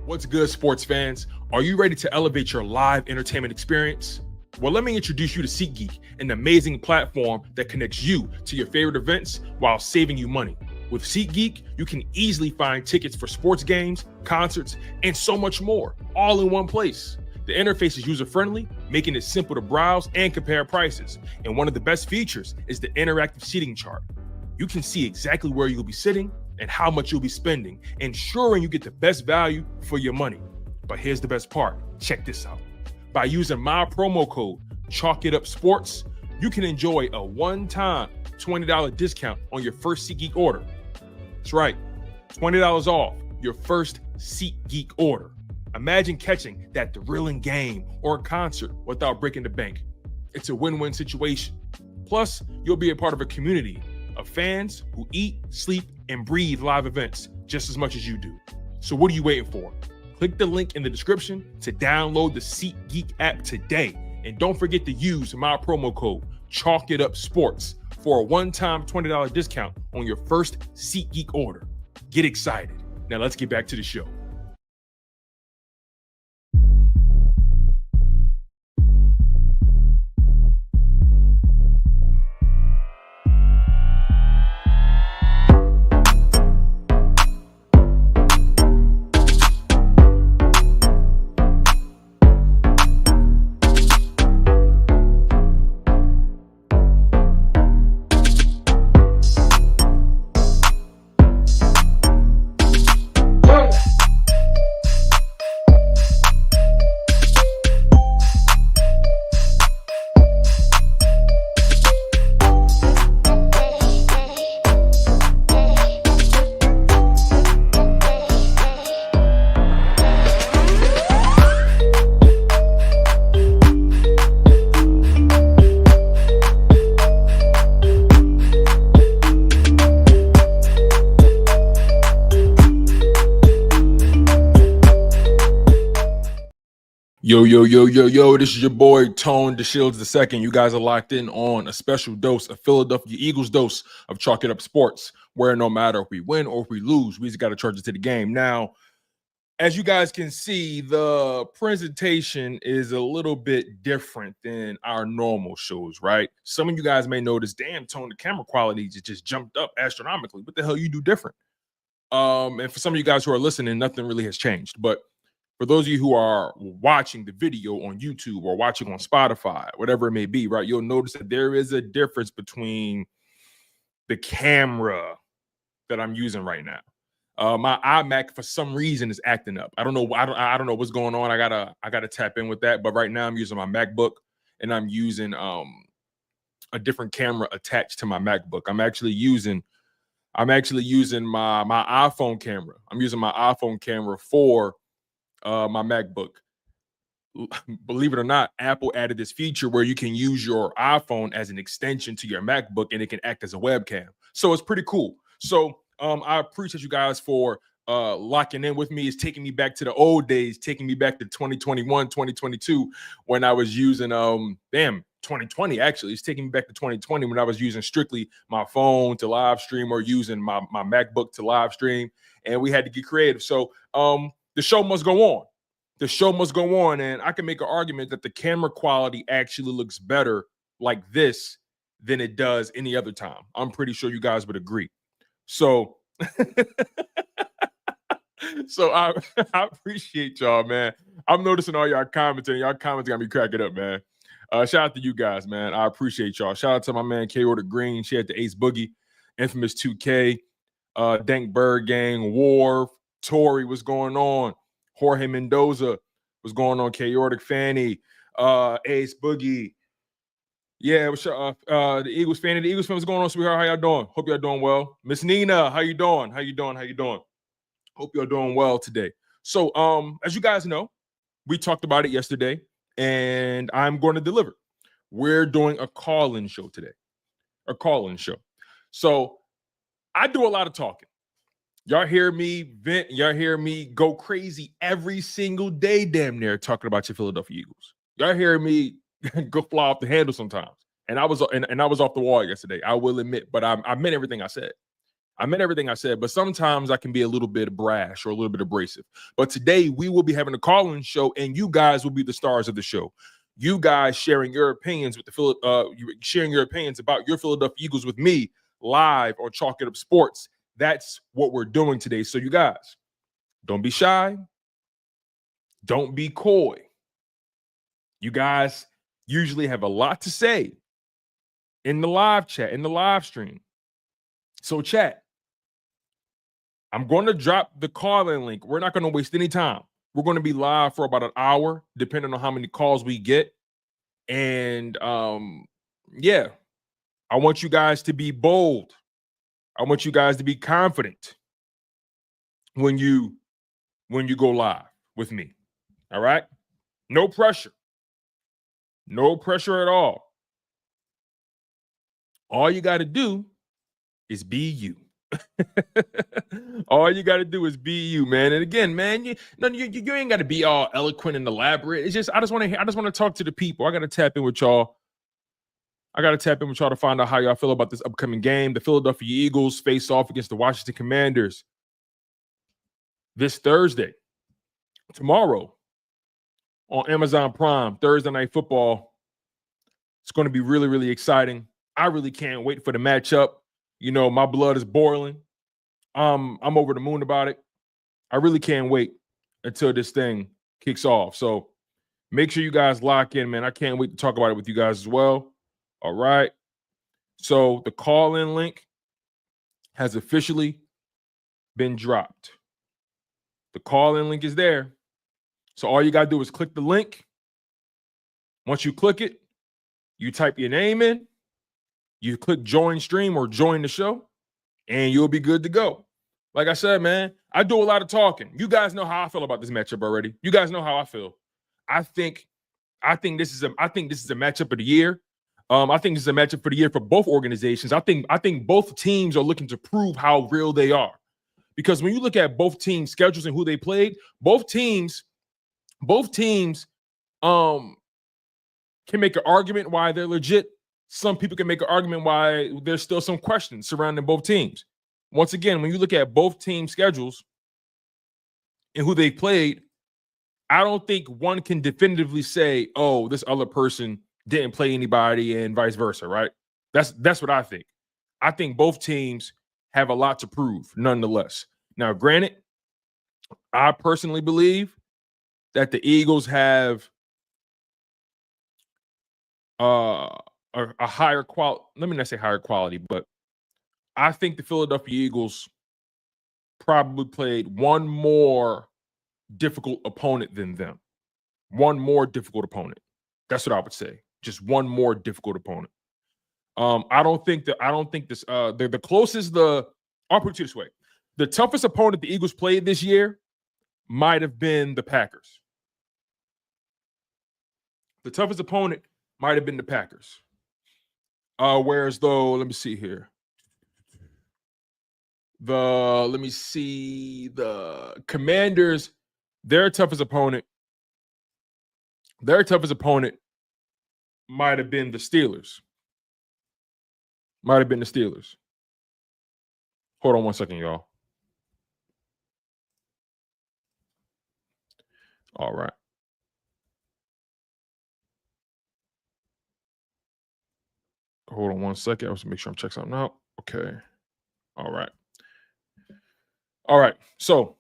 What's good, sports fans? Are you ready to elevate your live entertainment experience? Well, let me introduce you to SeatGeek, an amazing platform that connects you to your favorite events while saving you money. With SeatGeek, you can easily find tickets for sports games, concerts, and so much more, all in one place. The interface is user-friendly, making it simple to browse and compare prices. And one of the best features is the interactive seating chart. You can see exactly where you'll be sitting and how much you'll be spending, ensuring you get the best value for your money. But here's the best part. Check this out. By using my promo code, ChalkItUpSports, you can enjoy a one-time $20 discount on your first SeatGeek order. That's right, $20 off your first SeatGeek order. Imagine catching that thrilling game or concert without breaking the bank. It's a win-win situation. Plus, you'll be a part of a community of fans who eat, sleep, and breathe live events just as much as you do. So what are you waiting for? Click the link in the description to download the SeatGeek app today. And don't forget to use my promo code ChalkItUpSports for a one-time $20 discount on your first SeatGeek order. Get excited. Now let's get back to the show. Yo, this is your boy, Tone DeShields II. You guys are locked in on a special dose, a Philadelphia Eagles dose of Chalk It Up Sports, where no matter if we win or if we lose, we just got to charge it to the game. Now, as you guys can see, the presentation is a little bit different than our normal shows, right? Some of you guys may notice, damn, Tone, the camera quality just jumped up astronomically. What the hell you do different? And for some of you guys who are listening, nothing really has changed. But for those of you who are watching the video on YouTube or watching on Spotify, whatever it may be, right, you'll notice that there is a difference between the camera that I'm using right now. My iMac, for some reason, is acting up. I don't know. I don't know what's going on. I gotta tap in with that. But right now, I'm using my MacBook, and I'm using a different camera attached to my MacBook. I'm actually using my iPhone camera. I'm using my iPhone camera for my MacBook. Believe it or not, Apple added this feature where you can use your iPhone as an extension to your MacBook and it can act as a webcam. So it's pretty cool. So I appreciate you guys for locking in with me. It's taking me back to the old days, taking me back to 2021, 2022, when I was using 2020 actually. It's taking me back to 2020 when I was using strictly my phone to live stream or using my MacBook to live stream, and we had to get creative. So the show must go on. The show must go on, and I can make an argument that the camera quality actually looks better like this than it does any other time. I'm pretty sure you guys would agree. So, I appreciate y'all, man. I'm noticing all y'all comments, and y'all comments got me cracking up, man. Shout out to you guys, man. I appreciate y'all. Shout out to my man K Order Green. She had the Ace Boogie, Infamous 2K, Dank Bird Gang, War, Tory, what's going on? Jorge Mendoza, what's going on? Chaotic Fanny, Ace Boogie. Yeah, the Eagles fan. The Eagles fan, what's going on, sweetheart? How y'all doing? Hope y'all doing well. Miss Nina, how you doing? How you doing? Hope y'all doing well today. So, as you guys know, we talked about it yesterday, and I'm going to deliver. We're doing a call-in show today. A call-in show. So, I do a lot of talking. Y'all hear me vent. Y'all hear me go crazy every single day, damn near, talking about your Philadelphia Eagles. Y'all hear me go fly off the handle sometimes. And I was off the wall yesterday, I will admit, but I meant everything I said. I meant everything I said, but sometimes I can be a little bit brash or a little bit abrasive. But today we will be having a call-in show, and you guys will be the stars of the show. You guys sharing your opinions with sharing your opinions about your Philadelphia Eagles with me live on Chalk It Up Sports. That's what we're doing today. So you guys, don't be shy. Don't be coy. You guys usually have a lot to say in the live chat, in the live stream. So chat, I'm going to drop the call-in link. We're not going to waste any time. We're going to be live for about an hour, depending on how many calls we get. And yeah, I want you guys to be bold. I want you guys to be confident when you go live with me. All right? No pressure. No pressure at all. All you got to do is be you. All you got to do is be you, man. And again, man, you ain't got to be all eloquent and elaborate. It's just I just want to talk to the people. I got to tap in with y'all. To find out how y'all feel about this upcoming game. The Philadelphia Eagles face off against the Washington Commanders this Thursday. Tomorrow on Amazon Prime, Thursday Night Football. It's going to be really, really exciting. I really can't wait for the matchup. You know, my blood is boiling. I'm over the moon about it. I really can't wait until this thing kicks off. So make sure you guys lock in, man. I can't wait to talk about it with you guys as well. All right. So the call-in link has officially been dropped. The call-in link is there. So all you got to do is click the link. Once you click it, you type your name in. You click join stream or join the show, and you'll be good to go. Like I said, man, I do a lot of talking. You guys know how I feel about this matchup already. You guys know how I feel. I think this is a matchup of the year. I think this is a matchup for the year for both organizations. I think both teams are looking to prove how real they are. Because when you look at both teams' schedules and who they played, both teams can make an argument why they're legit. Some people can make an argument why there's still some questions surrounding both teams. Once again, when you look at both team schedules and who they played, I don't think one can definitively say, oh, this other person didn't play anybody and vice versa, right? That's what I think. I think both teams have a lot to prove, nonetheless. Now, granted, I personally believe that the Eagles have a higher quality. Let me not say higher quality, but I think the Philadelphia Eagles probably played one more difficult opponent than them. One more difficult opponent. That's what I would say. Just one more difficult opponent. I don't think this. The closest. I'll put it this way: the toughest opponent the Eagles played this year might have been the Packers. The toughest opponent might have been the Packers. Whereas though, let me see here. The Commanders, their toughest opponent might have been the Steelers. Hold on one second, y'all. All right. Hold on one second. I want to make sure I'm checking something out. Okay. All right. So,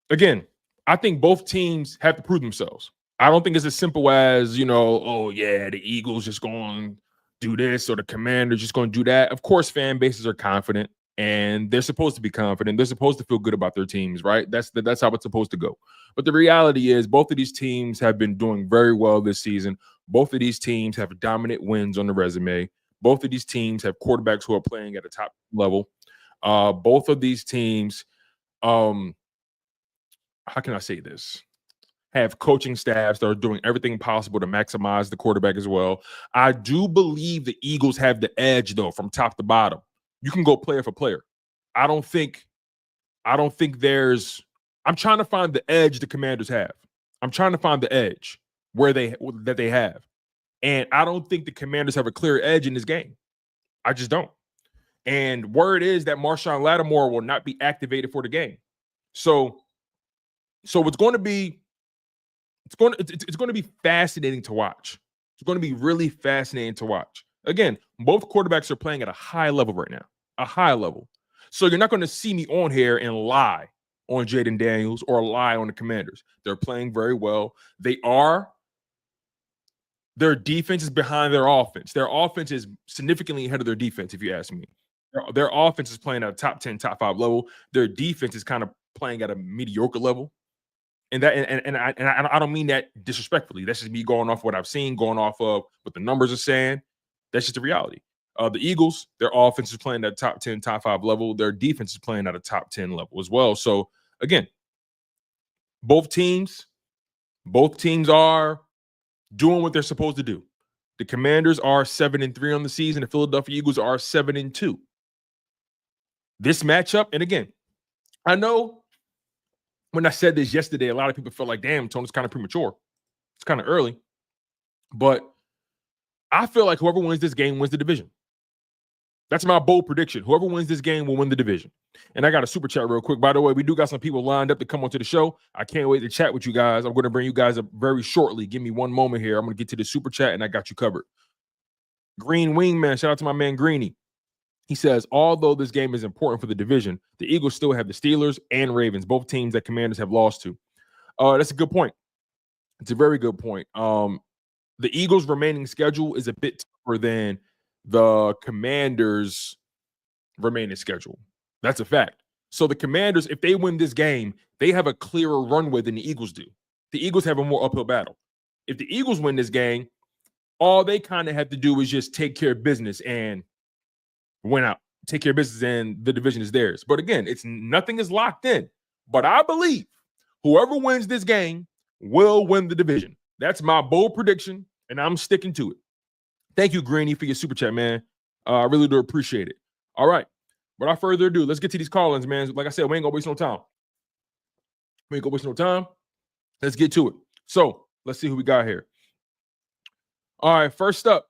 again, I think both teams have to prove themselves. I don't think it's as simple as, oh, yeah, the Eagles just going to do this or the Commanders just going to do that. Of course, fan bases are confident, and they're supposed to be confident. They're supposed to feel good about their teams, right? That's how it's supposed to go. But the reality is both of these teams have been doing very well this season. Both of these teams have dominant wins on the resume. Both of these teams have quarterbacks who are playing at a top level. Both of these teams, how can I say this? Have coaching staffs that are doing everything possible to maximize the quarterback as well. I do believe the Eagles have the edge, though, from top to bottom. You can go player for player. I don't think there's. I'm trying to find the edge the Commanders have. I'm trying to find the edge that they have. And I don't think the Commanders have a clear edge in this game. I just don't. And word is that Marshawn Lattimore will not be activated for the game. So it's going to be fascinating to watch. It's going to be really fascinating to watch. Again, both quarterbacks are playing at a high level right now, a high level. So you're not going to see me on here and lie on Jayden Daniels or lie on the Commanders. They're playing very well. Their defense is behind their offense. Their offense is significantly ahead of their defense, if you ask me. Their offense is playing at a top 10, top 5 level. Their defense is kind of playing at a mediocre level. And I don't mean that disrespectfully. That's just me going off what I've seen, going off of what the numbers are saying. That's just the reality. The Eagles, their offense is playing at a top 10, top 5 level. Their defense is playing at a top 10 level as well. So again, both teams are doing what they're supposed to do. The Commanders are 7-3 on the season. The Philadelphia Eagles are 7-2. This matchup, and again, I know when I said this yesterday, a lot of people felt like, damn, Tony's kind of premature. It's kind of early. But I feel like whoever wins this game wins the division. That's my bold prediction. Whoever wins this game will win the division. And I got a super chat real quick. By the way, we do got some people lined up to come onto the show. I can't wait to chat with you guys. I'm going to bring you guys up very shortly. Give me one moment here. I'm going to get to the super chat, and I got you covered. Green Wingman, shout out to my man Greeny. He says, although this game is important for the division, the Eagles still have the Steelers and Ravens, both teams that Commanders have lost to. That's a good point. It's a very good point. The Eagles' remaining schedule is a bit tougher than the Commanders' remaining schedule. That's a fact. So the Commanders, if they win this game, they have a clearer runway than the Eagles do. The Eagles have a more uphill battle. If the Eagles win this game, all they kind of have to do is just take care of business and win out. Take care of business and the division is theirs. But again, nothing is locked in. But I believe whoever wins this game will win the division. That's my bold prediction, and I'm sticking to it. Thank you, Greeny, for your super chat, man. I really do appreciate it. All right. Without further ado, let's get to these call-ins, man. Like I said, we ain't gonna waste no time. Let's get to it. So let's see who we got here. All right, first up,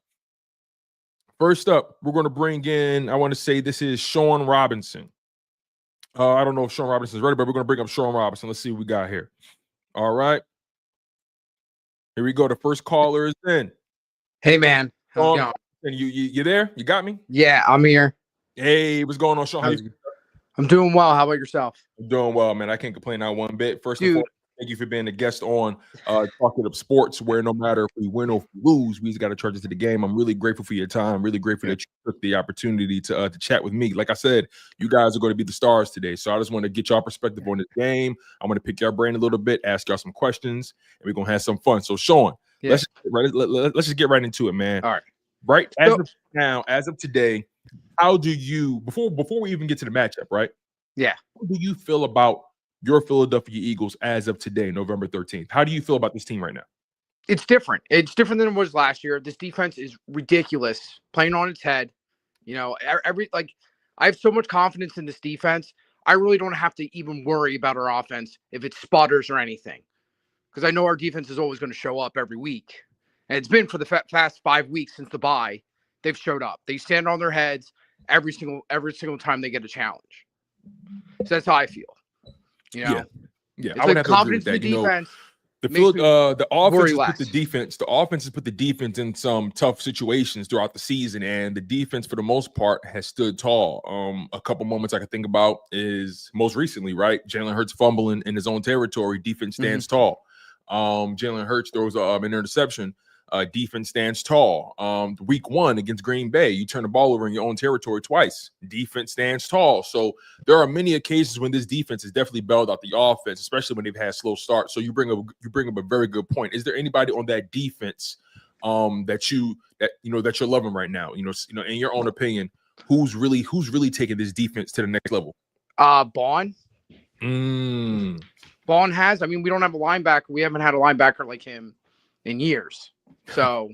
we're going to bring in, I want to say this is Sean Robinson. I don't know if Sean Robinson's ready, but we're going to bring up Sean Robinson. Let's see what we got here. All right. Here we go. The first caller is in. Hey, man. How's it going? And you there? You got me? Yeah, I'm here. Hey, what's going on, Sean? I'm doing well. How about yourself? I'm doing well, man. I can't complain not one bit. First of all, thank you for being a guest on Talking Up Sports, where no matter if we win or if we lose, we just got to charge it to the game. I'm really grateful for your time. Really grateful that you took the opportunity to chat with me. Like I said, you guys are going to be the stars today. So I just want to get y'all perspective on this game. I'm going to pick your brain a little bit, ask y'all some questions, and we're going to have some fun. So, Sean, let's just get right into it, man. All right. Right as of now, as of today, how do you before we even get to the matchup, right? Yeah. How do you feel about your Philadelphia Eagles as of today, November 13th? How do you feel about this team right now? It's different. It's different than it was last year. This defense is ridiculous, playing on its head. You know, I have so much confidence in this defense. I really don't have to even worry about our offense if it's spotters or anything, because I know our defense is always going to show up every week. And it's been for the past 5 weeks since the bye. They've showed up. They stand on their heads every single time they get a challenge. So that's how I feel. You know? Yeah. I would have to agree with that. Defense. The offense has put the defense in some tough situations throughout the season, and the defense, for the most part, has stood tall. A couple moments I can think about is most recently, right? Jalen Hurts fumbling in his own territory. Defense stands tall. Jalen Hurts throws an interception. Defense stands tall. Week 1 against Green Bay, you turn the ball over in your own territory twice. Defense stands tall. So there are many occasions when this defense has definitely bailed out the offense, especially when they've had slow starts. So you bring up a very good point. Is there anybody on that defense that you're loving right now? You know, in your own opinion, who's really taking this defense to the next level? Bond. Bond has. I mean, we don't have a linebacker. We haven't had a linebacker like him in years. So,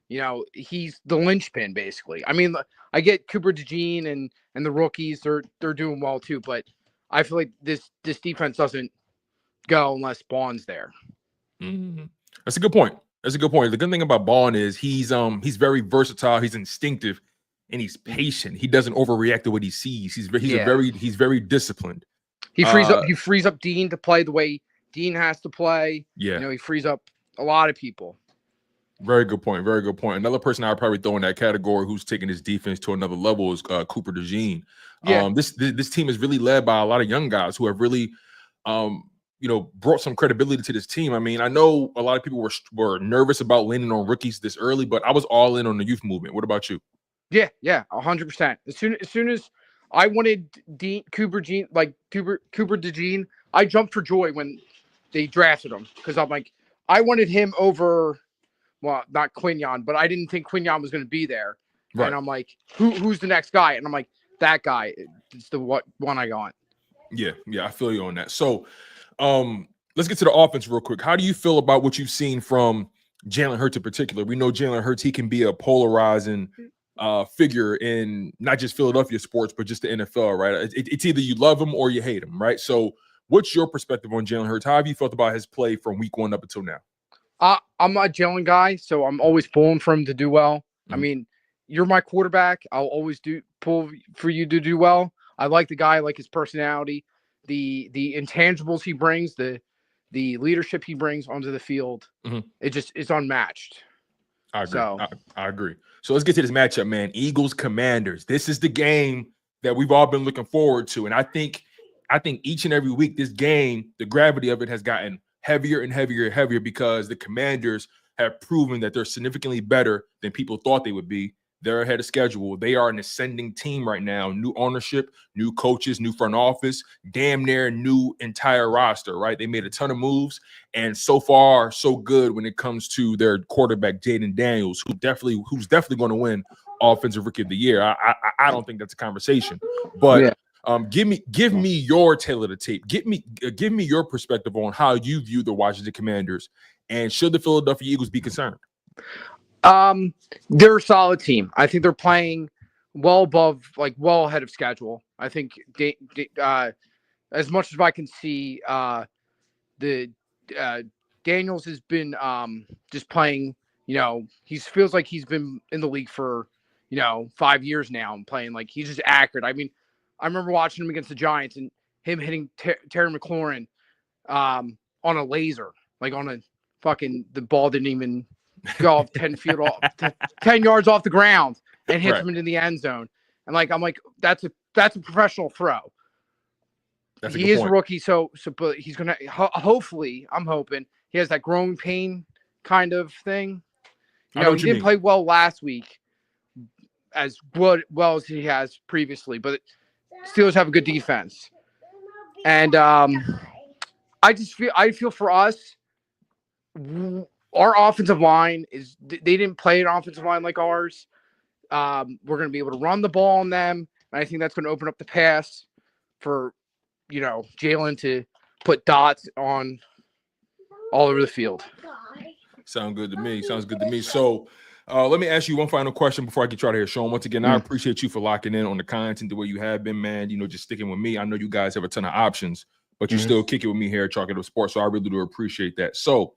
you know, he's the linchpin basically. I mean, I get Cooper DeJean and the rookies, they're doing well too, but I feel like this defense doesn't go unless Bond's there. That's a good point. The good thing about Bond is he's very versatile. He's instinctive, and he's patient. He doesn't overreact to what he sees. He's very disciplined. He frees up Dean to play the way Dean has to play. Yeah. You know, he frees up a lot of people. Very good point. Very good point. Another person I would probably throw in that category who's taking his defense to another level is Cooper DeJean. Yeah. This team is really led by a lot of young guys who have really, brought some credibility to this team. I mean, I know a lot of people were nervous about leaning on rookies this early, but I was all in on the youth movement. What about you? Yeah, 100%. As soon as I wanted Cooper DeJean, I jumped for joy when they drafted him because I'm like, I wanted him over. Well, not Quinyon, but I didn't think Quinyon was going to be there. Right. And I'm like, who's the next guy? And I'm like, that guy is the one I got. Yeah, I feel you on that. So let's get to the offense real quick. How do you feel about what you've seen from Jalen Hurts in particular? We know Jalen Hurts, he can be a polarizing figure in not just Philadelphia sports, but just the NFL, right? It's either you love him or you hate him, right? So what's your perspective on Jalen Hurts? How have you felt about his play from week 1 up until now? I'm a Jalen guy, so I'm always pulling for him to do well. Mm-hmm. I mean, you're my quarterback. I'll always pull for you to do well. I like the guy, I like his personality, the intangibles he brings, the leadership he brings onto the field. Mm-hmm. It's unmatched. I agree. I agree. So let's get to this matchup, man. Eagles Commanders. This is the game that we've all been looking forward to, and I think each and every week this game, the gravity of it has gotten heavier and heavier and heavier because the Commanders have proven that they're significantly better than people thought they would be. They're ahead of schedule. They are an ascending team right now. New ownership, new coaches, new front office, damn near new entire roster, right? They made a ton of moves, and so far, so good when it comes to their quarterback, Jayden Daniels, who's definitely going to win Offensive Rookie of the Year. I don't think that's a conversation, but yeah. Give me your tale of the tape. Give me your perspective on how you view the Washington Commanders, and should the Philadelphia Eagles be concerned? They're a solid team. I think they're playing well ahead of schedule. I think as much as I can see, Daniels has been just playing. You know, he feels like he's been in the league for 5 years now and playing like he's just accurate. I mean, I remember watching him against the Giants and him hitting Terry McLaurin on a laser, like on a fucking the ball didn't even go off 10 feet off 10 yards off the ground and hits him into the end zone. And I'm like, that's a professional throw. He is a rookie, but he's gonna hopefully, I'm hoping he has that growing pain kind of thing. He didn't play well last week as well as he has previously, but Steelers have a good defense. And I feel for us, our offensive line they didn't play an offensive line like ours. We're going to be able to run the ball on them, and I think that's going to open up the pass for Jalen to put dots on all over the field. Sounds good to me. So let me ask you one final question before I get you out of here, Sean. Once again, I appreciate you for locking in on the content the way you have been, man. Just sticking with me. I know you guys have a ton of options, but you still kick it with me here at Chalk It Up Sports, so I really do appreciate that. So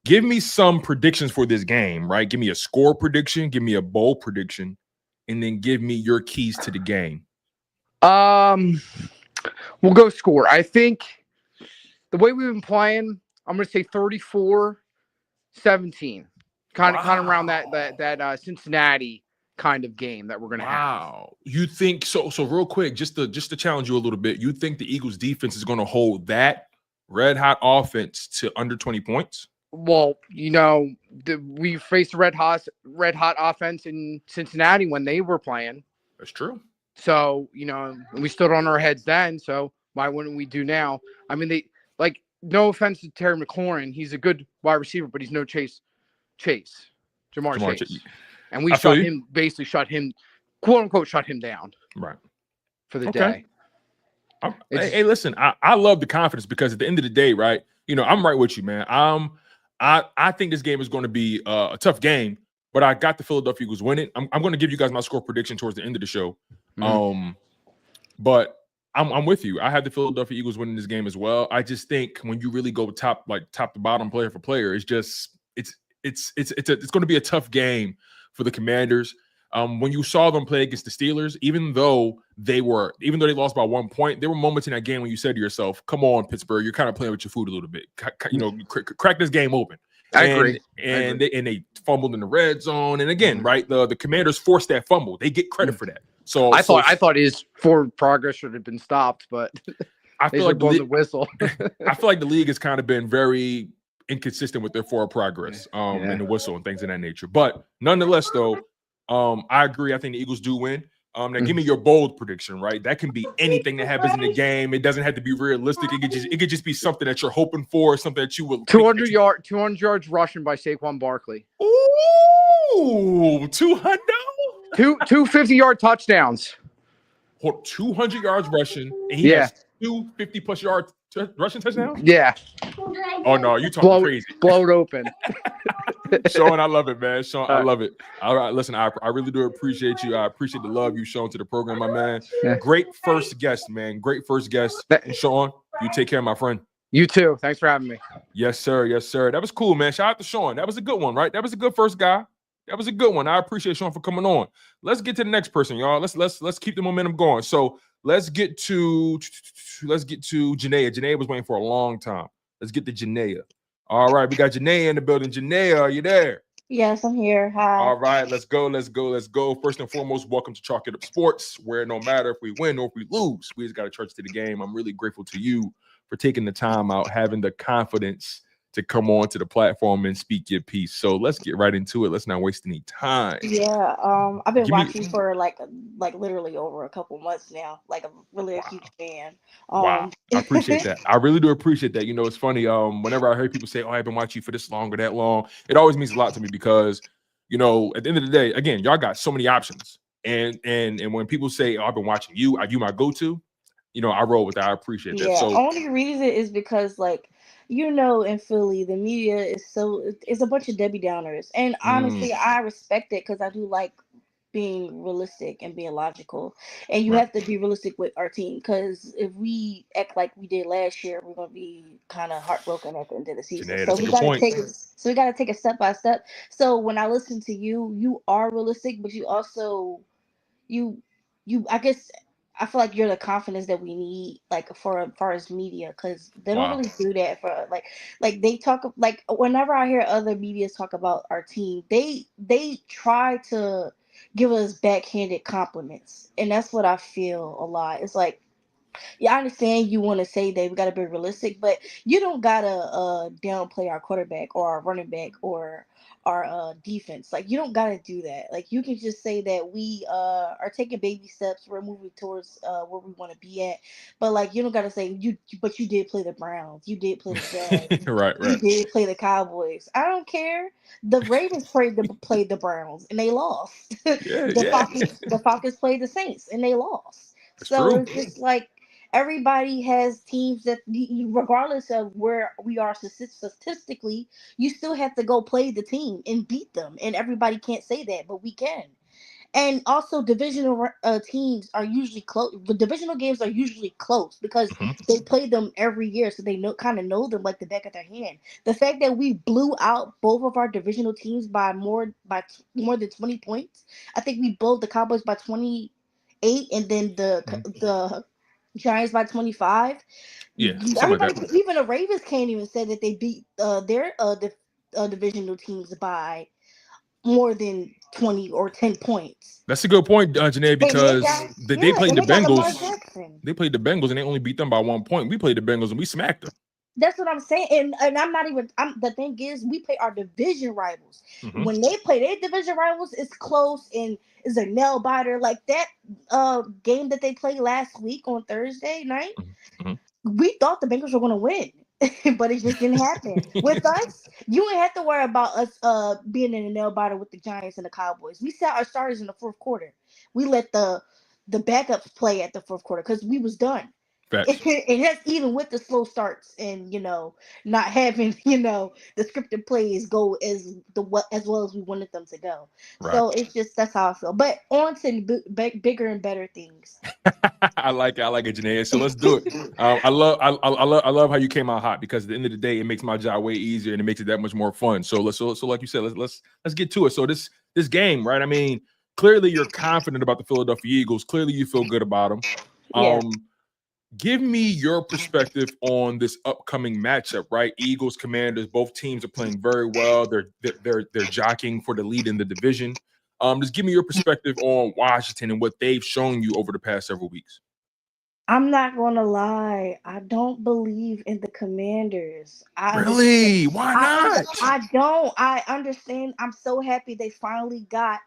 give me some predictions for this game, right? Give me a score prediction, give me a bowl prediction, and then give me your keys to the game. We'll go score. I think the way we've been playing, I'm going to say 34-17. Kind of around that Cincinnati kind of game that we're going to have. Wow. You think so real quick, just to challenge you a little bit, you think the Eagles defense is going to hold that red hot offense to under 20 points? Well, we faced a red hot offense in Cincinnati when they were playing. That's true. So, we stood on our heads then, so why wouldn't we do now? I mean, no offense to Terry McLaurin, he's a good wide receiver, but he's no Jamar Chase. And we shut him, quote unquote, shut him down. Right. For the day. Hey, listen, I love the confidence because at the end of the day, right, I'm right with you, man. I think this game is going to be a tough game, but I got the Philadelphia Eagles winning. I'm going to give you guys my score prediction towards the end of the show. But I'm with you. I have the Philadelphia Eagles winning this game as well. I just think when you really go top to bottom, player for player, it's going to be a tough game for the Commanders. When you saw them play against the Steelers, even though they lost by 1 point, there were moments in that game when you said to yourself, "Come on, Pittsburgh, you're kind of playing with your food a little bit. Crack this game open." I agree. They fumbled in the red zone, and again, right, the Commanders forced that fumble. They get credit for that. So I thought his forward progress should have been stopped, but I feel like the whistle. I feel like the league has kind of been very inconsistent with their forward progress, and the whistle and things of that nature. But nonetheless, though. I agree. I think the Eagles do win. Now, give me your bold prediction, right? That can be anything that happens in the game. It doesn't have to be realistic. It could just be something that you're hoping for, something that you will. 200 yards rushing by Saquon Barkley. Ooh, 200. 250-yard touchdowns. 200 yards rushing, and he has 2 50-plus yard rushing touchdowns. Yeah. Oh no, you talking crazy? Blow it open. Sean, I love it, man. Sean, I love it. All right, listen, I really do appreciate you. I appreciate the love you've shown to the program, my man. Yeah. Great first guest, man. Great first guest. Sean, you take care, my friend. You too. Thanks for having me. Yes, sir. Yes, sir. That was cool, man. Shout out to Sean. That was a good one, right? That was a good first guy. That was a good one. I appreciate Sean for coming on. Let's get to the next person, y'all. Let's keep the momentum going. So let's get to Janaea. Janaea was waiting for a long time. Let's get to Janaea. All right, we got Janaea in the building. Janaea, are you there? Yes, I'm here. Hi. All right, let's go. First and foremost, welcome to Chalk It Up Sports, where no matter if we win or if we lose, we just got to charge to the game. I'm really grateful to you for taking the time out, having the confidence to come on to the platform and speak your piece. So let's get right into it. Let's not waste any time. Yeah, I've been watching for like literally over a couple months now. Like I'm really a huge fan. Wow, I appreciate that. I really do appreciate that. You know, it's funny. Whenever I hear people say, "Oh, I've been watching you for this long or that long," it always means a lot to me because, you know, at the end of the day, again, y'all got so many options. And when people say, "Oh, I've been watching you," are you my go-to? You know, I roll with that. I appreciate that. Yeah, So only reason is because in Philly, the media it's a bunch of Debbie Downers. And honestly, I respect it because I do like being realistic and being logical. And you have to be realistic with our team because if we act like we did last year, we're gonna be kind of heartbroken at the end of the season. Janaea, So we gotta take it step by step. So when I listen to you, you are realistic, but you also I guess I feel like you're the confidence that we need, like for as far as media, because they don't really do that for like they talk like whenever I hear other media talk about our team, they try to give us backhanded compliments, and that's what I feel a lot. It's like, yeah, I understand you want to say that we got to be realistic, but you don't gotta downplay our quarterback or our running back or our defense. Like you don't gotta do that. Like you can just say that we are taking baby steps. We're moving towards where we want to be at. But like you don't gotta say but you did play the Browns. You did play the Jags. right. You did play the Cowboys. I don't care. The Ravens played the Browns and they lost. The Falcons played the Saints and they lost. That's so true. It's just like everybody has teams that, regardless of where we are statistically, you still have to go play the team and beat them. And everybody can't say that, but we can. And also, divisional teams are usually close. The divisional games are usually close because they play them every year, so they kind of know them like the back of their hand. The fact that we blew out both of our divisional teams by more than 20 points, I think we blew the Cowboys by 28, and then the Giants by 25. Yeah, everybody, even the Ravens can't even say that they beat their divisional teams by more than 20 or 10 points. That's a good point, Janaea, because they played the Bengals. They played the Bengals and they only beat them by 1 point. We played the Bengals and we smacked them. That's what I'm saying. And I'm not even the thing is we play our division rivals. When they play their division rivals, it's close and it's a nail biter. Like that game that they played last week on Thursday night. We thought the Bengals were gonna win. But it just didn't happen. With us, you ain't have to worry about us being in a nail biter with the Giants and the Cowboys. We sat our starters in the fourth quarter. We let the backups play at the fourth quarter because we was done. And that's even with the slow starts and not having the scripted plays go as well as we wanted them to go. So it's just that's how I feel. But on to bigger and better things. I like it, Janaea. So let's do it. I love how you came out hot because at the end of the day, it makes my job way easier and it makes it that much more fun. So like you said, let's get to it. So this game, right? I mean, clearly you're confident about the Philadelphia Eagles. Clearly you feel good about them. Yeah. Give me your perspective on this upcoming matchup, right? Eagles, Commanders, both teams are playing very well. They're jockeying for the lead in the division. Just give me your perspective on Washington and what they've shown you over the past several weeks. I'm not gonna lie. I don't believe in the Commanders. Really? Why not? I don't. I understand. I'm so happy they finally got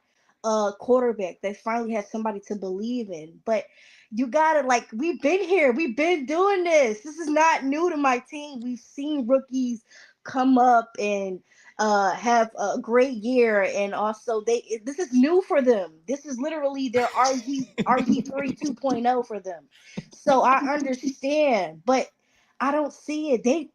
a quarterback. They finally had somebody to believe in. But you gotta we've been here. We've been doing this. This is not new to my team. We've seen rookies come up and have a great year, and also this is new for them. This is literally their RG3 2.0 for them. So I understand, but I don't see it. They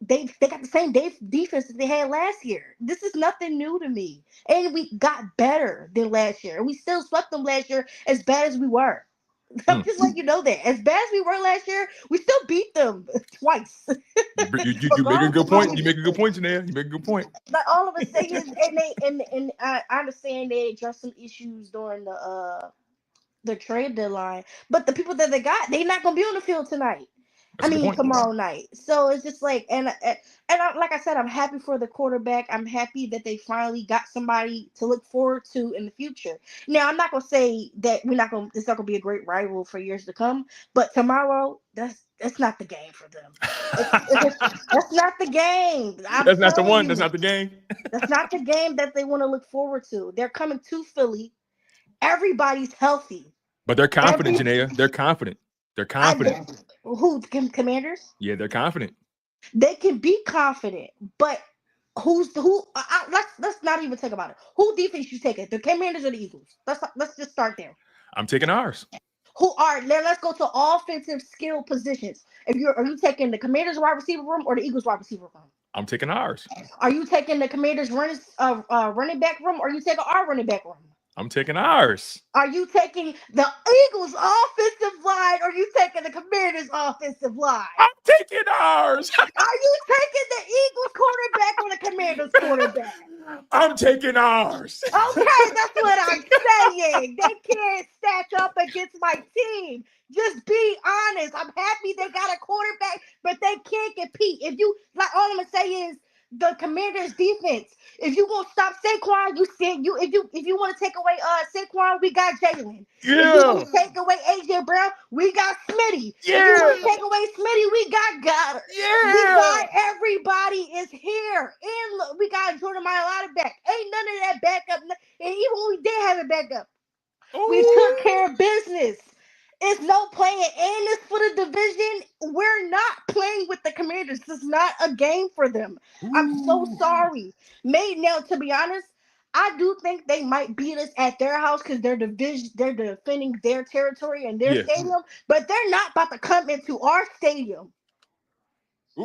got the same defense that they had last year. This is nothing new to me. And we got better than last year. We still swept them last year as bad as we were. I'm just letting you know that. As bad as we were last year, we still beat them twice. You make a good point. You make a good point, Janelle. You make a good point. But all of a sudden, and I understand they addressed some issues during the trade deadline, but the people that they got, they're not gonna be on the field tonight. Tomorrow night. So it's just like, like I said, I'm happy for the quarterback. I'm happy that they finally got somebody to look forward to in the future. Now, I'm not gonna say that it's not gonna be a great rival for years to come, but tomorrow, that's not the game for them. That's not the game. That's not the one. That's not the game. That's not the game that they want to look forward to. They're coming to Philly. Everybody's healthy. But they're confident, Janaea. They're confident. They're confident. Who? Commanders? Yeah, they're confident. They can be confident, but who? Let's not even talk about it. Who defense you taking? The Commanders or the Eagles? Let's just start there. I'm taking ours. Let's go to offensive skill positions. Are you taking the Commanders wide receiver room or the Eagles wide receiver room? I'm taking ours. Are you taking the Commanders running back room or are you taking our running back room? I'm taking ours. Are you taking the Eagles offensive line or are you taking the Commanders offensive line? I'm taking ours. Are you taking the Eagles quarterback or the Commanders quarterback? I'm taking ours. Okay, that's what I'm saying. They can't stack up against my team. Just be honest. I'm happy they got a quarterback, but they can't compete. All I'm gonna say is the Commanders defense. If you gonna stop Saquon, if you want to take away Saquon, we got Jalen. Yeah. If you want to take away AJ Brown, we got Smitty. Yeah. If you want to take away Smitty, we got Gardner. Yeah. Everybody is here. And look, we got Jordan Mailata back. Ain't none of that backup. And even when we did have a backup, we took care of business. It's no playing, and it's for the division. We're not playing with the Commanders. This is not a game for them. I'm so sorry. Now, to be honest, I do think they might beat us at their house because they're defending their territory and their stadium, but they're not about to come into our stadium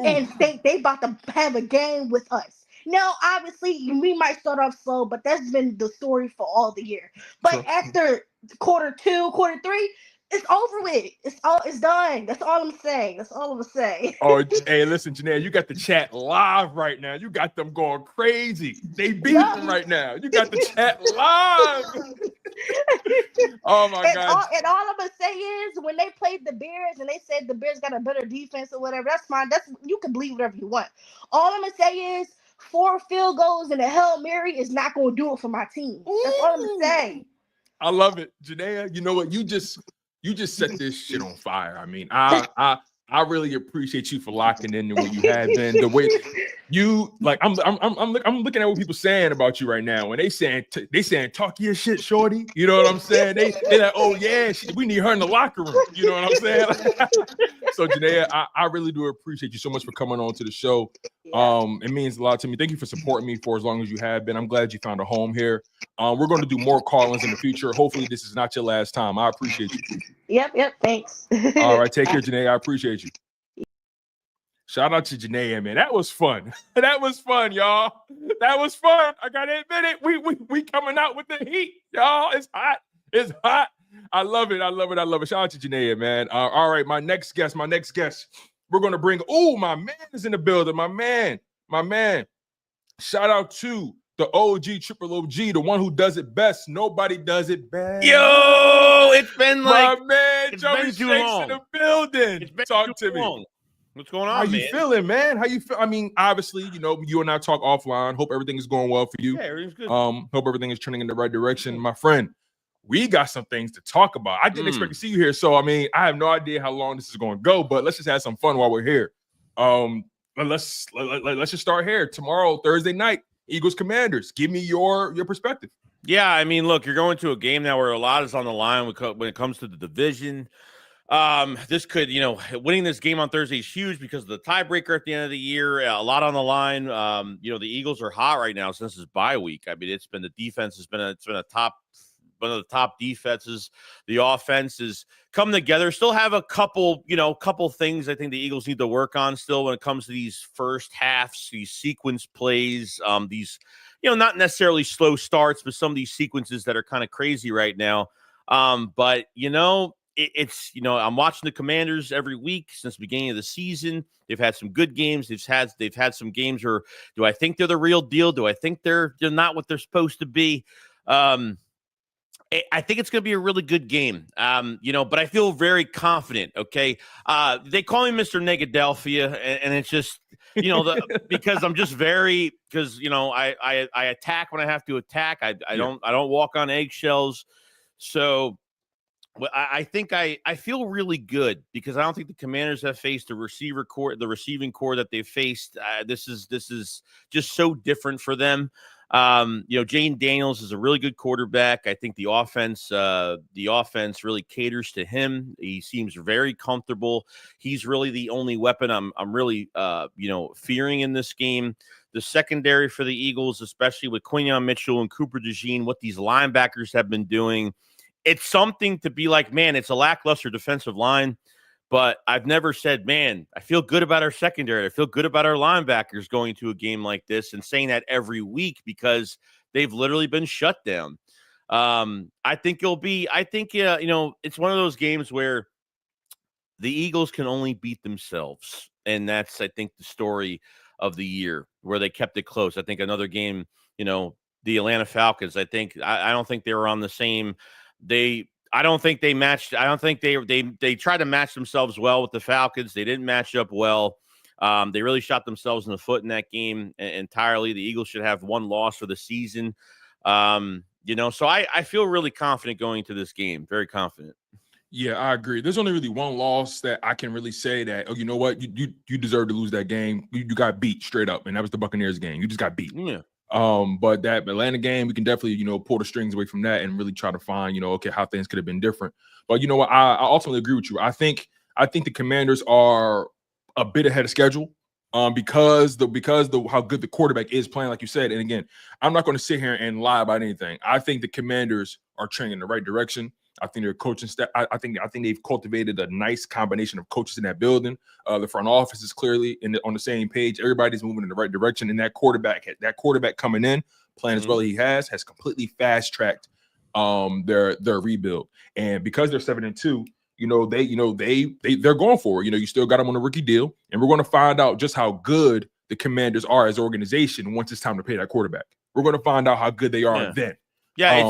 and think they about to have a game with us. Now, obviously, we might start off slow, but that's been the story for all the year. But after quarter 2, quarter 3, it's over with. It's done. That's all I'm saying. That's all I'm gonna say. Oh, hey, listen, Janelle, you got the chat live right now. You got them going crazy. They beating right now. You got the chat live. Oh my God. And all I'm gonna say is when they played the Bears and they said the Bears got a better defense or whatever, that's fine. You can believe whatever you want. All I'm gonna say is 4 field goals and a Hail Mary is not gonna do it for my team. That's all I'm gonna say. I love it. Janelle, you know what? You just set this shit on fire. I mean, I really appreciate you for locking in the way you have been. The way you I'm looking at what people saying about you right now. When they saying talk your shit, shorty. You know what I'm saying? They like, oh yeah, we need her in the locker room. You know what I'm saying? So Janelle, I really do appreciate you so much for coming on to the show. It means a lot to me. Thank you for supporting me for as long as you have been. I'm glad you found a home here. We're going to do more call-ins in the future. Hopefully this is not your last time. I appreciate you. Yep, thanks. All right, take care, Janae. I appreciate you. Shout out to Janae, man. That was fun. That was fun, y'all. That was fun. I gotta admit it. We coming out with the heat, y'all. It's hot. It's hot. I love it. I love it. I love it. Shout out to Janae, man. All right, my next guest. We're gonna bring. Oh, my man is in the building. My man. Shout out to the OG, triple OG, the one who does it best. Nobody does it best. Yo, it's been like my man, it's Joey been too Shakes long. in the building. It's been Talk too to me. long. What's going on, How you man? feeling, man? How you feel? I mean, obviously, you and I talk offline. Hope everything is going well for you. Yeah, everything's good. Hope everything is trending in the right direction, my friend. We got some things to talk about. I didn't expect to see you here, so I mean, I have no idea how long this is going to go, but let's just have some fun while we're here. Let's just start here. Tomorrow, Thursday night, Eagles Commanders. Give me your perspective. Yeah, I mean, look, you're going to a game now where a lot is on the line when it comes to the division. This could, winning this game on Thursday is huge because of the tiebreaker at the end of the year. A lot on the line. The Eagles are hot right now since it's bye week. I mean, it's been the defense has been one of the top defenses. The offense has come together. Still have a couple things I think the Eagles need to work on still when it comes to these first halves, these sequence plays, these, not necessarily slow starts, but some of these sequences that are kind of crazy right now. But it's I'm watching the Commanders every week since the beginning of the season. They've had some good games. They've had some games where do I think they're the real deal? Do I think they're not what they're supposed to be? I think it's going to be a really good game, but I feel very confident, okay? They call me Mr. Negadelphia, and it's just, because I'm just I attack when I have to attack. I don't walk on eggshells. So I think I feel really good because I don't think the Commanders have faced the receiving core that they've faced. This is just so different for them. Jayden Daniels is a really good quarterback. I think the offense really caters to him. He seems very comfortable. He's really the only weapon I'm really fearing in this game. The secondary for the Eagles, especially with Quinyon Mitchell and Cooper DeJean, what these linebackers have been doing, it's something to be like, man, it's a lackluster defensive line. But I've never said, man, I feel good about our secondary. I feel good about our linebackers going to a game like this and saying that every week because they've literally been shut down. I think it's one of those games where the Eagles can only beat themselves. And that's, I think, the story of the year where they kept it close. I think another game, the Atlanta Falcons, I don't think they were on the same. I don't think they matched. I don't think they tried to match themselves well with the Falcons. They didn't match up well. They really shot themselves in the foot in that game entirely. The Eagles should have one loss for the season. So I feel really confident going to this game. Very confident. Yeah, I agree. There's only really one loss that I can really say that, oh, you know what? You deserve to lose that game. You got beat straight up, and that was the Buccaneers game. You just got beat. Yeah. But that Atlanta game, we can definitely, pull the strings away from that and really try to find, how things could have been different. But you know what? I ultimately agree with you. I think the Commanders are a bit ahead of schedule because how good the quarterback is playing, like you said. And again, I'm not going to sit here and lie about anything. I think the Commanders are trending in the right direction. I think their coaching staff. I think they've cultivated a nice combination of coaches in that building. The front office is clearly on the same page. Everybody's moving in the right direction, and that quarterback coming in, playing as well as he has completely fast tracked their rebuild. And because they're 7-2, they're going for it. You still got them on a rookie deal, and we're going to find out just how good the Commanders are as an organization once it's time to pay that quarterback. We're going to find out how good they are then. Yeah.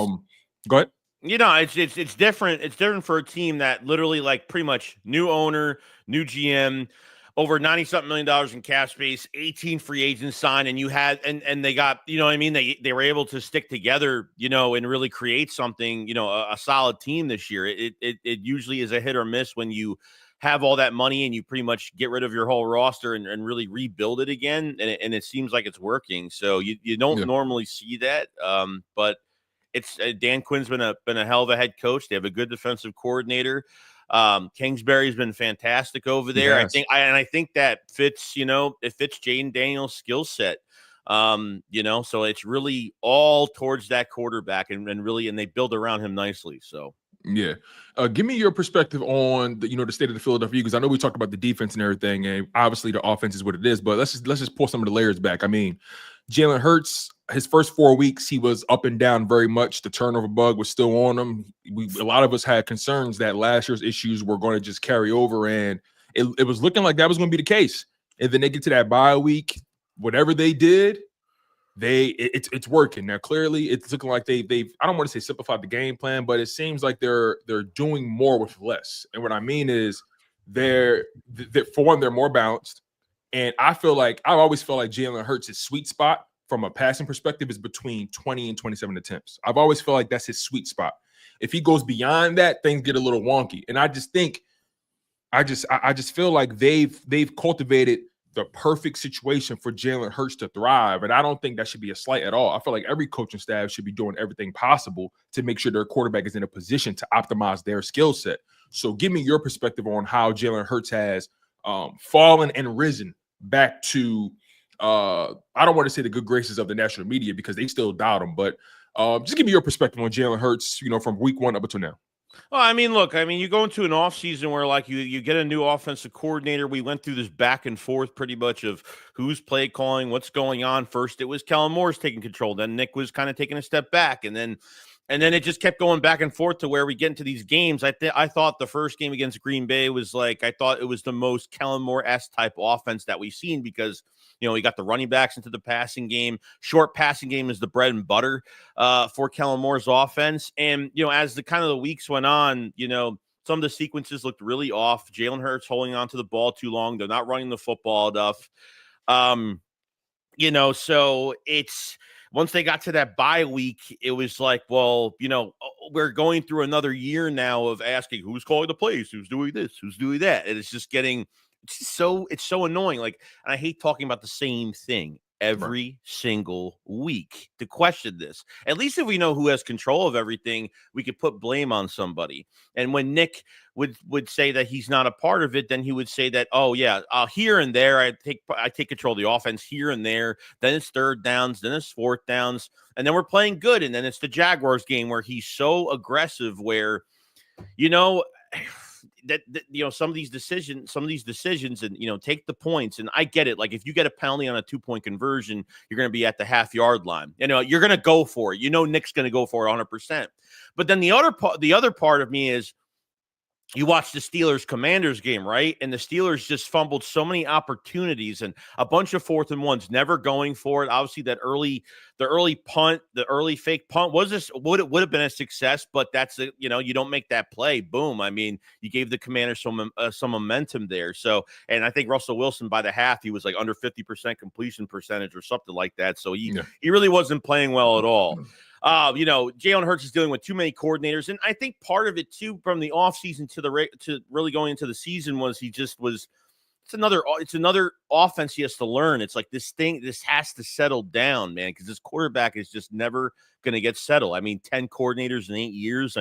Go ahead. It's different. It's different for a team that literally pretty much new owner, new GM, over $90-something million in cap space, 18 free agents signed, and you had and they got, they were able to stick together, and really create something, a solid team this year. It usually is a hit or miss when you have all that money and you pretty much get rid of your whole roster and really rebuild it again, and it seems like it's working. So you don't normally see that, but it's Dan Quinn's been a hell of a head coach. They have a good defensive coordinator. Kingsbury's been fantastic over there. Yes. I think that fits, it fits Jayden Daniels' skill set. So it's really all towards that quarterback and they build around him nicely. So yeah. Give me your perspective on the state of the Philadelphia Eagles. I know we talked about the defense and everything, and obviously the offense is what it is, but let's just pull some of the layers back. I mean, Jalen Hurts, his first 4 weeks, he was up and down very much. The turnover bug was still on him. A lot of us had concerns that last year's issues were going to just carry over, and it was looking like that was going to be the case. And then they get to that bye week. Whatever they did, it's working now. Clearly, it's looking like they've I don't want to say simplified the game plan, but it seems like they're doing more with less. And what I mean is they're for one, they're more balanced. And I always feel like Jalen Hurts' sweet spot from a passing perspective is between 20 and 27 attempts. I've always felt like that's his sweet spot. If he goes beyond that, things get a little wonky. And I just feel like they've cultivated the perfect situation for Jalen Hurts to thrive. And I don't think that should be a slight at all. I feel like every coaching staff should be doing everything possible to make sure their quarterback is in a position to optimize their skill set. So give me your perspective on how Jalen Hurts has fallen and risen back to, I don't want to say the good graces of the national media because they still doubt him, but just give me your perspective on Jalen Hurts, from week 1 up until now. Well, I mean, look, you go into an offseason where, like, you get a new offensive coordinator. We went through this back and forth pretty much of who's play calling, what's going on. First, it was Kellen Moore's taking control. Then Nick was kind of taking a step back. And then it just kept going back and forth to where we get into these games. I thought the first game against Green Bay was I thought it was the most Kellen Moore-esque type offense that we've seen because, we got the running backs into the passing game. Short passing game is the bread and butter for Kellen Moore's offense. And, as the weeks went on, some of the sequences looked really off. Jalen Hurts holding on to the ball too long. They're not running the football enough. So it's once they got to that bye week, it was like, well, we're going through another year now of asking who's calling the plays, who's doing this, who's doing that. And it's just getting so annoying. And I hate talking about the same thing every single week to question this. At least if we know who has control of everything, we could put blame on somebody. And when Nick would say that he's not a part of it, then he would say that, oh yeah, here and there, I take control of the offense here and there. Then it's third downs, then it's fourth downs, and then we're playing good. And then it's the Jaguars game where he's so aggressive where, some of these decisions and take the points. And I get it. Like if you get a penalty on a 2-point conversion, you're going to be at the half-yard line. You're going to go for it. Nick's going to go for it 100%. But then the other part of me is you watch the Steelers-Commanders game, right? And the Steelers just fumbled so many opportunities and a bunch of 4th and 1s, never going for it. Obviously, the early punt, the early fake punt would have been a success, but that's you don't make that play. Boom. You gave the Commanders some momentum there. So, and I think Russell Wilson by the half, he was like under 50% completion percentage or something like that. So he really wasn't playing well at all. Jalen Hurts is dealing with too many coordinators. And I think part of it too, from the offseason to really going into the season was it's another offense he has to learn. It's like this has to settle down, man, because this quarterback is just never going to get settled. 10 coordinators in 8 years.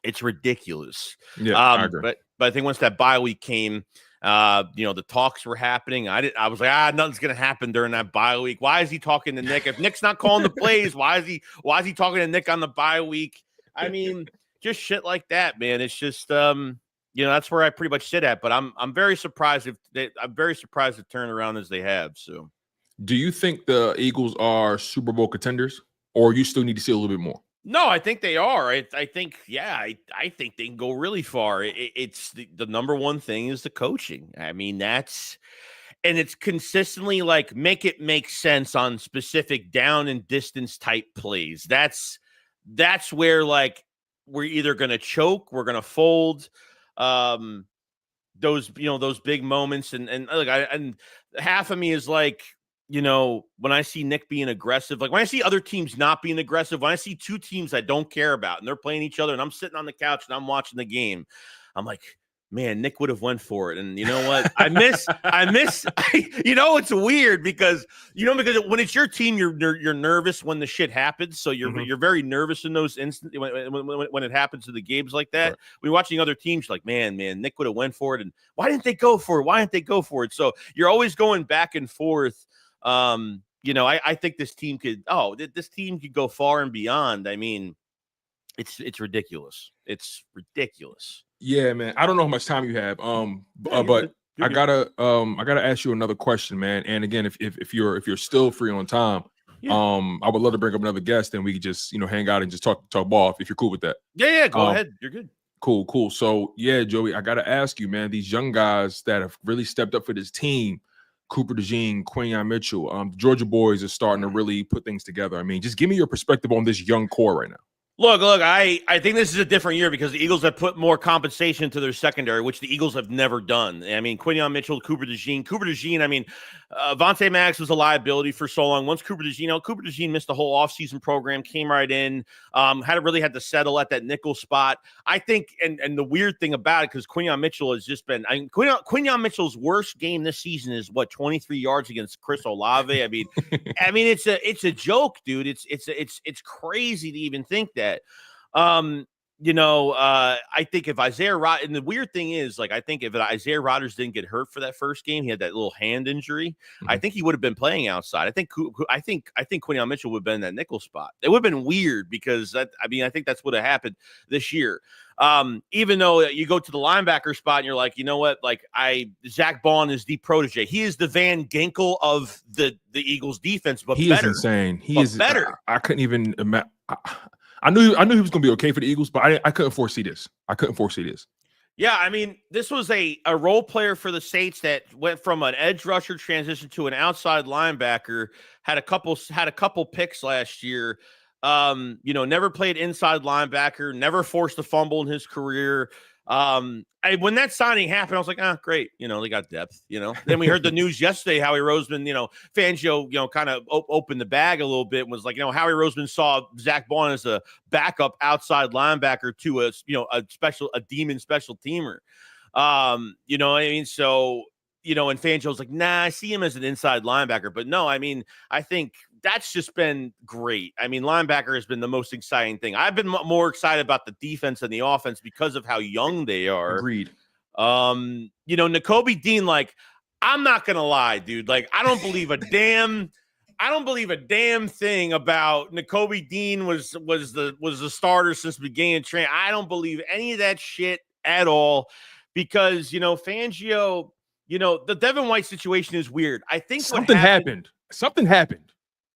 It's ridiculous. Yeah, I agree. But I think once that bye week came, the talks were happening. I was like, nothing's going to happen during that bye week. Why is he talking to Nick? If Nick's not calling the plays, why is he talking to Nick on the bye week? Just shit like that, man. It's just, that's where I pretty much sit at, but I'm very surprised to turn around as they have. So do you think the Eagles are Super Bowl contenders or you still need to see a little bit more? No, I think they are. I think they can go really far. It's the number one thing is the coaching. And it's consistently make it make sense on specific down and distance type plays. That's where we're either going to choke, we're going to fold. Those big moments and half of me is when I see Nick being aggressive, when I see other teams not being aggressive, when I see two teams I don't care about and they're playing each other and I'm sitting on the couch and I'm watching the game, I'm like, man, Nick would have went for it. And you know what? I miss, it's weird because when it's your team, you're nervous when the shit happens. So you're very nervous in those instances when it happens to the games like that. Right. We're watching other teams man, Nick would have went for it. And why didn't they go for it? So you're always going back and forth. I think this team could go far and beyond. It's ridiculous. It's ridiculous. Yeah, man. I don't know how much time you have. But I gotta ask you another question, man. And again, if you're still free on time, I would love to bring up another guest and we could just hang out and just talk ball if you're cool with that. Yeah, go ahead. You're good. Cool. So yeah, Joey, I gotta ask you, man. These young guys that have really stepped up for this team. Cooper DeJean, Quinyon Mitchell. The Georgia boys are starting to really put things together. I mean, just give me your perspective on this young core right now. Look, I think this is a different year because the Eagles have put more compensation to their secondary, which the Eagles have never done. I mean, Quinyon Mitchell, Cooper DeJean, I mean, Vontae Maddox was a liability for so long. Once Cooper DeJean missed the whole offseason program, came right in, had to settle at that nickel spot. I think, and the weird thing about it, because Quinyon Mitchell has just been, Quinyon Mitchell's worst game this season is 23 yards against Chris Olave. I mean, it's a joke, dude. It's crazy to even think that. I think if Isaiah Rod, and the weird thing is, like, I think if Isaiah Rodgers didn't get hurt for that first game, he had that little hand injury. I think he would have been playing outside. I think Quinyon Mitchell would have been in that nickel spot. It would have been weird because I think that's what would have happened this year. Even though you go to the linebacker spot and you're like, you know what, like Zach Bond is the protege. He is the Van Ginkel of the Eagles defense, but he better. Is insane. He is better. I couldn't even imagine. I knew he was going to be okay for the Eagles, but I couldn't foresee this. Yeah, I mean, this was a role player for the Saints that went from an edge rusher transition to an outside linebacker. Had a couple picks last year. Never played inside linebacker. Never forced a fumble in his career. When that signing happened, I was like, great. They got depth, Then we heard the news yesterday, Howie Roseman, Fangio, kind of opened the bag a little bit and was like, Howie Roseman saw Zach Bond as a backup outside linebacker to a demon special teamer. You know what I mean? So, and Fangio's like, nah, I see him as an inside linebacker. But no, I mean, I think that's just been great. I mean, linebacker has been the most exciting thing. I've been more excited about the defense and the offense because of how young they are. Agreed. Nakobe Dean, like, I'm not going to lie, dude. Like, I don't believe a damn thing about Nakobe Dean was the starter since the beginning of training. I don't believe any of that shit at all because, Fangio, the Devin White situation is weird. I think something happened.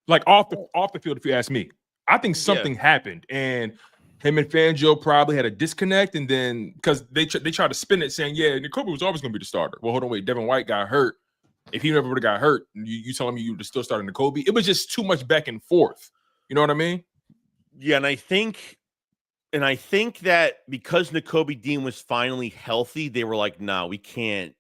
Like off the field, if you ask me. I think something happened, and him and Fangio probably had a disconnect, and then because they tried to spin it saying, yeah, Nakobe was always going to be the starter. Well, hold on, wait, Devin White got hurt. If he never would have got hurt, you telling me you would have still started Nakobe? It was just too much back and forth. You know what I mean? Yeah, and I think that because Nakobe Dean was finally healthy, they were like, no, we can't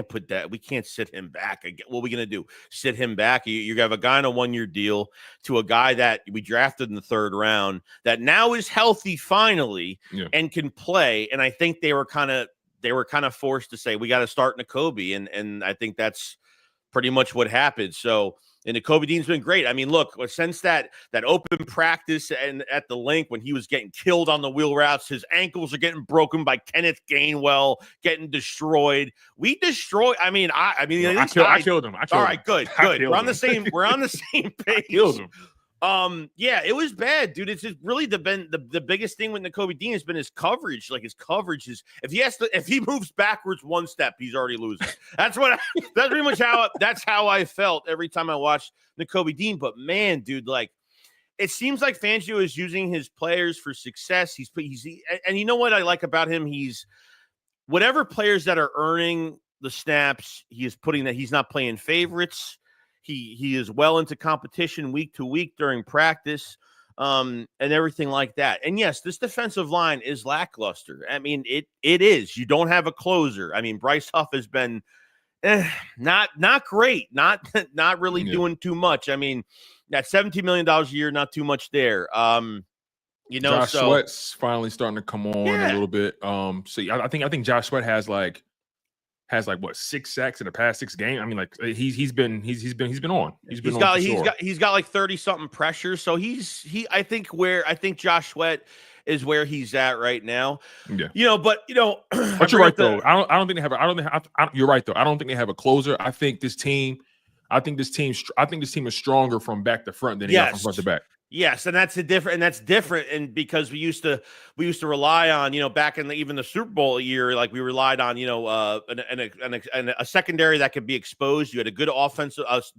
put that. We can't sit him back. What are we going to do? Sit him back? You have a guy on a 1-year deal to a guy that we drafted in the 3rd round that now is healthy finally and can play. And I think they were kind of forced to say, we got to start Nakobe. And I think that's pretty much what happened. So, and Nakobe Dean's been great. I mean, look, since that open practice and at the link when he was getting killed on the wheel routes, his ankles are getting broken by Kenneth Gainwell, getting destroyed. We destroyed. I killed him. All right, good. We're on the same page. I killed him. Yeah, it was bad, dude. It's just really the biggest thing with Nakobe Dean has been his coverage. Like his coverage is if he moves backwards 1 step, he's already losing. That's pretty much how I felt every time I watched Nakobe Dean. But man, dude, like it seems like Fangio is using his players for success. And you know what I like about him? He's whatever players that are earning the snaps, he is putting that he's not playing favorites. He is well into competition week to week during practice and everything like that. And yes, this defensive line is lackluster. I mean, it is. You don't have a closer. I mean, Bryce Huff has been not great, not really doing too much. I mean, that $17 million a year, not too much there. Josh Sweat's finally starting to come on a little bit. So I think Josh Sweat has like what 6 sacks in the past 6 games. I mean, like he's been on. He's got like 30 something pressures. So I think Josh Sweat is where he's at right now. Yeah. But you're right though. I don't think they have. You're right though. I don't think they have a closer. I think this team is stronger from back to front than they are from front to back. Yes, and that's different. And because we used to rely on, back in even the Super Bowl year, like we relied on, a secondary that could be exposed. You had a good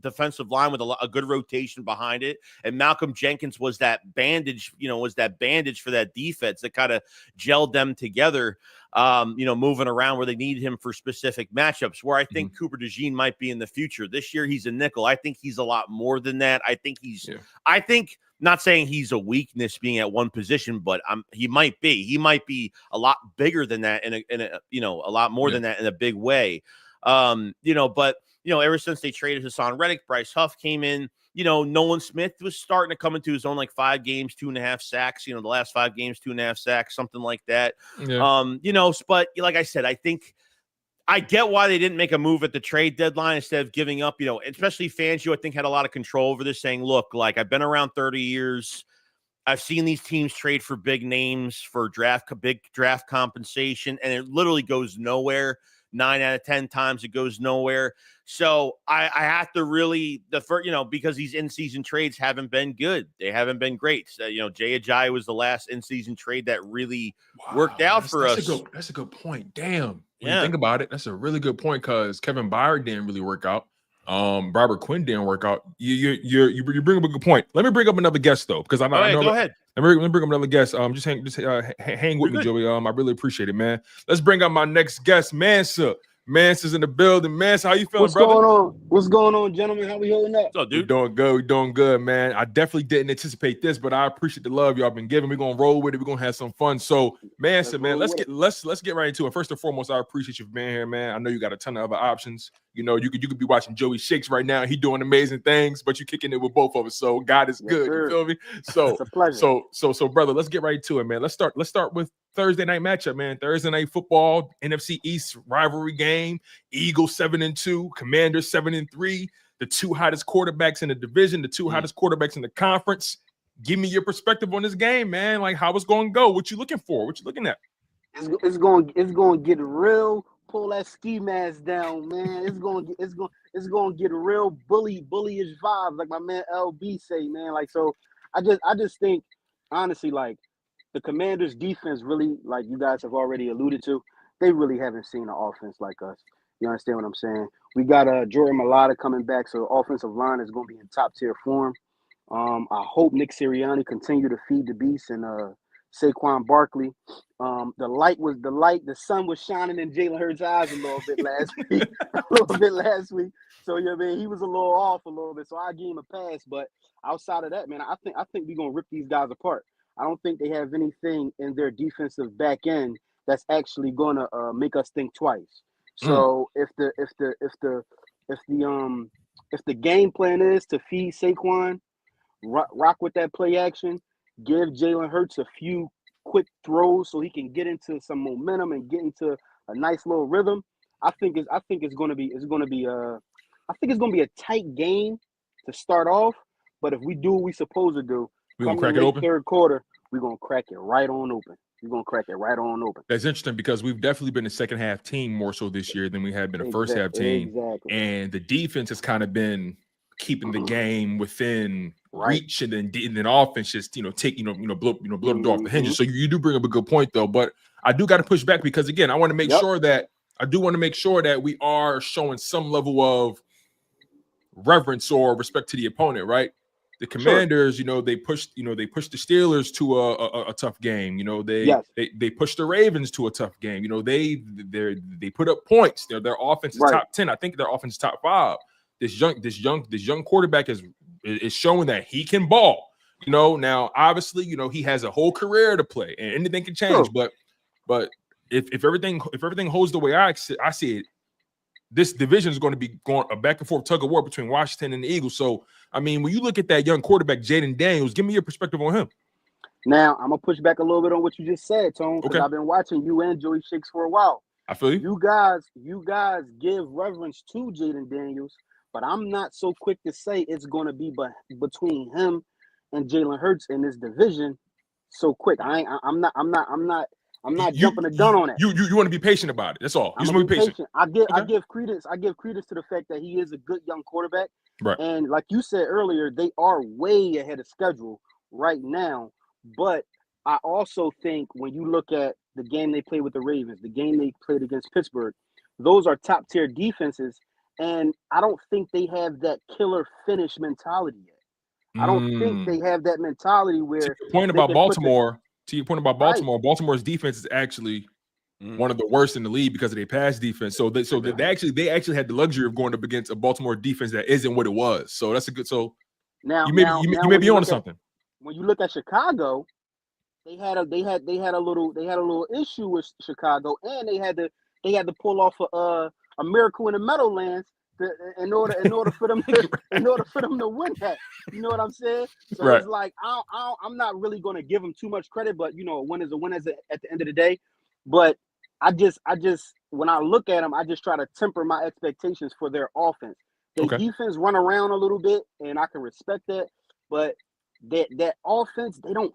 defensive line with a good rotation behind it. And Malcolm Jenkins was that bandage, for that defense that kind of gelled them together. moving around where they need him for specific matchups, where I think Cooper DeJean might be in the future. This year, he's a nickel. I think he's a lot more than that. I think not saying he's a weakness being at one position, but he might be. He might be a lot bigger than that in a lot more than that in a big way. But ever since they traded Hassan Reddick, Bryce Huff came in. Nolan Smith was starting to come into his own, like 5 games, 2.5 sacks. The last 5 games, 2.5 sacks, something like that. Yeah. But like I said, I think I get why they didn't make a move at the trade deadline instead of giving up. Especially Fangio, I think, had a lot of control over this, saying, "Look, I've been around 30 years. I've seen these teams trade for big names for big draft compensation, and it literally goes nowhere. 9 out of 10 times it goes nowhere." So I have to really because these in-season trades haven't been good. They haven't been great. So, Jay Ajayi was the last in-season trade that really worked out for us. That's a good point. Damn. When you think about it, that's a really good point because Kevin Byard didn't really work out. Robert Quinn didn't work out. You bring up a good point. Let me bring up another guest though, because I know. Go ahead. Let me bring up another guest. Just hang with me, Joey. I really appreciate it, man. Let's bring up my next guest, Mansa. Mansa's in the building. Mansa, how you feeling, brother? What's going on, gentlemen? How we holding up? What's up, dude? We're doing good, man. I definitely didn't anticipate this, but I appreciate the love y'all been giving. We're gonna roll with it. We're gonna have some fun. So, Mansa, man, let's get right into it. First and foremost, I appreciate you for being here, man. I know you got a ton of other options. You could be watching Joey Shakes right now. He doing amazing things, but you kicking it with both of us. So God is good. You feel me? So it's a pleasure. So brother, let's get right to it, man. Let's start with Thursday night matchup, man. Thursday night football, NFC East rivalry game. Eagles 7-2, Commanders 7-3. The 2 hottest quarterbacks in the division, the 2 hottest quarterbacks in the conference. Give me your perspective on this game, man. Like how it's going to go. What you looking for? What you looking at? It's going to get real. Pull that ski mask down, man. It's going to get real bullyish vibes, like my man LB say, man. Like so, I just think honestly, like the Commanders' defense really, like you guys have already alluded to, they really haven't seen an offense like us. You understand what I'm saying? We got Jordan Mailata coming back, so the offensive line is going to be in top tier form. I hope Nick Sirianni continue to feed the beast and Saquon Barkley. The sun was shining in Jalen Hurts' eyes a little bit last week. So yeah, man, he was a little off a little bit. So I give him a pass. But outside of that, man, I think we're gonna rip these guys apart. I don't think they have anything in their defensive back end that's actually gonna make us think twice. So if the game plan is to feed Saquon, rock with that play action, give Jalen Hurts a few quick throws so he can get into some momentum and get into a nice little rhythm, I think it's gonna be a tight game to start off. But if we do what we supposed to do, we're gonna crack it open. Third quarter, we're gonna crack it right on open. That's interesting because we've definitely been a second half team more so this year than we have been a first half team. Exactly. And the defense has kind of been keeping the game within reach, and then offense just blow it off the hinges. So you do bring up a good point though, but I do got to push back because again, I want to make sure that we are showing some level of reverence or respect to the opponent, right? The Commanders, they pushed the Steelers to a tough game. They pushed the Ravens to a tough game. They put up points. Their offense is top 10. I think their offense is top 5. This young quarterback is showing that he can ball. Now obviously, he has a whole career to play, and anything can change. But if everything holds the way I see it, this division is going to be going a back and forth tug of war between Washington and the Eagles. So, I mean, when you look at that young quarterback, Jayden Daniels, give me your perspective on him. Now, I'm going to push back a little bit on what you just said, Tone, because I've been watching you and Joey Shakes for a while. I feel you. You guys give reverence to Jayden Daniels, but I'm not so quick to say it's going to be between him and Jalen Hurts in this division so quick. I'm not jumping the gun on it. You want to be patient about it. That's all. You just want to be patient. I give credence to the fact that he is a good young quarterback. Right. And like you said earlier, they are way ahead of schedule right now. But I also think when you look at the game they played with the Ravens, the game they played against Pittsburgh, those are top tier defenses. And I don't think they have that killer finish mentality yet. I don't think they have that mentality where to your point about Baltimore, Baltimore's defense is actually one of the worst in the league because of their pass defense. So they actually had the luxury of going up against a Baltimore defense that isn't what it was. So that's a good. So you may be onto something. When you look at Chicago, they had a little issue with Chicago, and they had to pull off a miracle in the Meadowlands in order for them to win that. You know what I'm saying? So right. It's like I'm not really going to give them too much credit, but a win is a win at the end of the day. But I just when I look at them, I just try to temper my expectations for their offense. Their defense run around a little bit, and I can respect that, but that offense, they don't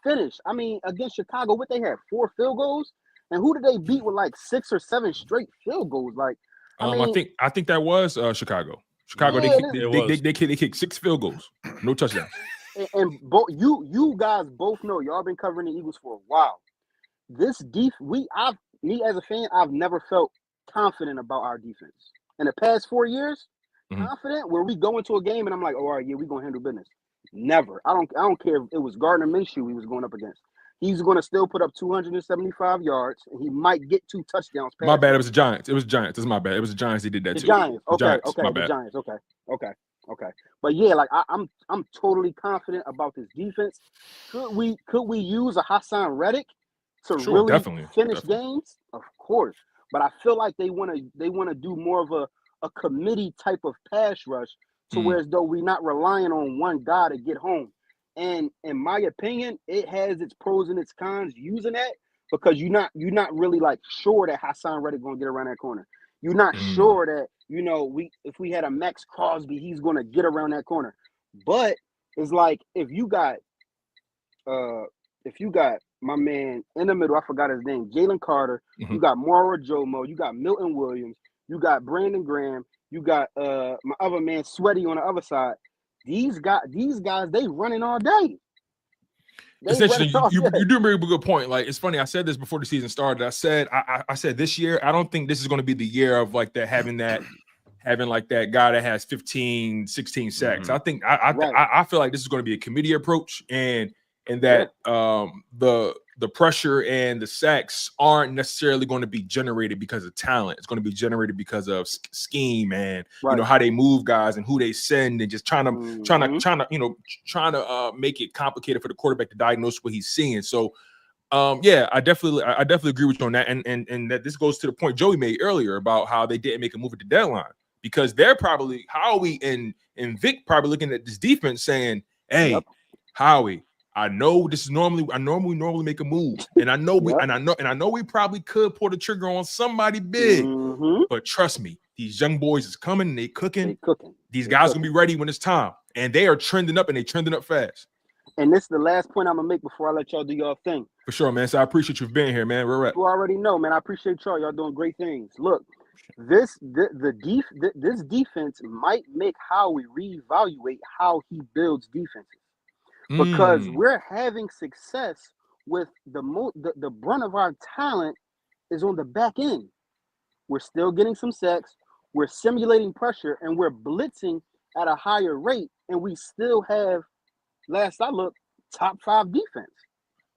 finish. I mean, against Chicago, what they had 4 field goals, and who did they beat with like 6 or 7 straight field goals? Like, I think that was Chicago. They kicked 6 field goals, no touchdowns. And you guys both know, y'all been covering the Eagles for a while. This me as a fan, I've never felt confident about our defense in the past 4 years. Confident where we go into a game and I'm like, oh, all right, yeah, we're gonna handle business. Never. I don't care if it was Gardner Minshew he was going up against. He's going to still put up 275 yards, and he might get 2 touchdowns. My bad. It was the Giants. It's my bad. It was the Giants. They did that too. Giants. Okay. My bad. The Giants. Okay. But yeah, like I'm totally confident about this defense. Could we use a Hassan Reddick to really finish games? Of course. But I feel like they want to do more of a committee type of pass rush to where as though we're not relying on one guy to get home. And in my opinion, it has its pros and its cons using that, because you're not really like sure that Hassan Reddick gonna get around that corner. You're not sure that if we had a Max Crosby, he's gonna get around that corner. But it's like if you got my man in the middle, I forgot his name, Jalen Carter. You got Moro Jomo. You got Milton Williams. You got Brandon Graham. You got my other man Sweaty on the other side. These guys, they running all day. It's interesting. You do bring up a good point. Like, it's funny. I said this before the season started. I said this year, I don't think this is going to be the year of like that having like that guy that has 15, 16 sacks. I think I feel like this is going to be a committee approach, and that the pressure and the sacks aren't necessarily going to be generated because of talent. It's going to be generated because of scheme and how they move guys and who they send, and just trying to make it complicated for the quarterback to diagnose what he's seeing. So I definitely agree with you on that, and that this goes to the point Joey made earlier about how they didn't make a move at the deadline, because they're probably Howie and Vic probably looking at this defense saying, hey, Howie, I know this is normally make a move, and I know we probably could pull the trigger on somebody big, but trust me, these young boys is coming and they cooking. These guys gonna be ready when it's time, and they are trending up, and they trending up fast. And this is the last point I'm gonna make before I let y'all do your thing. For sure, man. So I appreciate you being here, man. We're You already know, man. I appreciate y'all. Y'all doing great things. Look, this defense might make Howie reevaluate how he builds defenses. Because we're having success with the brunt of our talent is on the back end. We're still getting some sacks. We're simulating pressure, and we're blitzing at a higher rate. And we still have, last I looked, top 5 defense,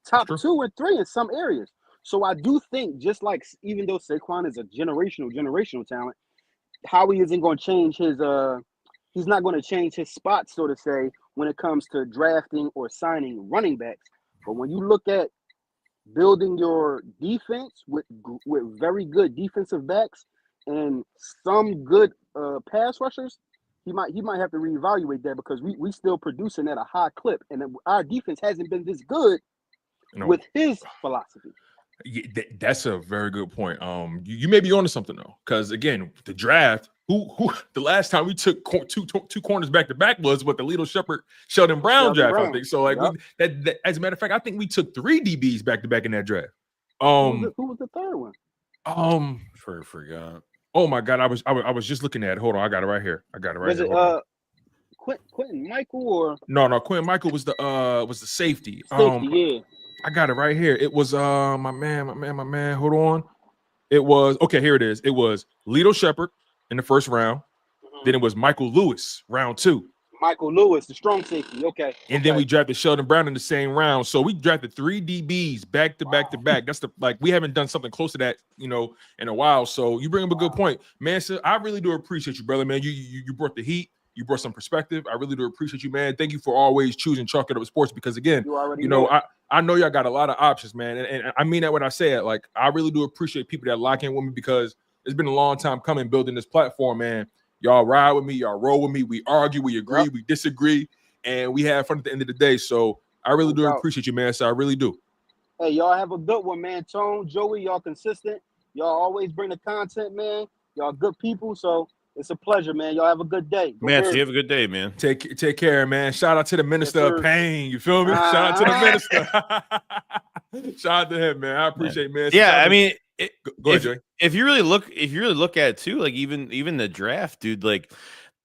top 2 or 3 in some areas. So I do think, just like, even though Saquon is a generational talent, Howie isn't going to change his he's not going to change his spot, so to say, when it comes to drafting or signing running backs. But when you look at building your defense with very good defensive backs and some good pass rushers, he might have to reevaluate that, because we still producing at a high clip, and our defense hasn't been this good with his philosophy. Yeah, that's a very good point. You may be onto something though, because again, the draft. Who the last time we took two corners back to back was what the Lito Sheldon Brown draft, I think. So like that as a matter of fact, I think we took 3 DBs back to back in that draft. Who was the third one? Forgot. Oh my God, I was just looking at it. Hold on, I got it right here. Was it Quinton Michael or no? Quinton Michael was the safety. Yeah. I got it right here. It was my man. Hold on. It was here. It is. It was Lito Shepherd in the first round. Then it was Michael Lewis, round 2. Michael Lewis, the strong safety. Okay. And then we drafted Sheldon Brown in the same round. So we drafted 3 DBs back to back to back. That's we haven't done something close to that, in a while. So you bring up a good point, man. So I really do appreciate you, brother, man. You brought the heat. You brought some perspective. I really do appreciate you, man. Thank you for always choosing Chalk It Up Sports because, again, I know y'all got a lot of options, man. And I mean that when I say it. Like, I really do appreciate people that lock in with me because it's been a long time coming building this platform, man. Y'all ride with me. Y'all roll with me. We argue. We agree. We disagree. And we have fun at the end of the day. So I really do appreciate you, man. So I really do. Hey, y'all have a good one, man. Tone, Joey, y'all consistent. Y'all always bring the content, man. Y'all good people. So it's a pleasure, man. Y'all have a good day. Man, so you have a good day, man. Take care, man. Shout out to the Minister of Pain. You feel me? Shout out to the Minister. Shout out to him, man. I appreciate, man. Yeah, I mean, go ahead, Joey. If you really look at it too, like even the draft, dude, like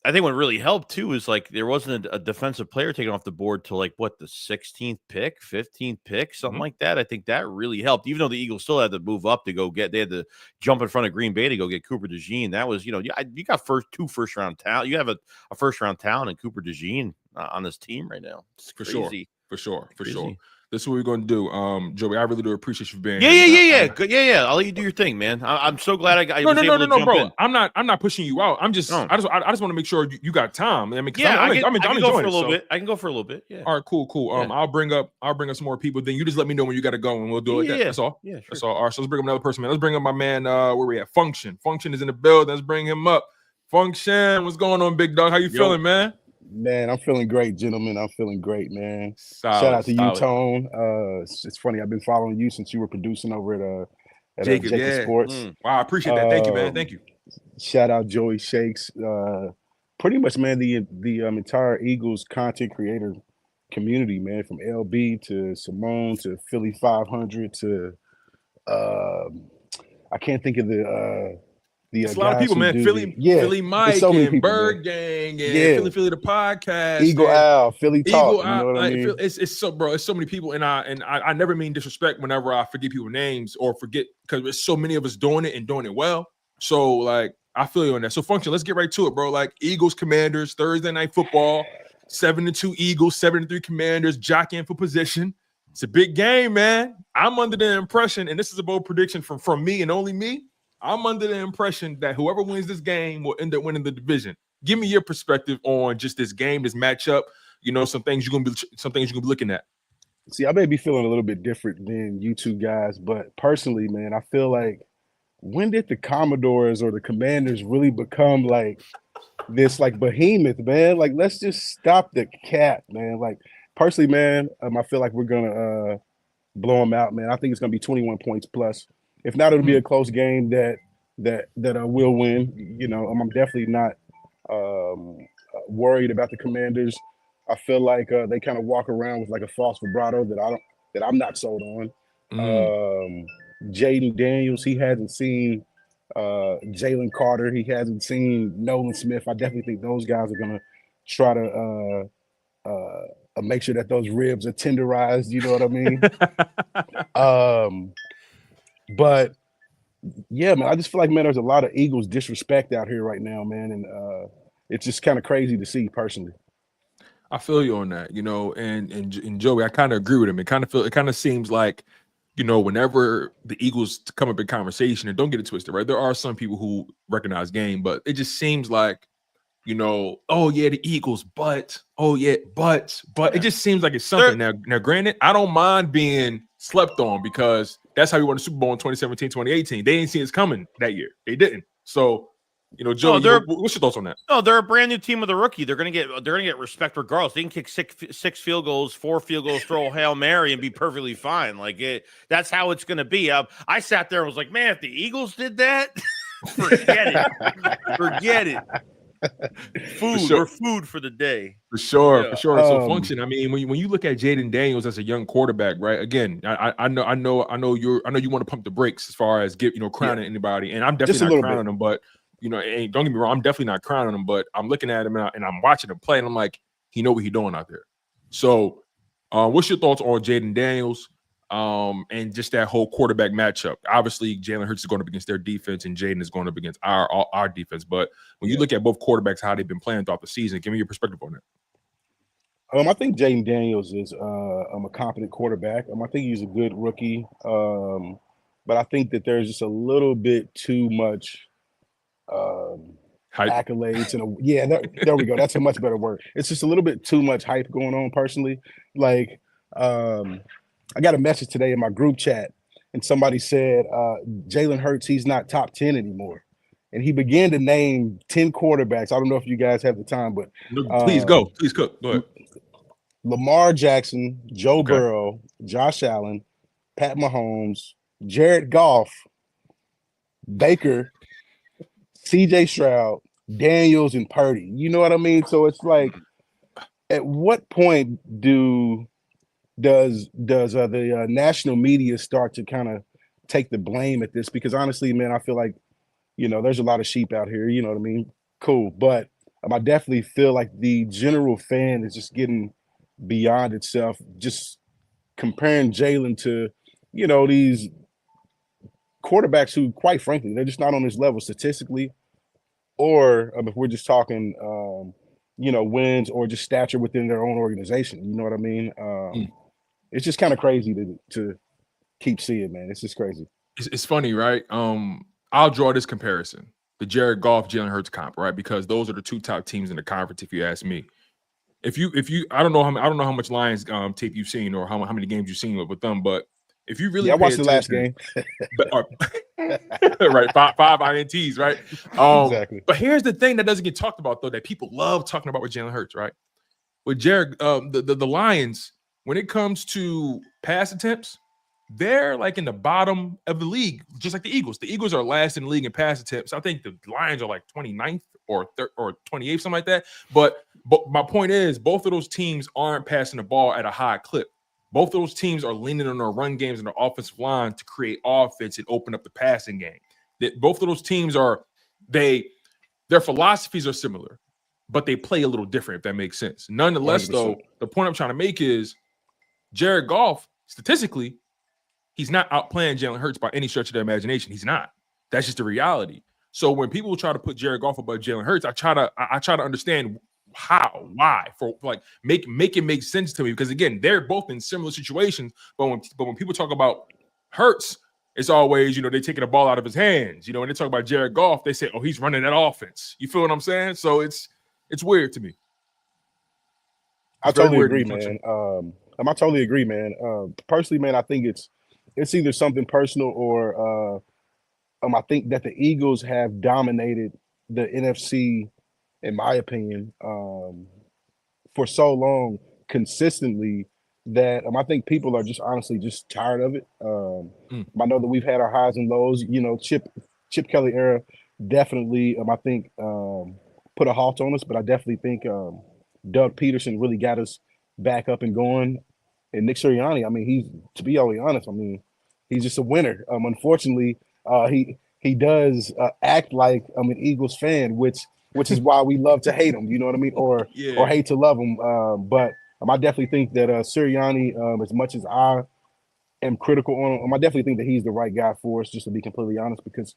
I think what really helped too is like there wasn't a defensive player taken off the board till like the 16th pick, 15th pick, something like that. I think that really helped, even though the Eagles still had to move up to go they had to jump in front of Green Bay to go get Cooper DeJean. That was, you got two first round talent. You have a first round talent in Cooper DeJean on this team right now. It's crazy. For sure. This is what we're going to do. Joey, I really do appreciate you being here. Good. Yeah. I'll let you do your thing, man. I'm so glad I was able to jump bro. in. I'm not pushing you out. I just want to make sure you got time. I mean, I can go for a it, little bit. I can go for a little bit. Yeah. All right, cool. Yeah. I'll bring up some more people. Then you just let me know when you got to go, and we'll do it. Yeah. That's all. Yeah, sure. That's all. All right, so let's bring up another person, man. Let's bring up my man. Where we at? Function is in the building. Let's bring him up. Function, what's going on, big dog? How you feeling, man? Man, I'm feeling great, gentlemen. I'm feeling great, man. Solid, shout out to you, Tone. It's funny. I've been following you since you were producing over at Jacob Sports. Wow, I appreciate that. Thank you, man. Thank you. Shout out Joey Shakes. Pretty much, man, the entire Eagles content creator community, man, from LB to Simone to Philly 500 to I can't think of it's a lot of people, man. Philly Mike so and people, Bird Gang and Philly the podcast, Eagle Owl, Philly Talk. You know what I mean? It's so many people, and I never mean disrespect whenever I forget people's names or forget because there's so many of us doing it and doing it well. So like I feel you on that. So Function, let's get right to it, bro. Like Eagles Commanders Thursday night football, 7-2 Eagles, 7-3 Commanders, jockeying for position. It's a big game, man. I'm under the impression, and this is a bold prediction from me and only me. I'm under the impression that whoever wins this game will end up winning the division. Give me your perspective on just this game, this matchup. Some things you're gonna be looking at. See, I may be feeling a little bit different than you two guys, but personally, man, I feel like when did the Commodores or the Commanders really become like this like behemoth, man? Like, let's just stop the cap, man. Like, personally, man, I feel like we're gonna blow them out, man. I think it's gonna be 21 points plus. If not, it'll be a close game that will win. I'm definitely not worried about the Commanders. I feel like they kind of walk around with like a false vibrato that I'm not sold on. Jayden Daniels, he hasn't seen Jalen Carter. He hasn't seen Nolan Smith. I definitely think those guys are gonna try to make sure that those ribs are tenderized. You know what I mean? But yeah, man, I just feel like, man, there's a lot of Eagles disrespect out here right now, man, and it's just kind of crazy to see personally. I feel you on that, and Joey, I kind of agree with him. It kind of seems like, whenever the Eagles come up in conversation, and don't get it twisted, right? There are some people who recognize game, but it just seems like, oh yeah, the Eagles, but it just seems like it's something. Now, granted, I don't mind being slept on because that's how we won the Super Bowl in 2017, 2018. They didn't see us coming that year. They didn't. So, Joe, what's your thoughts on that? No, they're a brand new team with a rookie. They're gonna get respect regardless. They can kick six field goals, 4 field goals, throw a Hail Mary, and be perfectly fine. That's how it's gonna be. I sat there and was like, man, if the Eagles did that, forget it. We're food for the day. For sure. So Function. I mean, when you look at Jayden Daniels as a young quarterback, right? Again, I know you want to pump the brakes as far as crowning anybody, and I'm definitely not crowning him. But don't get me wrong, I'm definitely not crowning him. But I'm looking at him and I'm watching him play, and I'm like, he know what he's doing out there. So, what's your thoughts on Jayden Daniels? And just that whole quarterback matchup. Obviously, Jalen Hurts is going up against their defense, and Jayden is going up against our defense. But when you look at both quarterbacks, how they've been playing throughout the season, give me your perspective on that. I think Jayden Daniels is a competent quarterback. I think he's a good rookie. But I think that there's just a little bit too much Hype. accolades and there we go. That's a much better word. It's just a little bit too much hype going on personally. Like I got a message today in my group chat and somebody said Jalen Hurts, he's not top 10 anymore. And he began to name 10 quarterbacks. I don't know if you guys have the time, but Please go. Please cook. Go ahead. Lamar Jackson, Joe Burrow, Josh Allen, Pat Mahomes, Jared Goff, Baker, CJ Stroud, Daniels, and Purdy. You know what I mean? So it's like, at what point does the national media start to kind of take the blame at this? Because honestly, man, I feel like, there's a lot of sheep out here. You know what I mean? Cool, but I definitely feel like the general fan is just getting beyond itself, just comparing Jalen to, these quarterbacks who, quite frankly, they're just not on this level statistically, or if we're just talking, wins or just stature within their own organization. You know what I mean? It's just kind of crazy to keep seeing, man. It's just crazy. It's funny, right? I'll draw this comparison: the Jared Goff, Jalen Hurts comp, right? Because those are the two top teams in the conference, if you ask me. If you, I don't know how much Lions tape you've seen or how many games you've seen with them, but if you really, I watched the last game, right? Five INTs, right? Exactly. But here's the thing that doesn't get talked about though, that people love talking about with Jalen Hurts, right? With Jared, the Lions, when it comes to pass attempts, they're like in the bottom of the league, just like the Eagles. The Eagles are last in the league in pass attempts. I think the Lions are like 29th or 28th, something like that. But my point is, both of those teams aren't passing the ball at a high clip. Both of those teams are leaning on their run games and their offensive line to create offense and open up the passing game. Both of those teams their philosophies are similar, but they play a little different, if that makes sense. Nonetheless, 100%. though, the point I'm trying to make is Jared Goff, statistically, he's not outplaying Jalen Hurts by any stretch of the imagination. He's not. That's just the reality. So when people try to put Jared Goff above Jalen Hurts, I try to understand why, for like make it make sense to me, because again, they're both in similar situations. But when people talk about Hurts, it's always, they taking the ball out of his hands. When they talk about Jared Goff, they say, oh, he's running that offense. You feel what I'm saying? So it's weird to me. I totally agree, man. I totally agree, man. Personally, man, I think it's either something personal or I think that the Eagles have dominated the NFC, in my opinion, for so long consistently that I think people are just honestly just tired of it. I know that we've had our highs and lows. Chip Kelly era definitely, I think, put a halt on us, but I definitely think Doug Peterson really got us back up and going. And Nick Sirianni, to be only honest, he's just a winner. Unfortunately, he does act like I'm an Eagles fan, which is why we love to hate him. You know what I mean? Or hate to love him. But I definitely think that Sirianni, as much as I am critical on him, I definitely think that he's the right guy for us, just to be completely honest, because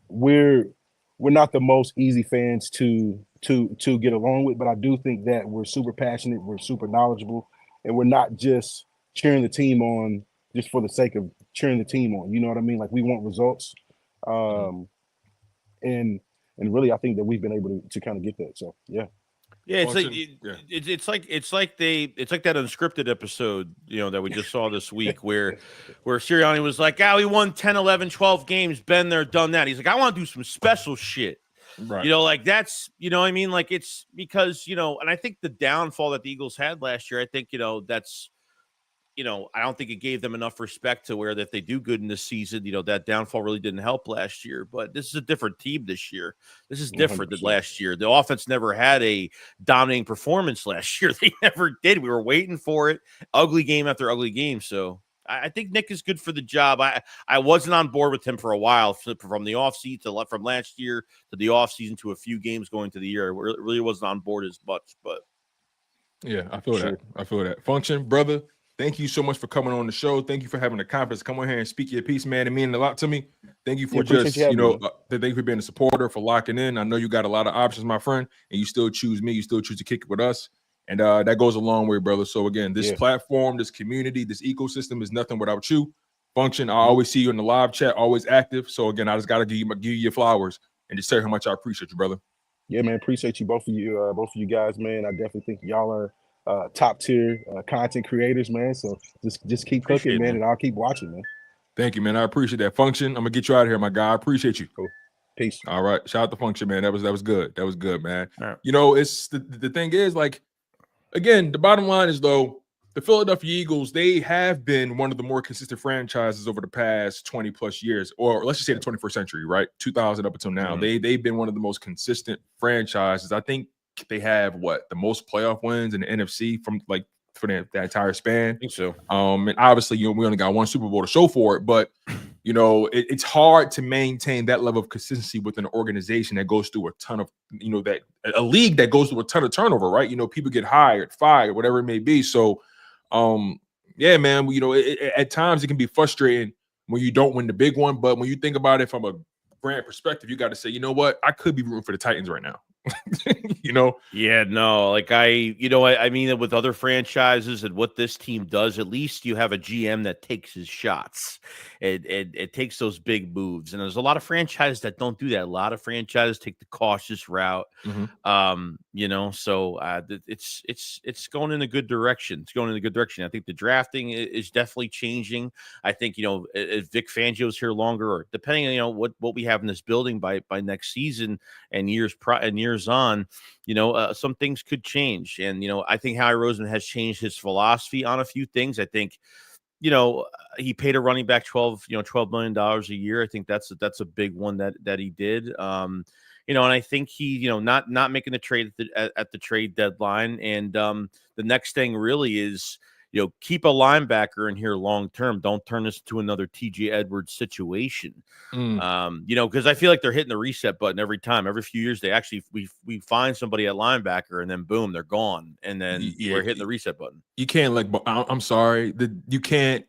we're not the most easy fans to get along with. But I do think that we're super passionate, we're super knowledgeable, and we're not just cheering the team on just for the sake of cheering the team on. You know what I mean? Like, we want results. And really, I think that we've been able to kind of get that. So, yeah. Yeah, it's like that unscripted episode, that we just saw this week where Sirianni was like, we won 10, 11, 12 games, been there, done that. He's like, I want to do some special shit. Right. Like that's, what I mean? Like, it's because, and I think the downfall that the Eagles had last year, I think, that's, I don't think it gave them enough respect to where that if they do good in this season, that downfall really didn't help last year. But this is a different team this year. This is different 100%. Than last year. The offense never had a dominating performance last year. They never did. We were waiting for it. Ugly game after ugly game. So I think Nick is good for the job. I wasn't on board with him for a while, from the offseason from last year to the offseason to a few games going to the year. I really wasn't on board as much. But yeah, I feel that. I feel that. Function, brother. Thank you so much for coming on the show. Thank you for having the confidence. Come on here and speak your piece, man. It means a lot to me. Thank you for thank you for being a supporter, for locking in. I know you got a lot of options, my friend, and you still choose me. You still choose to kick it with us. And that goes a long way, brother. So again, this Yeah. platform, this community, this ecosystem is nothing without you. Function, I always see you in the live chat, always active. So again, I just gotta give you your flowers and just tell you how much I appreciate you, brother. Yeah, man, appreciate you both of you guys, man. I definitely think y'all are top tier content creators, man. So just keep cooking, man, and I'll keep watching, man. Thank you, man. I appreciate that. Function, I'm gonna get you out of here, my guy. I appreciate you. Cool. Peace. All right, shout out to Function, man. That was good. That was good, man. Right. You know, it's the thing is, like, again, the bottom line is though, the Philadelphia Eagles, they have been one of the more consistent franchises over the past 20 plus years, or let's just say the 21st century, right? 2000 up until now. They've been one of the most consistent franchises. I think they have the most playoff wins in the NFC from for that entire span. I think so. And obviously, we only got one Super Bowl to show for it, but it's hard to maintain that level of consistency with an organization that goes through a ton of, a league that goes through a ton of turnover, right? People get hired, fired, whatever it may be. So, yeah, man, at times it can be frustrating when you don't win the big one, but when you think about it from a brand perspective, you got to say, you know what? I could be rooting for the Titans right now. Yeah, no, like I mean, with other franchises and what this team does, at least you have a GM that takes his shots. It takes those big moves, and there's a lot of franchises that don't do that. A lot of franchises take the cautious route. So it's going in a good direction. It's going in a good direction. I think the drafting is definitely changing. I think if Vic Fangio's here longer, or depending on what we have in this building by next season and years on, some things could change. And I think Howie Roseman has changed his philosophy on a few things. I think he paid a running back $12 million a year. I think that's a big one that he did. And I think he not making the trade at the trade deadline. And the next thing really is keep a linebacker in here long term. Don't turn this to another TJ Edwards situation. Because I feel like they're hitting the reset button every time. Every few years, we find somebody at linebacker, and then boom, they're gone, and then we're hitting the reset button. You can't I'm sorry, you can't.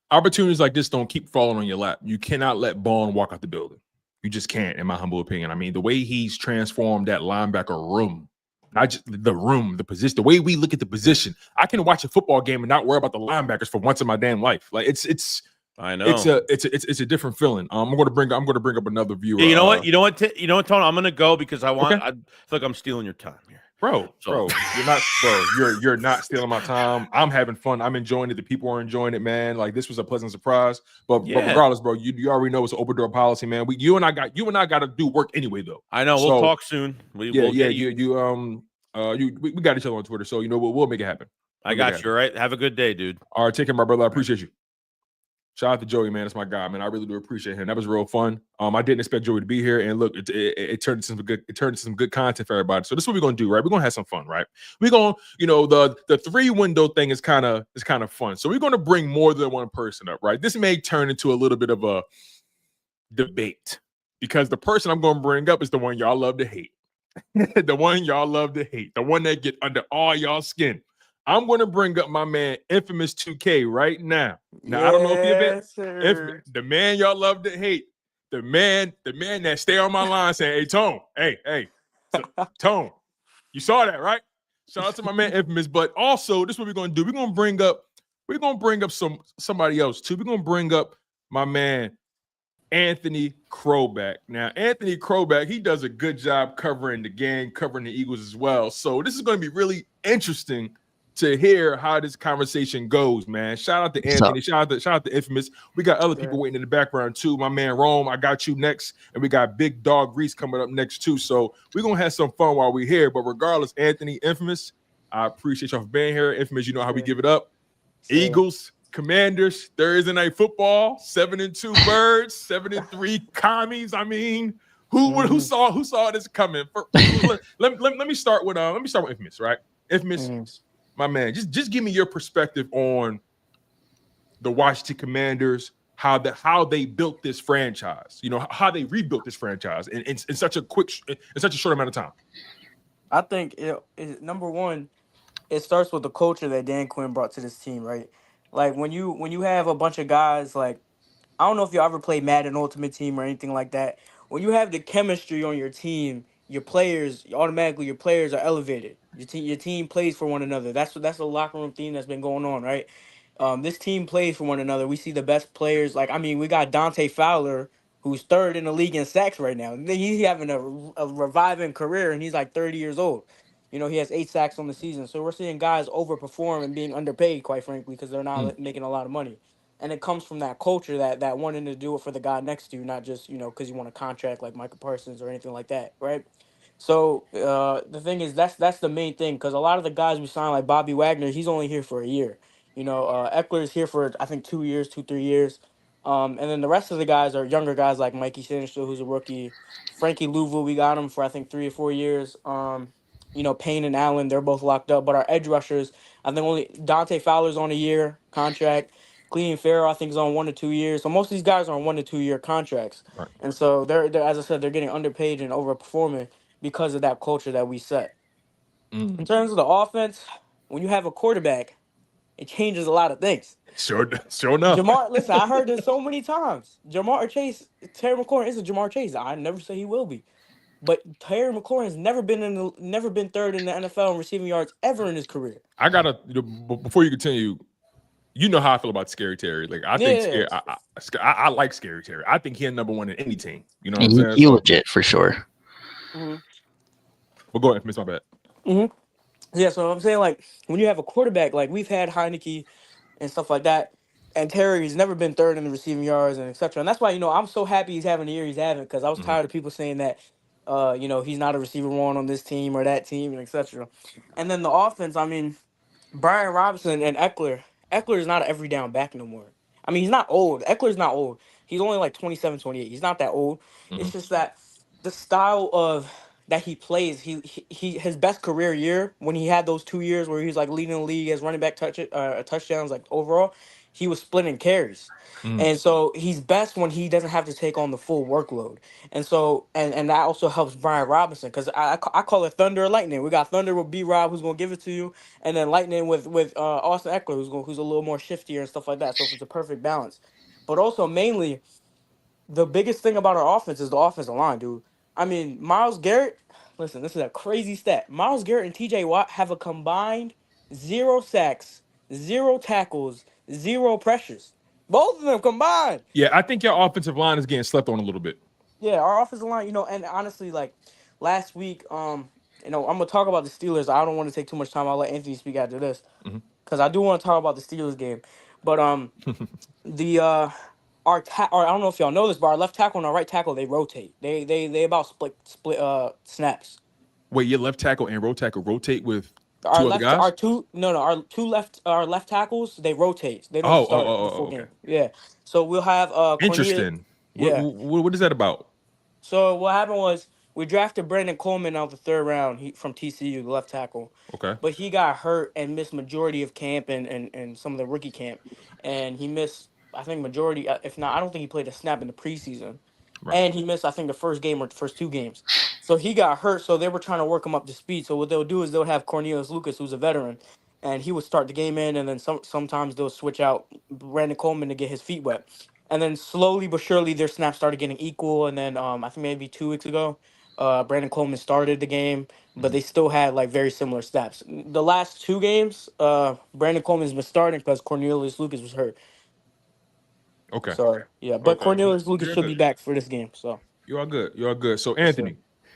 Opportunities like this don't keep falling on your lap. You cannot let Bond walk out the building. You just can't, in my humble opinion. I mean, the way he's transformed that linebacker room. Not just the room, the position, the way we look at the position. I can watch a football game and not worry about the linebackers for once in my damn life. Like it's. I know it's a different feeling. I'm going to bring up another viewer. Yeah, you know what, Tony? I'm going to go because I feel like I'm stealing your time here, bro. You're not stealing my time. I'm having fun. I'm enjoying it. The people are enjoying it, man. Like this was a pleasant surprise. But regardless, bro, you already know it's an open door policy, man. You and I got to do work anyway, though. I know. We'll talk soon. We got each other on Twitter, so we'll make it happen. I got you. All right. Have a good day, dude. All right, take care, my brother. I appreciate you. Shout out to Joey, man. That's my guy, man. I really do appreciate him. That was real fun. I didn't expect Joey to be here, and look, it turned into some good content for everybody. So this is what we're gonna do, right? We're gonna have some fun, right? We're gonna, the 3-window thing is kind of fun. So we're gonna bring more than one person up, right? This may turn into a little bit of a debate because the person I'm gonna bring up is the one y'all love to hate. The one y'all love to hate, the one that get under all y'all skin. I'm going to bring up my man, Infamous 2K, right now. Now, I don't know if you've the man y'all love to hate, the man that stay on my line saying, hey, Tone, hey, Tone, you saw that, right? Shout out to my man, Infamous. But also, this is what we're going to do. We're going to bring up somebody else, too. We're going to bring up my man, Anthony Kroback. Now, Anthony Kroback, he does a good job covering the game, covering the Eagles as well. So this is going to be really interesting to hear how this conversation goes, man. Shout out to Anthony. Shout out to Infamous. We got other people waiting in the background too. My man Rome, I got you next, and we got Big Dog Reese coming up next too. So we're gonna have some fun while we're here. But regardless, Anthony, Infamous, I appreciate y'all for being here. Infamous, you know how we give it up. Eagles, Commanders, Thursday night football, 7-2 Birds, 7-3 Commies. I mean, who saw this coming? Let me start with Infamous, right? Infamous. My man, just give me your perspective on the Washington Commanders, how they built this franchise, how they rebuilt this franchise in such a short amount of time. I think number one, it starts with the culture that Dan Quinn brought to this team, right? Like when you have a bunch of guys, like I don't know if you ever played Madden Ultimate Team or anything like that. When you have the chemistry on your team your players are elevated. Your team plays for one another. That's a locker room theme that's been going on, right? This team plays for one another. We see the best players. Like, I mean, we got Dante Fowler, who's third in the league in sacks right now. He's having a reviving career, and he's like 30 years old. You know, he has 8 sacks on the season. So we're seeing guys overperform and being underpaid, quite frankly, because they're Mm. not making a lot of money. And it comes from that culture, that wanting to do it for the guy next to you, not just, because you want a contract like Michael Parsons or anything like that, right? So the thing is, that's the main thing, because a lot of the guys we sign, like Bobby Wagner, he's only here for a year. Eckler is here for, I think, 2 years, 2-3 years. And then the rest of the guys are younger guys like Mikey Sinister, who's a rookie. Frankie Louvu, we got him for, I think, 3 or 4 years. Payne and Allen, they're both locked up. But our edge rushers, I think only Dante Fowler's on a year contract. Clean Farrell, I think, is on 1 to 2 years. So most of these guys are on 1 to 2 year contracts. Right. And so they're, as I said, they're getting underpaid and overperforming because of that culture that we set. In Mm. terms of the offense, when you have a quarterback, it changes a lot of things. Sure enough. Listen, I heard this so many times. Terry McLaurin isn't Jamar Chase. I never say he will be. But Terry McLaurin has never been third in the NFL in receiving yards ever in his career. I gotta before you continue. You know how I feel about Scary Terry. Like I think I like Scary Terry. I think he's number one in any team. You know what I'm saying? He legit for sure. Mm-hmm. Well, go ahead. Miss my bad. Mm-hmm. Yeah, so I'm saying, like, when you have a quarterback, like we've had Heineke and stuff like that, and Terry's never been third in the receiving yards and etc. And that's why, I'm so happy he's having the year he's having, because I was tired of people saying that, he's not a receiver one on this team or that team and etc. And then the offense, I mean, Brian Robinson and Eckler. Eckler is not an every down back no more. I mean, he's not old. Eckler's not old. He's only like 27, 28. He's not that old. It's just that the style of that he plays, he his best career year, when he had those 2 years where he was like leading the league as running back touchdowns, like overall, he was splitting carries. And so he's best when he doesn't have to take on the full workload. And so and that also helps Brian Robinson, because I call it thunder or lightning. We got thunder with B-Rob, who's gonna give it to you, and then lightning with Austin Eckler, who's a little more shiftier and stuff like that. So it's a perfect balance. But also mainly, the biggest thing about our offense is the offensive line, dude. I mean, Myles Garrett. Listen, this is a crazy stat. Myles Garrett and T.J. Watt have a combined 0 sacks, 0 tackles, 0 pressures. Both of them combined. Yeah, I think your offensive line is getting slept on a little bit. Yeah, our offensive line, and honestly, like last week, I'm gonna talk about the Steelers. I don't want to take too much time. I'll let Anthony speak after this, because I do want to talk about the Steelers game. But the or I don't know if y'all know this, but our left tackle and our right tackle, they rotate. They about split snaps. Wait, your left tackle and right tackle rotate with Our two other guys? Our left tackles, they rotate. They don't start the full game. Yeah. So we'll have Interesting. Yeah. What is that about? So what happened was, we drafted Brandon Coleman out the 3rd round, from TCU, the left tackle. Okay. But he got hurt and missed majority of camp and some of the rookie camp. And he missed, I think, majority, if not, I don't think he played a snap in the preseason. Right. And he missed, I think, the first game or the first 2 games. So he got hurt, so they were trying to work him up to speed. So what they'll do is they'll have Cornelius Lucas, who's a veteran, and he would start the game in, and then sometimes they'll switch out Brandon Coleman to get his feet wet. And then slowly but surely their snaps started getting equal. And then I think maybe 2 weeks ago, Brandon Coleman started the game, but they still had like very similar snaps. The last 2 games, Brandon Coleman's been starting because Cornelius Lucas was hurt. Okay. Sorry. Yeah, but Okay. Cornelius Lucas You're should good. be back for this game. So you are good. You are good. So Anthony,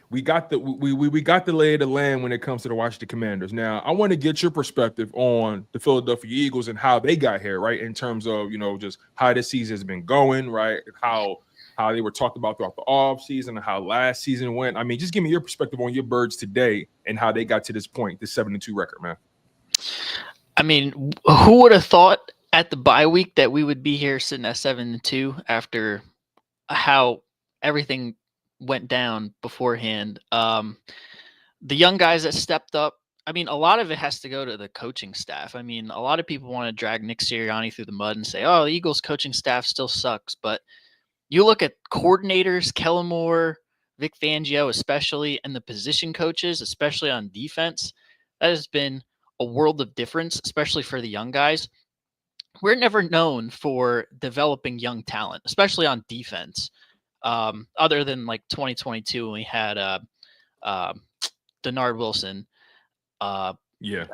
we got the lay of the land when it comes to the Washington Commanders. Now, I want to get your perspective on the Philadelphia Eagles and how they got here, right? In terms of, just how this season has been going, right? How they were talked about throughout the offseason and how last season went. I mean, just give me your perspective on your Birds today and how they got to this point, this 7-2 record, man. I mean, who would have thought at the bye week that we would be here sitting at 7-2 after how everything went down beforehand? The young guys that stepped up, I mean, a lot of it has to go to the coaching staff. I mean, a lot of people want to drag Nick Sirianni through the mud and say, oh, the Eagles coaching staff still sucks. But you look at coordinators, Kellen Moore, Vic Fangio especially, and the position coaches, especially on defense, that has been a world of difference, especially for the young guys. We're never known for developing young talent, especially on defense. Other than like 2022 when we had Denard Wilson. Yeah.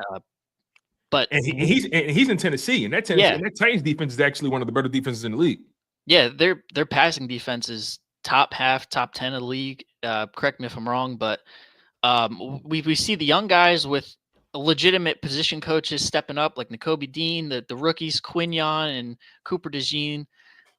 But And he's in Tennessee, and that Titans defense is actually one of the better defenses in the league. Yeah, their passing defense is top 10 of the league. Correct me if I'm wrong, but we see the young guys with legitimate position coaches stepping up, like Nakobe Dean, the rookies Quinyon and Cooper DeJean.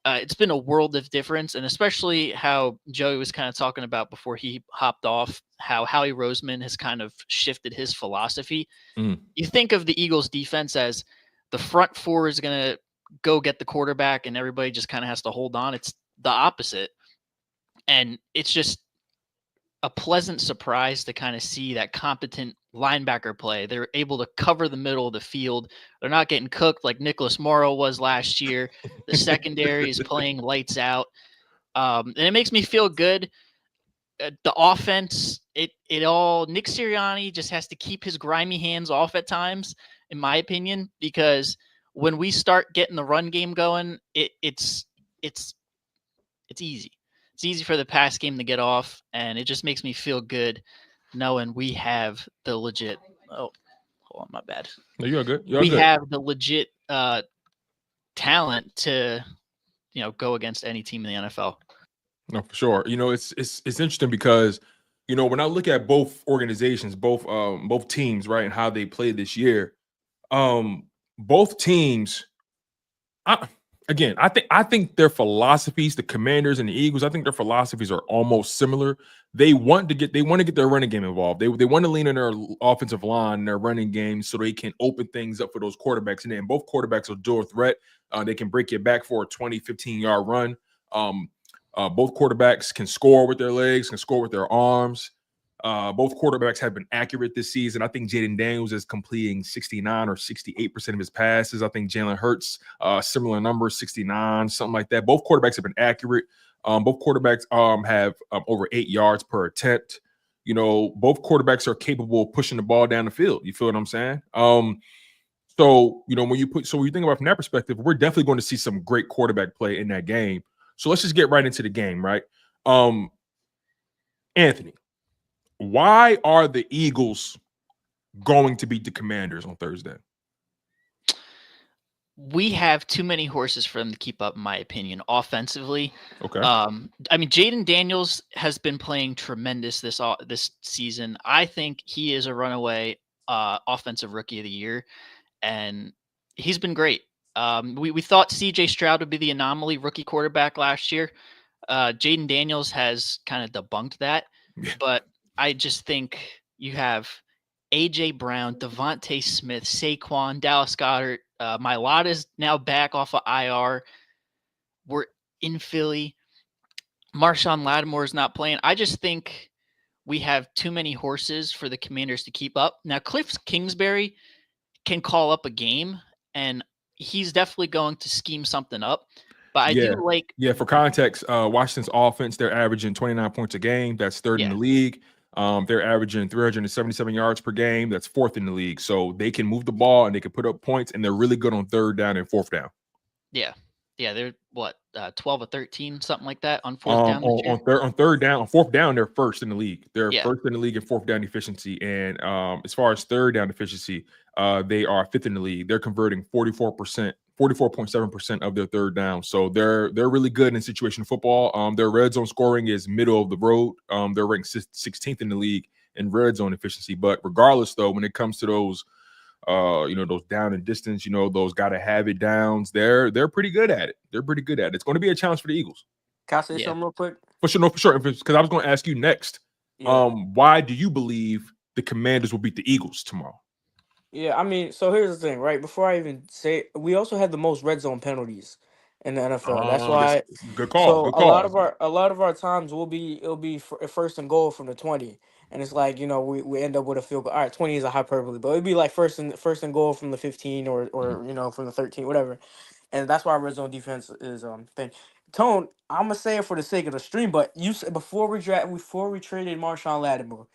It's been a world of difference, and especially how Joey was kind of talking about before he hopped off, how Howie Roseman has kind of shifted his philosophy. You think of the Eagles defense as the front four is going to go get the quarterback and everybody just kind of has to hold on. It's the opposite. And it's just a pleasant surprise to kind of see that competent linebacker play. They're able to cover the middle of the field. They're not getting cooked like Nicholas Morrow was last year. The secondary is playing lights out. And it makes me feel good. The offense, Nick Sirianni just has to keep his grimy hands off at times, in my opinion, because when we start getting the run game going, it's easy. It's easy for the pass game to get off, and it just makes me feel good knowing we have the legit. Oh, hold on, my bad. No, you're good. We have the legit talent to, go against any team in the NFL. No, for sure. It's interesting because, when I look at both organizations, both teams, right, and how they played this year, both teams, I think their philosophies, the Commanders and the Eagles, I think their philosophies are almost similar. They want to get their running game involved. They want to lean on their offensive line, their running game, so they can open things up for those quarterbacks. And then both quarterbacks are dual threat. They can break your back for a 20, 15-yard run. Both quarterbacks can score with their legs, can score with their arms. Both quarterbacks have been accurate this season. I think Jayden Daniels is completing 69 or 68% of his passes. I think Jalen Hurts, similar numbers, 69, something like that. Both quarterbacks have been accurate. Both quarterbacks have over 8 yards per attempt. Both quarterbacks are capable of pushing the ball down the field. You feel what I'm saying? So when you think about from that perspective, we're definitely going to see some great quarterback play in that game. So let's just get right into the game, right? Anthony, why are the Eagles going to beat the Commanders on Thursday? We have too many horses for them to keep up, in my opinion, offensively. Okay. Jayden Daniels has been playing tremendous this season. I think he is a runaway offensive rookie of the year, and he's been great. We thought C.J. Stroud would be the anomaly rookie quarterback last year. Jayden Daniels has kind of debunked that, but I just think you have A.J. Brown, Devontae Smith, Saquon, Dallas Goedert. Mailata's now back off of IR. We're in Philly. Marshawn Lattimore's not playing. I just think we have too many horses for the Commanders to keep up. Now, Cliff Kingsbury can call up a game, and he's definitely going to scheme something up. But I do like... Yeah, for context, Washington's offense, they're averaging 29 points a game. That's third in the league. They're averaging 377 yards per game. That's fourth in the league. So they can move the ball and they can put up points, and they're really good on third down and fourth down. Yeah. Yeah, they're 12 or 13, something like that on fourth down. On fourth down, they're first in the league. They're first in the league in fourth down efficiency. And as far as third down efficiency, they are fifth in the league. They're converting 44.7% of their third down. So they're really good in situational football. Their red zone scoring is middle of the road. They're ranked 16th in the league in red zone efficiency. But regardless, though, when it comes to those those down and distance, those gotta have it downs, they're pretty good at it. It's going to be a challenge for the Eagles. Can I say something real quick? For sure. Because I was going to ask you next. Why do you believe the Commanders will beat the Eagles tomorrow? Yeah, so here's the thing, right? Before I even say, we also have the most red zone penalties in the NFL. That's why. Good call. So a lot of our times it'll be first and goal from the 20. And it's like, we end up with a field goal. All right, 20 is a hyperbole, but it'd be like first and goal from the 15 or from the 13, whatever. And that's why red zone defense is thing. Tone, I'm gonna say it for the sake of the stream, but you said before we traded Marshawn Lattimore,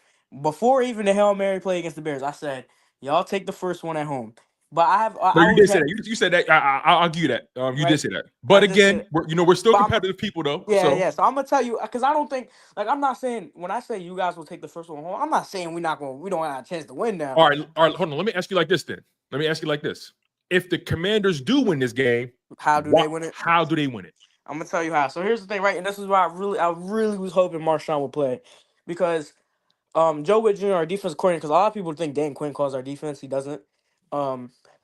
before even the Hail Mary play against the Bears, I said y'all take the first one at home. But I have. No, I you always did say have. that. You said that. I'll give you that. You Right. did say that. But I did say again, that. we're still But I'm, competitive people though. yeah, So yeah. So I'm gonna tell you because I don't think like I'm not saying when I say you guys will take the first one home. I'm not saying we don't have a chance to win now. all right, hold on. Let me ask you like this then. Let me ask you like this. If the Commanders do win this game, How do they win it? how do they win it? I'm gonna tell you how. So here's the thing, right? And this is why I really was hoping Marshawn would play, because Joe Witt Jr., our defense coordinator, because a lot of people think Dan Quinn calls our defense. He doesn't.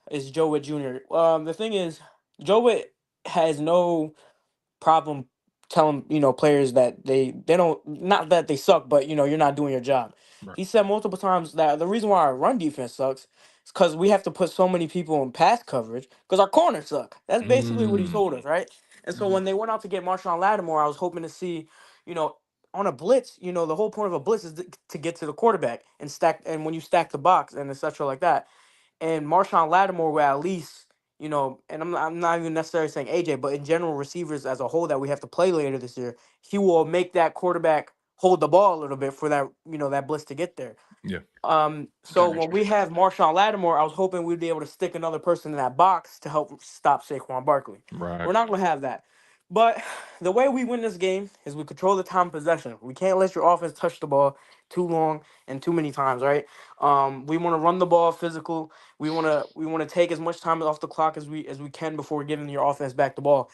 It's Joe Witt Jr. The thing is, Joe Witt has no problem telling players that they don't, not that they suck, but you're not doing your job. Right. He said multiple times that the reason why our run defense sucks is because we have to put so many people in pass coverage because our corners suck. That's basically what he told us, right? And so when they went out to get Marshawn Lattimore, I was hoping to see, you know, on a blitz, the whole point of a blitz is to get to the quarterback and stack, and when you stack the box and etc. like that. And Marshawn Lattimore will at least, and I'm not even necessarily saying AJ, but in general, receivers as a whole that we have to play later this year, he will make that quarterback hold the ball a little bit for that, that blitz to get there. Yeah. So when we have Marshawn Lattimore, I was hoping we'd be able to stick another person in that box to help stop Saquon Barkley. Right. We're not going to have that. But the way we win this game is we control the time of possession. We can't let your offense touch the ball too long and too many times, right? We want to run the ball physical. We want to take as much time off the clock as we can before giving your offense back the ball.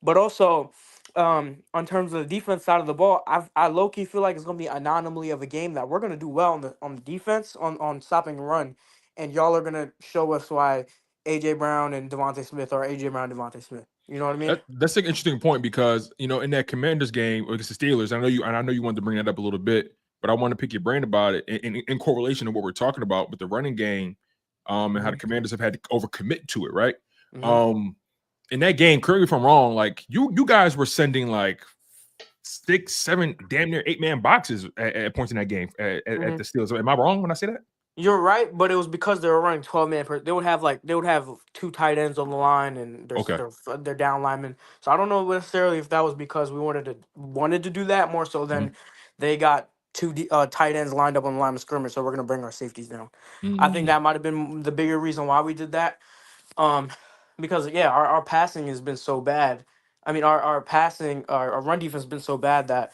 But also, on terms of the defense side of the ball, I low key feel like it's gonna be an anomaly of a game that we're gonna do well on the defense on stopping the run, and y'all are gonna show us why AJ Brown and Devontae Smith are AJ Brown and Devontae Smith. You know what I mean? That's an interesting point because in that Commanders game against the Steelers, I know you wanted to bring that up a little bit, but I want to pick your brain about it in correlation to what we're talking about with the running game, and how the Commanders have had to overcommit to it, right? In that game, correct me if I'm wrong, like you guys were sending like 6, 7, damn near 8-man boxes at points in that game at the Steelers. Am I wrong when I say that? You're right, but it was because they were running 12-man per. They would have 2 tight ends on the line and their down linemen. So I don't know necessarily if that was because we wanted to do that more so than they got 2 tight ends lined up on the line of scrimmage. So we're gonna bring our safeties down. I think that might have been the bigger reason why we did that. Because our passing has been so bad. I mean, our run defense has been so bad that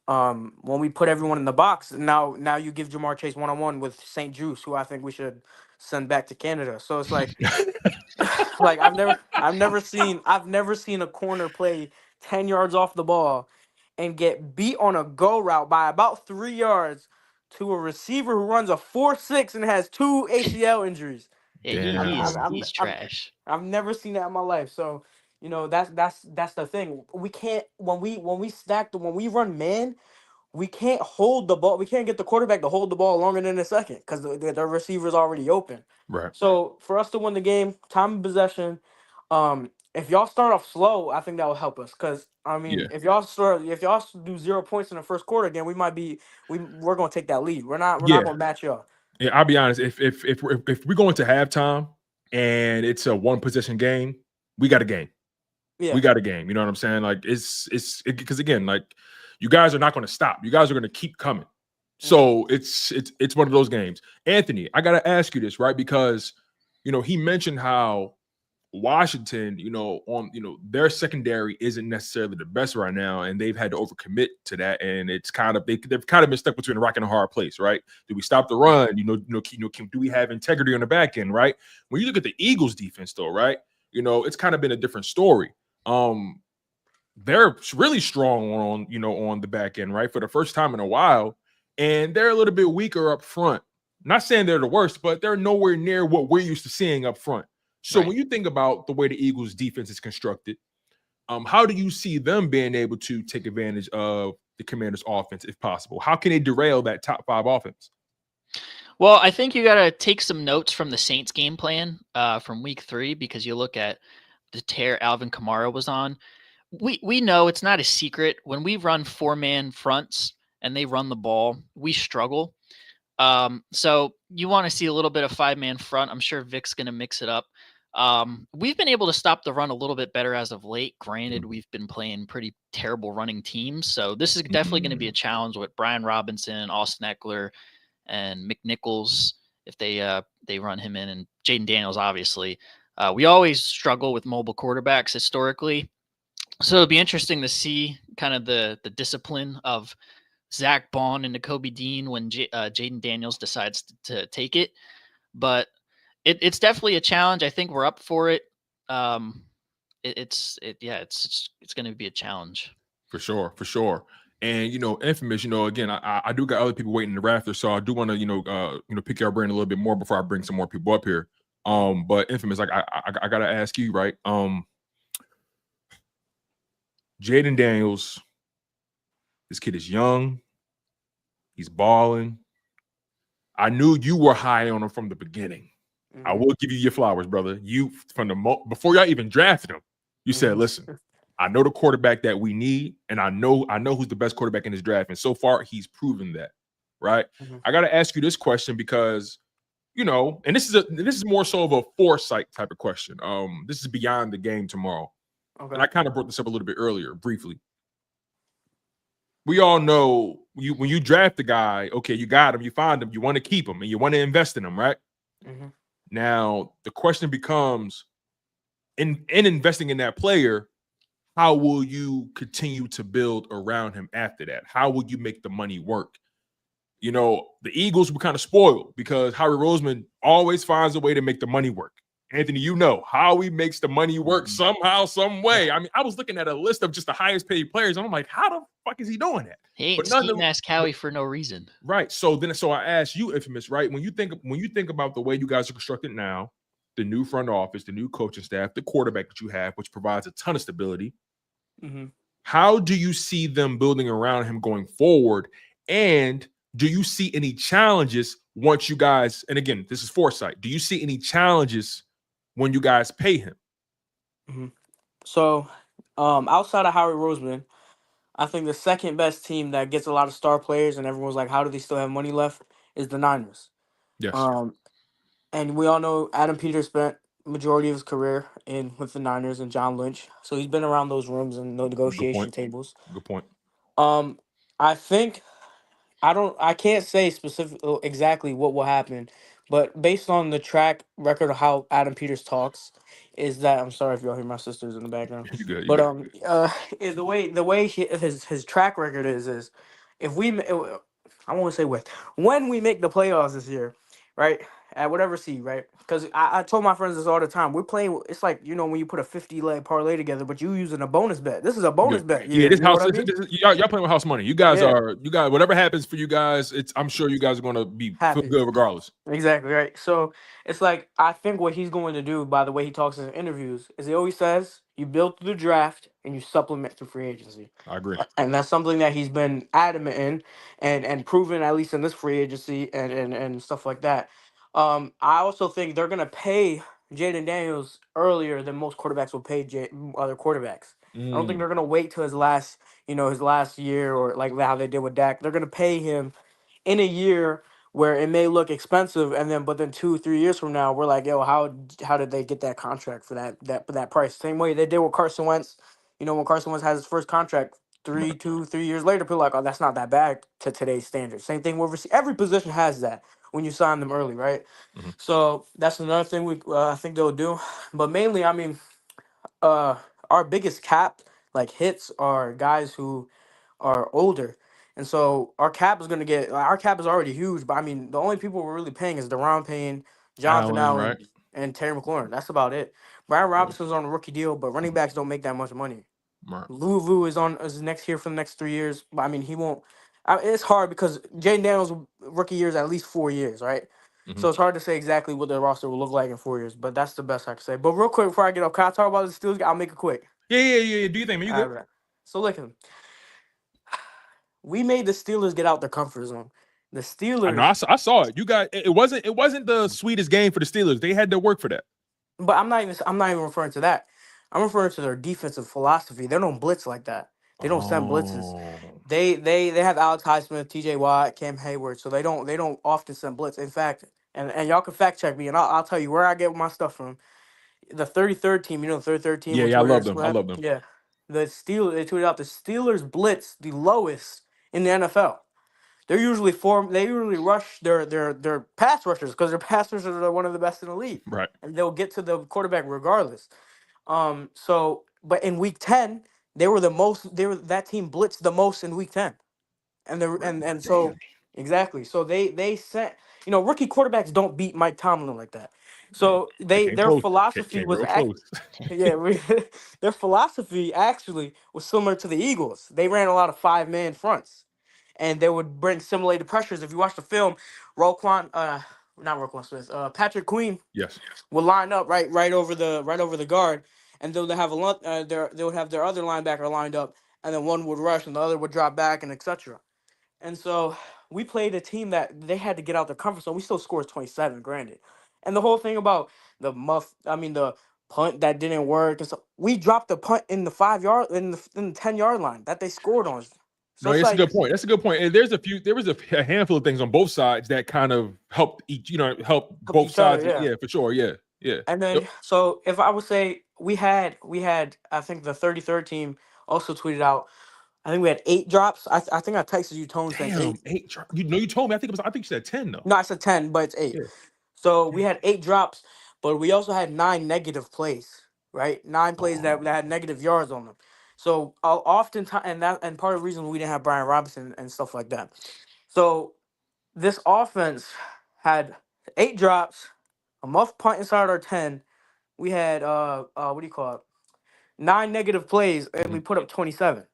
when we put everyone in the box, now you give Jamar Chase one-on-one with St. Juice, who I think we should send back to Canada. So it's like like I've never seen a corner play 10 yards off the ball and get beat on a go route by about 3 yards to a receiver who runs a 4.6 and has 2 ACL injuries. Yeah, he's trash. I've never seen that in my life. So, that's the thing. We can't when we run man, we can't hold the ball. We can't get the quarterback to hold the ball longer than a second because the receiver's already open. Right. So for us to win the game, time of possession. If y'all start off slow, I think that will help us. Because I mean, if y'all do 0 points in the first quarter again, we're gonna take that lead. We're not gonna match y'all. Yeah, I'll be honest. If we go into halftime and it's a 1 possession game, we got a game. Yeah. We got a game. You know what I'm saying? Like it's because again, like you guys are not going to stop. You guys are going to keep coming. So it's one of those games. Anthony, I got to ask you this, right? Because he mentioned how Washington, their secondary isn't necessarily the best right now, and they've had to overcommit to that, and it's kind of they've kind of been stuck between a rock and a hard place, right? Do we stop the run? Do we have integrity on the back end, right? When you look at the Eagles' defense, though, right? It's kind of been a different story. They're really strong on the back end, right? For the first time in a while, and they're a little bit weaker up front. Not saying they're the worst, but they're nowhere near what we're used to seeing up front. So when you think about the way the Eagles defense is constructed, how do you see them being able to take advantage of the Commanders offense if possible? How can they derail that top 5 offense? Well, I think you got to take some notes from the Saints game plan from week 3, because you look at the tear Alvin Kamara was on. We know it's not a secret. When we run 4-man fronts and they run the ball, we struggle. So you want to see a little bit of 5-man front. I'm sure Vic's going to mix it up. We've been able to stop the run a little bit better as of late. Granted, we've been playing pretty terrible running teams. So this is definitely going to be a challenge with Brian Robinson, Austin Eckler, and McNichols if they run him in, and Jayden Daniels obviously. We always struggle with mobile quarterbacks historically, so it'd be interesting to see kind of the discipline of Zach Bond and Nakobe Dean when Jayden Daniels decides to take it. But it's definitely a challenge. I think we're up for it. It's going to be a challenge. For sure. And Infamous. Again, I do got other people waiting in the rafters, so I do want to pick your brain a little bit more before I bring some more people up here. But Infamous, like I gotta ask you, right? Jayden Daniels, this kid is young. He's balling. I knew you were high on him from the beginning. I will give you your flowers, brother. You before y'all even drafted him, you said, "Listen, I know the quarterback that we need, and I know who's the best quarterback in this draft." And so far, he's proven that, right? I got to ask you this question because, and this is more so of a foresight type of question. This is beyond the game tomorrow, and I kind of brought this up a little bit earlier, briefly. We all know when you draft the guy, okay, you got him, you find him, you want to keep him, and you want to invest in him, right? Now the question becomes, in investing in that player, how will you continue to build around him after that? How will you make the money work? The Eagles were kind of spoiled because Howie Roseman always finds a way to make the money work. Anthony, how he makes the money work somehow, some way. I mean, I was looking at a list of just the highest paid players, and I'm like, how the fuck is he doing that? He ain't scheme ass Howie for no reason. Right. So I asked you, Infamous, right? When you think about the way you guys are constructed now, the new front office, the new coaching staff, the quarterback that you have, which provides a ton of stability. How do you see them building around him going forward? And do you see any challenges once you guys, and again, this is foresight, do you see any challenges when you guys pay him? So, outside of Howie Roseman, I think the second best team that gets a lot of star players and everyone's like, how do they still have money left, is the Niners. Yes. And we all know Adam Peters spent majority of his career with the Niners and John Lynch, so he's been around those rooms and the negotiation tables. Good point. I think I can't say exactly what will happen, but based on the track record of how Adam Peters talks, is that, I'm sorry if y'all hear my sisters in the background. You good? But the way his track record is if I won't say when we make the playoffs this year, right, at whatever seed, right? Because I told my friends this all the time. We're playing. It's like, when you put a 50-leg parlay together, but you using a bonus bet. This is a bonus bet. Yeah, this house. I mean? Y'all playing with house money. You guys, whatever happens for you guys, I'm sure you guys are going to be feel good regardless. Exactly, right. So it's like, I think what he's going to do, by the way he talks in interviews, is he always says you build through the draft and you supplement through free agency. I agree. And that's something that he's been adamant in and proven, at least in this free agency and stuff like that. I also think they're going to pay Jayden Daniels earlier than most quarterbacks will pay other quarterbacks. I don't think they're going to wait till his last year, or like how they did with Dak. They're going to pay him in a year where it may look expensive, but then 2-3 years from now, we're like, yo, how did they get that contract for that price? Same way they did with Carson Wentz. When Carson Wentz has his first contract, 3 years later, people are like, oh, that's not that bad to today's standards. Same thing with every position has that when you sign them early, right? So that's another thing I think they'll do. But mainly, I mean, our biggest cap hits are guys who are older. And so our cap is already huge, but I mean, the only people we're really paying is Deron Payne, Jonathan Allen, right? and Terry McLaurin. That's about it. Brian Robinson's on a rookie deal, but running backs don't make that much money. Right. Louisville is next here for the next 3 years, but I mean, he won't. It's hard because Jayden Daniels' rookie year is at least 4 years, right? So it's hard to say exactly what their roster will look like in 4 years, but that's the best I can say. But real quick, before I get off, can I talk about the Steelers? I'll make it quick. Yeah. Do you think, man? You good? Right. So look, we made the Steelers get out their comfort zone. The Steelers. I know. I saw it. You got it. Wasn't the sweetest game for the Steelers. They had to work for that. But I'm not even referring to that. I'm referring to their defensive philosophy. They don't blitz like that. They don't send blitzes. They have Alex Highsmith, T.J. Watt, Cam Hayward, so they don't often send blitz. In fact, and y'all can fact check me, and I'll tell you where I get my stuff from. The 33rd team, the 33rd team. Yeah, I love them. I love them. Yeah, the Steelers. They tweeted out the Steelers blitz the lowest in the NFL. They usually rush their pass rushers because their pass rushers are one of the best in the league, Right. and they'll get to the quarterback regardless. But in week 10, that team blitzed the most in week 10. And exactly. So they sent, rookie quarterbacks don't beat Mike Tomlin like that. So They came their close. philosophy Came was real close. their philosophy actually was similar to the Eagles. They ran a lot of 5-man fronts, and they would bring simulated pressures. If you watch the film, not Roquan Smith, Patrick Queen Yes. would line up right over the guard, and they would have they would have their other linebacker lined up, and then one would rush and the other would drop back, and etc. And so we played a team that they had to get out their comfort zone. We still scored 27, granted. And the whole thing about the punt that didn't work, and so we dropped the punt in the 5 yard in the 10-yard line that they scored on. So No, it's that's a like, good point. That's a good point. And there was a handful of things on both sides that kind of helped help both each other, sides. yeah. Yeah, for sure. Yeah. Yeah. And then, so if I would say we had, I think the 33rd team also tweeted out, I think we had 8 drops. I think I texted you, Tone, saying 8. Damn, 8. You told me. I think you said 10 though. No, I said 10, but it's 8. Yeah. So we had 8 drops, but we also had 9 negative plays, right? 9 plays that had negative yards on them. So oftentimes, and part of the reason we didn't have Brian Robinson and stuff like that. So this offense had 8 drops, a muff punt inside our 10. We had what do you call it? 9 negative plays, and we put up 27.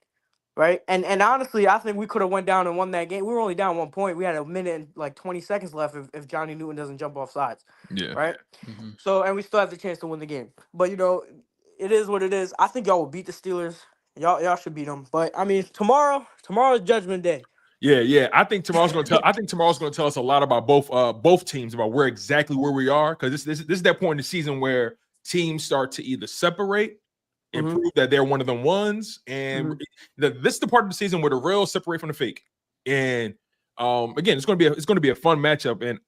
Right, and honestly, I think we could have went down and won that game. We were only down 1 point. We had a minute and like 20 seconds left if Johnny Newton doesn't jump off sides. Yeah. Right. Mm-hmm. So, and we still have the chance to win the game. But it is what it is. I think y'all will beat the Steelers. Y'all should beat them. But I mean, tomorrow's Judgment Day. Yeah. I think tomorrow's going to tell us a lot about both teams, about exactly where we are, because this is that point in the season where teams start to either separate and prove that they're one of them ones, and this is the part of the season where the real separate from the fake. And again, it's going to be a fun matchup, and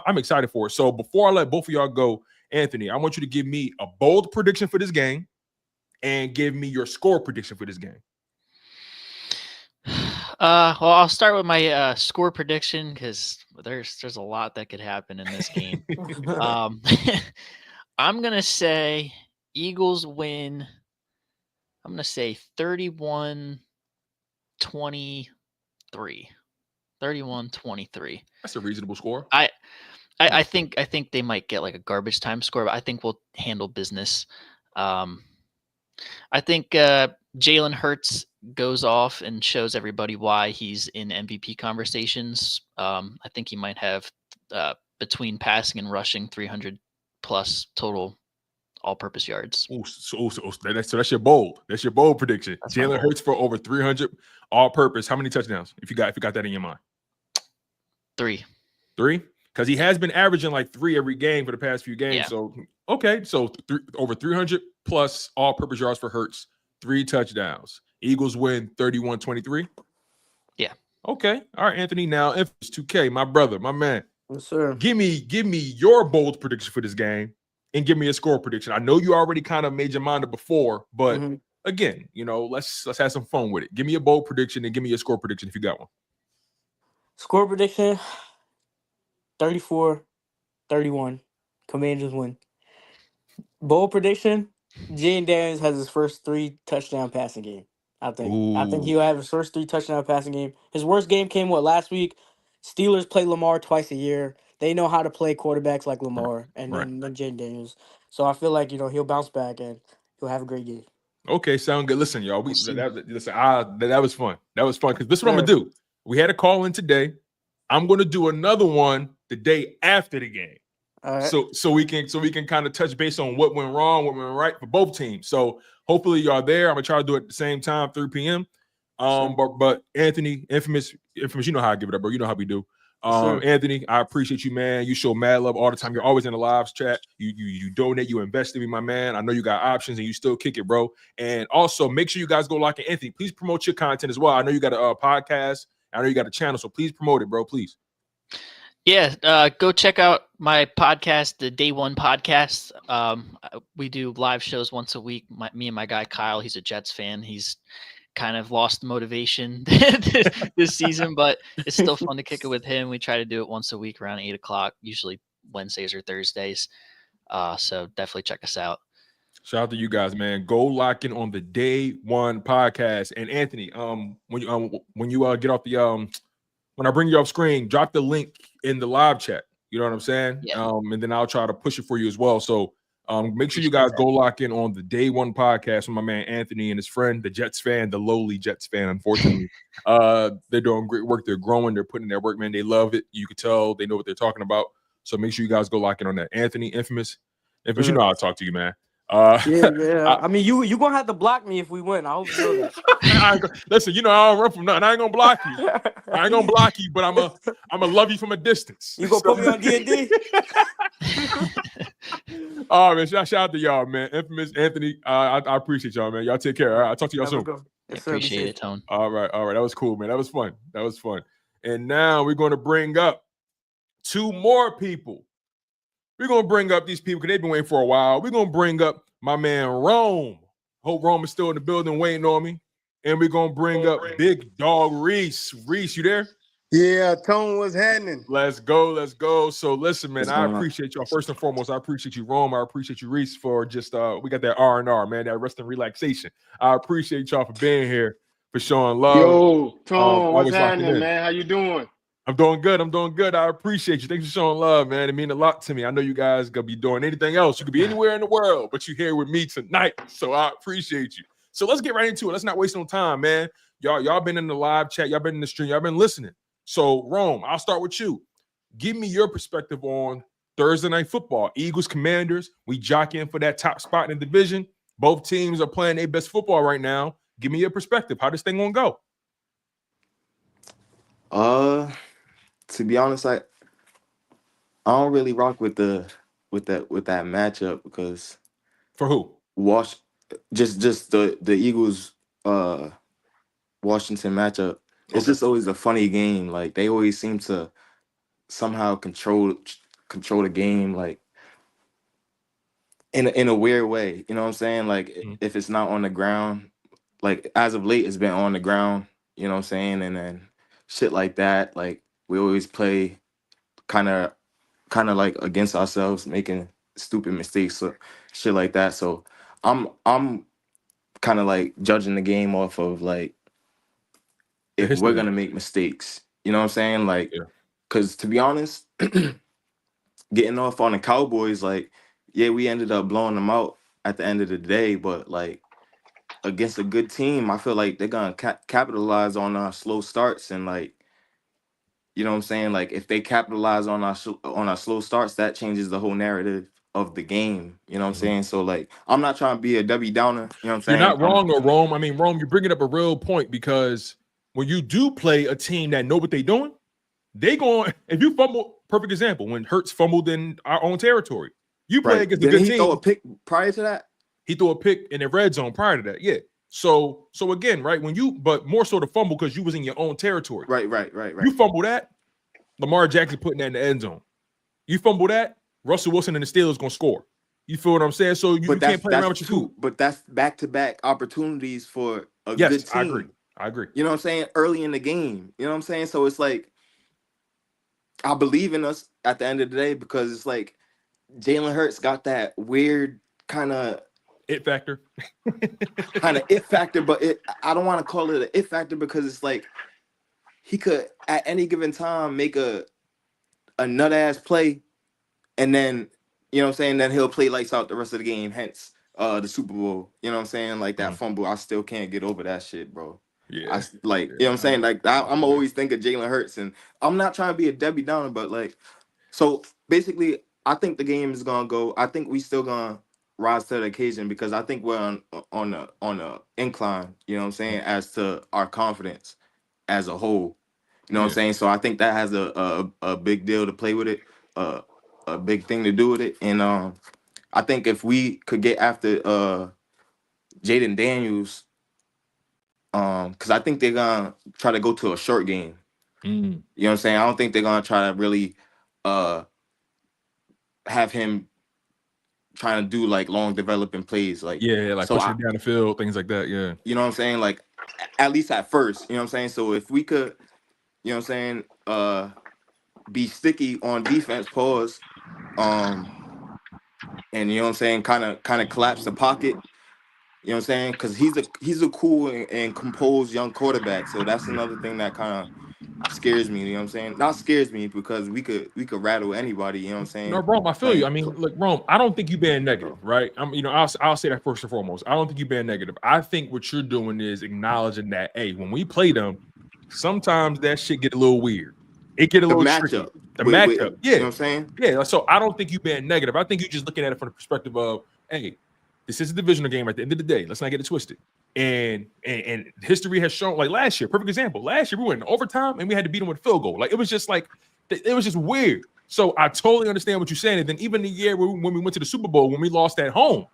I'm excited for it. So before I let both of y'all go, Anthony, I want you to give me a bold prediction for this game, and give me your score prediction for this game. Well, I'll start with my score prediction because there's a lot that could happen in this game. I'm gonna say Eagles win. I'm going to say 31-23. 31-23. That's a reasonable score. I think they might get like a garbage time score, but I think we'll handle business. I think Jalen Hurts goes off and shows everybody why he's in MVP conversations. I think he might have between passing and rushing 300 plus total all-purpose yards. So that's your bold. That's your bold prediction. Jalen Hurts for over 300 all-purpose. How many touchdowns? If you got that in your mind, 3. 3, because he has been averaging like 3 every game for the past few games. Yeah. So okay, so over 300 plus all-purpose yards for Hurts, 3 touchdowns. Eagles win 31-23. Yeah. Okay. All right, Anthony. Now, if it's 2K, my brother, my man. Yes, sir. Give me your bold prediction for this game. And give me a score prediction. I know you already kind of made your mind up before, but again, let's have some fun with it. Give me a bold prediction and give me a score prediction if you got one. Score prediction: 34-31. Commanders win. Bold prediction: Jayden Daniels has his first 3 touchdown passing game. I think he'll have his first 3 touchdown passing game. His worst game came last week. Steelers play Lamar twice a year. They know how to play quarterbacks like Lamar and then Jayden Daniels. So I feel like he'll bounce back and he'll have a great game. Okay, sound good. Listen, y'all. That was fun. That was fun because this is what I'm gonna do. We had a call in today. I'm gonna do another one the day after the game. All right. So we can kind of touch base on what went wrong, what went right for both teams. So hopefully y'all there. I'm gonna try to do it at the same time, 3 p.m. But Anthony, infamous, you know how I give it up, bro. You know how we do. Anthony, I appreciate you, man. You show mad love all the time. You're always in the live chat. You donate, you invest in me, my man. I know you got options and you still kick it, bro. And also make sure you guys go like it. Anthony, please promote your content as well. I know you got a podcast. I know you got a channel, so please promote it, bro. Please. Yeah, go check out my podcast, the Day One Podcast. We do live shows once a week. Me and my guy Kyle, he's a Jets fan. He's kind of lost the motivation this season, but it's still fun to kick it with him. We try to do it once a week around 8:00, usually Wednesdays or Thursdays. So definitely check us out. Shout out to you guys, man. Go lock in on the Day One podcast. And Anthony, when you get off the when I bring you off screen, drop the link in the live chat. You know what I'm saying? Yeah. And then I'll try to push it for you as well. So make sure you Appreciate guys that. go lock in on the Day One podcast with my man Anthony and his friend, the Jets fan, the lowly Jets fan, unfortunately. They're doing great work. They're growing. They're putting in their work, man. They love it. You can tell they know what they're talking about. So make sure you guys go lock in on that. Anthony, infamous, you know how to talk to you, man. Yeah. I mean, you gonna have to block me if we win. I hope you know that. Listen, you know I don't run from nothing. I ain't gonna block you. I ain't gonna block you, but I'm a love you from a distance. You gonna put me on D&D? Oh man, shout out to y'all, man. Infamous Anthony. I appreciate y'all, man. Y'all take care. All right, I'll talk to y'all soon. Appreciate it, Tone. All right. That was cool, man. That was fun. And now we're gonna bring up two more people. We're going to bring up these people because they've been waiting for a while. We're going to bring up my man Rome. Hope Rome is still in the building waiting on me. And we're going to bring up Big Dog Reese. Reese, you there? Yeah, Tone, what's happening? Let's go. So listen, man, I appreciate y'all. First and foremost, I appreciate you, Rome. I appreciate you, Reese, for just we got that R&R, man, that rest and relaxation. I appreciate y'all for being here, for showing love. Yo, Tone, what's always locking happening, in. man? How you doing? I'm doing good. I appreciate you. Thanks for showing love, man. It means a lot to me. I know you guys gonna be doing anything else. You could be anywhere in the world, but you're here with me tonight. So I appreciate you. So let's get right into it. Let's not waste no time, man. Y'all been in the live chat. Y'all been in the stream. Y'all been listening. So Rome, I'll start with you. Give me your perspective on Thursday night football. Eagles, Commanders. We jockeying for that top spot in the division. Both teams are playing their best football right now. Give me your perspective. How this thing gonna go? To be honest, I don't really rock with that matchup because For who? Just the Eagles Washington matchup. It's just always a funny game. Like they always seem to somehow control the game, like in a weird way. You know what I'm saying? Like if it's not on the ground, like as of late, it's been on the ground. You know what I'm saying? And then shit like that. Like we always play kind of like against ourselves, making stupid mistakes, so shit like that. So I'm kind of like judging the game off of like if we're gonna make mistakes. You know what I'm saying? Like, because to be honest, getting off on the Cowboys, like, yeah, we ended up blowing them out at the end of the day, but like against a good team, I feel like they're gonna capitalize on our slow starts and like. You know what I'm saying? Like if they capitalize on our slow starts, that changes the whole narrative of the game. You know what I'm saying? So like, I'm not trying to be a Debbie Downer. You know what I'm saying? You're not wrong, or Rome. I mean, Rome, you're bringing up a real point because when you do play a team that know what they're doing, they going. If you fumble, perfect example when Hurts fumbled in our own territory, you play against a good team. Did he throw a pick prior to that? He threw a pick in the red zone prior to that. Yeah. So again, right, but more so the fumble because you was in your own territory. Right. You fumble that, Lamar Jackson putting that in the end zone. You fumble that, Russell Wilson and the Steelers gonna score. You feel what I'm saying? So you can't play around with your two. But that's back-to-back opportunities for a good team. I agree. You know what I'm saying? Early in the game. You know what I'm saying? So it's like I believe in us at the end of the day because it's like Jalen Hurts got that weird kind of it factor. But I don't want to call it an it factor because it's like he could at any given time make a nut ass play and then you know what I'm saying, then he'll play lights out the rest of the game, hence the Super Bowl. You know what I'm saying? Like that fumble, I still can't get over that shit, bro. Yeah. You know what I'm saying? Like I'm always thinking Jalen Hurts, and I'm not trying to be a Debbie Downer, but like so basically I think the game is gonna go. I think we still gonna rise to the occasion because I think we're on the incline, you know what I'm saying, as to our confidence as a whole. You know what I'm saying? So I think that has a big deal to play with it, a big thing to do with it. And I think if we could get after Jayden Daniels, because I think they're gonna try to go to a short game. You know what I'm saying? I don't think they're gonna try to really have him trying to do like long developing plays, like like so pushing down the field, things like that. Yeah, you know what I'm saying? Like at least at first. You know what I'm saying? So if we could, you know what I'm saying, be sticky on defense, pause, and you know what I'm saying, kind of collapse the pocket. You know what I'm saying? Because he's a cool and composed young quarterback. So that's another thing that kind of scares me. You know what I'm saying? Not scares me because we could rattle anybody. You know what I'm saying? No, Rome, I feel you. I Playing. mean, look, Rome, I don't think you being negative, right? I'll say that first and foremost. I don't think you being negative. I think what you're doing is acknowledging that, hey, when we play them, sometimes that shit get a little weird. It get a The little tricky. matchup. The with, matchup, you know yeah, what I'm saying? yeah. So I don't think you being negative. I think you're just looking at it from the perspective of, hey, this is a divisional game at the end of the day. Let's not get it twisted. And history has shown, like last year, perfect example. Last year we went in overtime and we had to beat them with a field goal. Like it was just weird. So I totally understand what you're saying. And then even the year when we went to the Super Bowl, when we lost at home,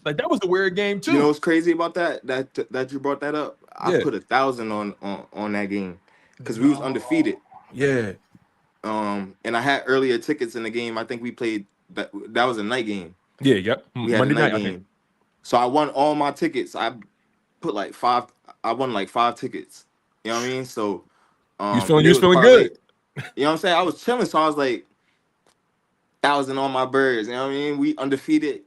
like that was a weird game too. You know what's crazy about that you brought that up? I put 1,000 on that game because we was undefeated. Yeah. And I had earlier tickets in the game. I think we played that was a night game. Yeah, yep. We had Monday a night night game. okay. So I won all my tickets. I put like 5. I won like 5 tickets. You know what I mean? So you was feeling good. You know what I'm saying? I was chilling, so I was like 1,000 on my birds. You know what I mean? We undefeated,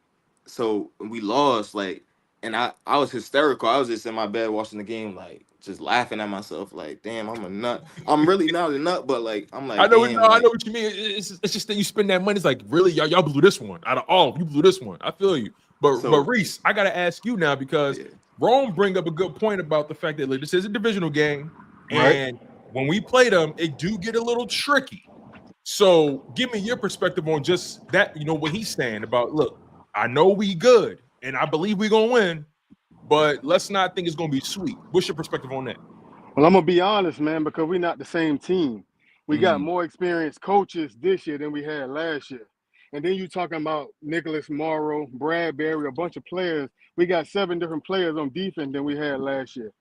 so we lost. Like, and I was hysterical. I was just in my bed watching the game, like just laughing at myself. Like, damn, I'm a nut. I'm really not a nut, but like, I'm like, I know damn, what you mean. It's just that you spend that money. It's like, really, y'all blew this one. Out of all, you blew this one. I feel you. But Reese, I gotta ask you now because Rome bring up a good point about the fact that like, this is a divisional game, and when we play them, it do get a little tricky. So give me your perspective on just that, you know, what he's saying about, look, I know we good and I believe we're gonna win, but let's not think it's gonna be sweet. What's your perspective on that? Well, I'm gonna be honest, man, because we're not the same team. We got more experienced coaches this year than we had last year. And then you talking about Nicholas Morrow, Bradbury, a bunch of players. We got 7 different players on defense than we had last year.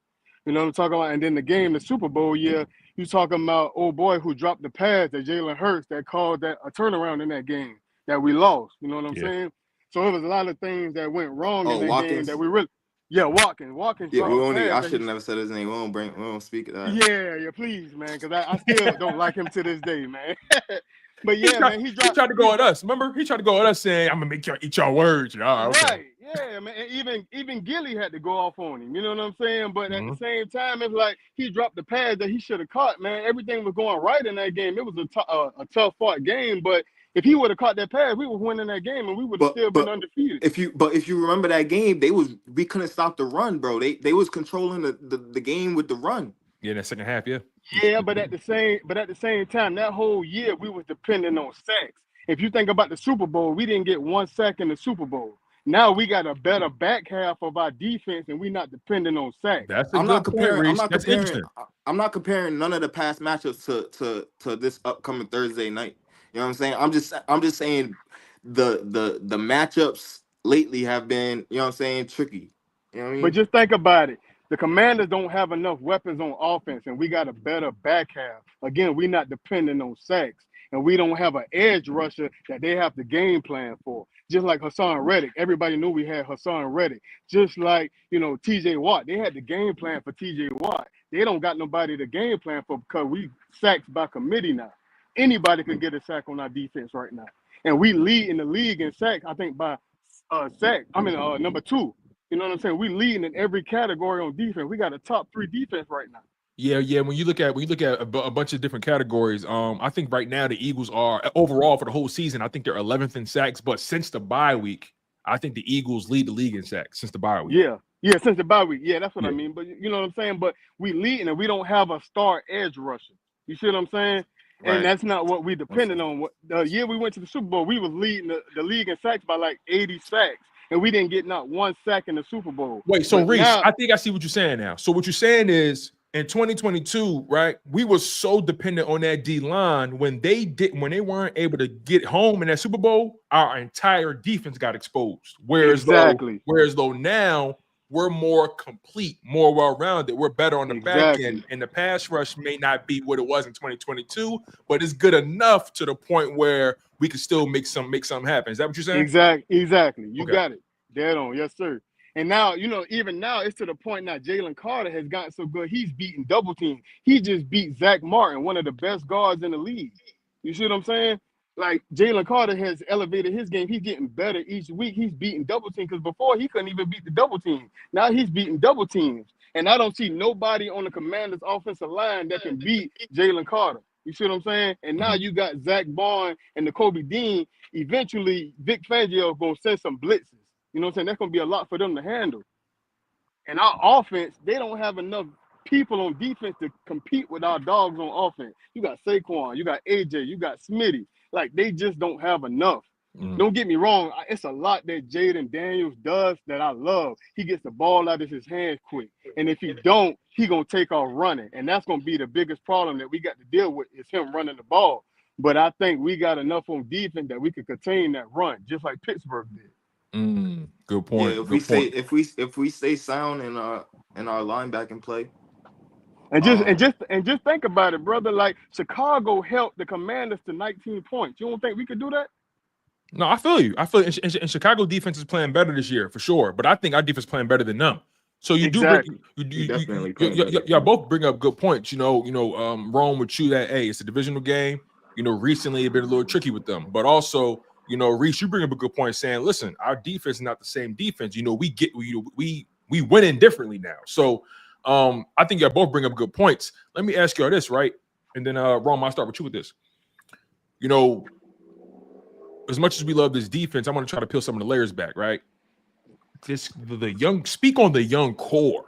You know what I'm talking about? And then the game, the Super Bowl year, you talking about old boy who dropped the pass that Jalen Hurts that caused that a turnaround in that game that we lost. You know what I'm saying? So it was a lot of things that went wrong in that Watkins. game that we really Watkins. Yeah, I should have never said his name. We don't speak of that. Yeah, please, man, because I still don't like him to this day, man. But yeah, he tried to go at us. Remember, he tried to go at us saying, "I'm gonna make y'all eat your words." Right? Yeah, man. And even Gilly had to go off on him. You know what I'm saying? But at the same time, it's like he dropped the pass that he should have caught. Man, everything was going right in that game. It was a tough fought game, but if he would have caught that pass, we were winning that game, and we would have still been undefeated. If you remember that game, we couldn't stop the run, bro. They was controlling the game with the run. Yeah, that second half, yeah. Yeah, but at the same time, that whole year we was depending on sacks. If you think about the Super Bowl, we didn't get 1 sack in the Super Bowl. Now we got a better back half of our defense, and we're not depending on sacks. I'm not comparing none of the past matchups to this upcoming Thursday night. You know what I'm saying? I'm just saying the matchups lately have been, you know what I'm saying, tricky. You know what I mean? But just think about it. The Commanders don't have enough weapons on offense, and we got a better back half. Again, we're not depending on sacks, and we don't have an edge rusher that they have to game plan for. Just like Hassan Reddick. Everybody knew we had Hassan Reddick. Just like, T.J. Watt. They had the game plan for T.J. Watt. They don't got nobody to game plan for because we sacks by committee now. Anybody can get a sack on our defense right now. And we lead in the league in sacks, I think, by number 2. You know what I'm saying? We leading in every category on defense. We got a top 3 defense right now. Yeah. When you look at a bunch of different categories, I think right now the Eagles are overall for the whole season. I think they're 11th in sacks, but since the bye week, I think the Eagles lead the league in sacks since the bye week. Yeah, since the bye week. Yeah, that's what I mean. But you know what I'm saying? But we leading and we don't have a star edge rusher. You see what I'm saying? Right. And that's not what we depended on. The year we went to the Super Bowl, we was leading the league in sacks by like 80 sacks. And we didn't get not 1 sack in the Super Bowl. Wait, so Reese, I think I see what you're saying now. So what you're saying is in 2022, right? We were so dependent on that D line when they weren't able to get home in that Super Bowl, our entire defense got exposed. Whereas though now we're more complete, more well-rounded. We're better on the back end, and the pass rush may not be what it was in 2022, but it's good enough to the point where we can still make something happen. Is that what you're saying? Exactly. You got it. Dead on. Yes, sir. And now, even now, it's to the point now Jalen Carter has gotten so good, he's beating double teams. He just beat Zach Martin, one of the best guards in the league. You see what I'm saying? Like, Jalen Carter has elevated his game. He's getting better each week. He's beating double teams because before he couldn't even beat the double team. Now he's beating double teams. And I don't see nobody on the Commanders' offensive line that can beat Jalen Carter. You see what I'm saying? And now you got Zach Bond and Nakobe Dean. Eventually, Vic Fangio is going to send some blitzes. You know what I'm saying? That's going to be a lot for them to handle. And our offense, they don't have enough people on defense to compete with our dogs on offense. You got Saquon, you got AJ, you got Smitty. Like, they just don't have enough. Don't get me wrong. It's a lot that Jayden Daniels does that I love. He gets the ball out of his hands quick. And if he don't, he going to take off running. And that's going to be the biggest problem that we got to deal with is him running the ball. But I think we got enough on defense that we could contain that run, just like Pittsburgh did. Good point. Yeah, if we stay sound in our linebacking play. And just think about it, brother. Like, Chicago helped the Commanders to 19 points. You don't think we could do that? No, I feel you. And Chicago defense is playing better this year for sure. But I think our defense is playing better than them. So you Exactly. y'all both bring up good points. Rome would chew that. Hey, it's a divisional game. Recently it's been a little tricky with them, but also, Reese, you bring up a good point saying, listen, our defense is not the same defense. We win in differently now. So I think y'all both bring up good points. Let me ask y'all this, right? And then Rome, I'll start with you with this. As much as we love this defense, I want to try to peel some of the layers back, right? Speak on the young core,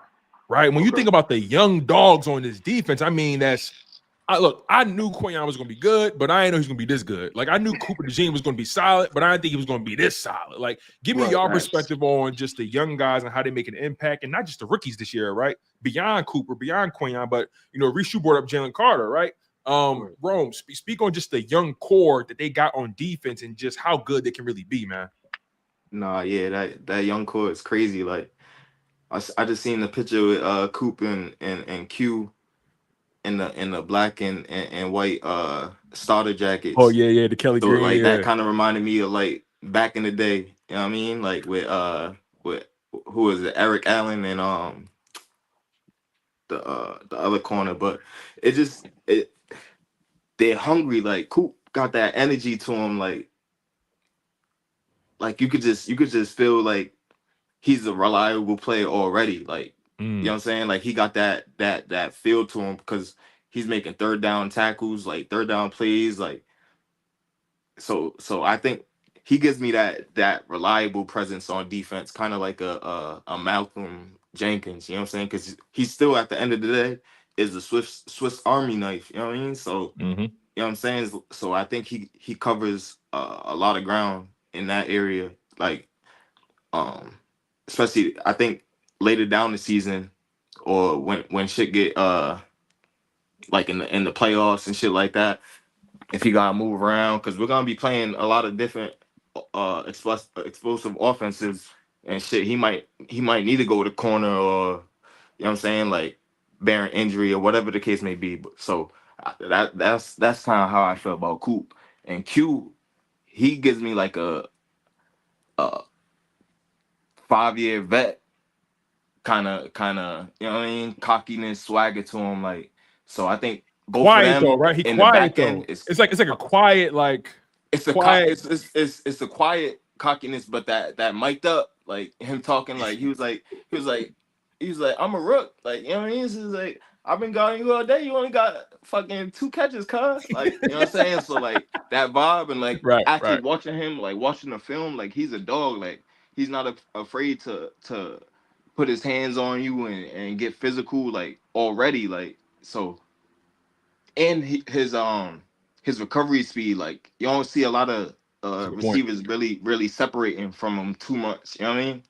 right? When you think about the young dogs on this defense, I mean, I knew Quinyon was going to be good, but I didn't know he was going to be this good. Like, I knew Cooper DeJean was going to be solid, but I didn't think he was going to be this solid. Like, give me your perspective on just the young guys and how they make an impact, and not just the rookies this year, right? Beyond Cooper, beyond Quinyon, but, Reese, you brought up Jalen Carter, right? Rome, speak on just the young core that they got on defense and just how good they can really be, man. Nah, yeah, that young core is crazy. Like, I just seen the picture with Coop and Q in the black and white starter jackets. Oh yeah, the Kelly Green. Like, that kind of reminded me of like back in the day. You know what I mean? Like with who is it? Eric Allen and the other corner. But they're hungry. Like, Coop got that energy to him. Like you could just feel like he's a reliable player already. Like, you know what I'm saying? Like, he got that feel to him because he's making third down tackles, like third down plays. Like, so I think he gives me that reliable presence on defense, kind of like a Malcolm Jenkins. You know what I'm saying? Because he's still, at the end of the day, is a Swiss Army knife. You know what I mean? So you know what I'm saying? So I think he covers a lot of ground in that area. Like, especially I think later down the season, or when shit get like in the playoffs and shit like that, if he gotta move around, because we're gonna be playing a lot of different explosive offenses and shit. He might need to go to corner, or you know what I'm saying, like bearing injury or whatever the case may be. But so that's kind of how I feel about Coop. And Q, he gives me like a 5-year vet kind of, you know what I mean, cockiness, swagger to him. Like, so I think both quiet of them, though, right? He in quiet the back though. end, It's like a quiet, like it's a quiet. it's a quiet cockiness, but that mic'd up, like him talking, like he was like I'm a rook, like, you know what I mean? This is like, I've been guarding you all day. You only got fucking 2 catches, cuz. Like, you know what I'm saying? So like that vibe, and like actually watching him, like watching the film, like he's a dog. Like, he's not afraid to put his hands on you and get physical, like, already. Like, so, and his recovery speed, like, you don't see a lot of receivers really separating from him too much. You know what I mean?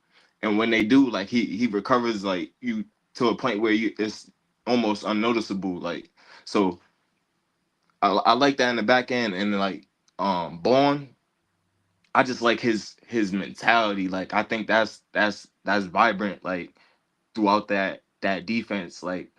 And when they do, like, he recovers, like, you to a point where it's almost unnoticeable. Like, so I like that in the back end. And like Bourne, I just like his mentality. Like, I think that's vibrant, like, throughout that defense. Like,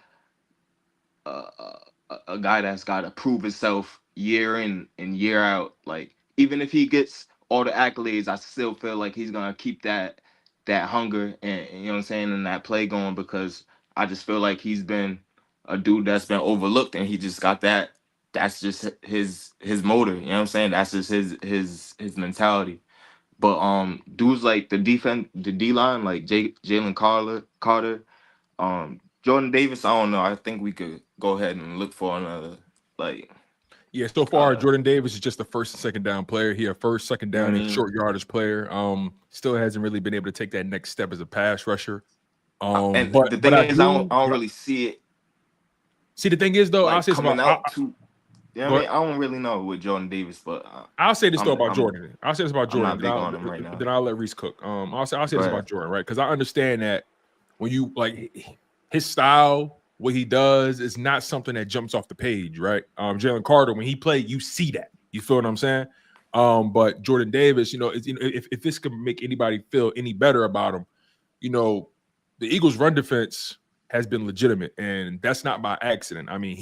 a guy that's got to prove himself year in and year out. Like, even if he gets all the accolades, I still feel like he's gonna keep that that hunger and you know what I'm saying, and that play going, because I just feel like he's been a dude that's been overlooked, and he just got that. That's just his motor. You know what I'm saying? That's just his mentality. But dudes like the defense, the D line, like Jalen Carter, Jordan Davis. I don't know. I think we could go ahead and look for another like. Yeah, so far Jordan Davis is just the first and second down player. He a first, second down, and short yardage player. Still hasn't really been able to take that next step as a pass rusher. And But the thing is, I don't really see it. See, the thing is though, like, I'll say coming about, out to. Yeah, I mean, I don't really know with Jordan Davis, but I'll say this though about Jordan. I'll say this about Jordan. I'm not big on him right now. Then I'll let Reese cook. I'll say this about Jordan, right? Because I understand that when you like his style, what he does is not something that jumps off the page, right? Jalen Carter, when he played, you see that. You feel what I'm saying? But Jordan Davis, if this can make anybody feel any better about him, the Eagles' run defense has been legitimate, and that's not by accident. I mean,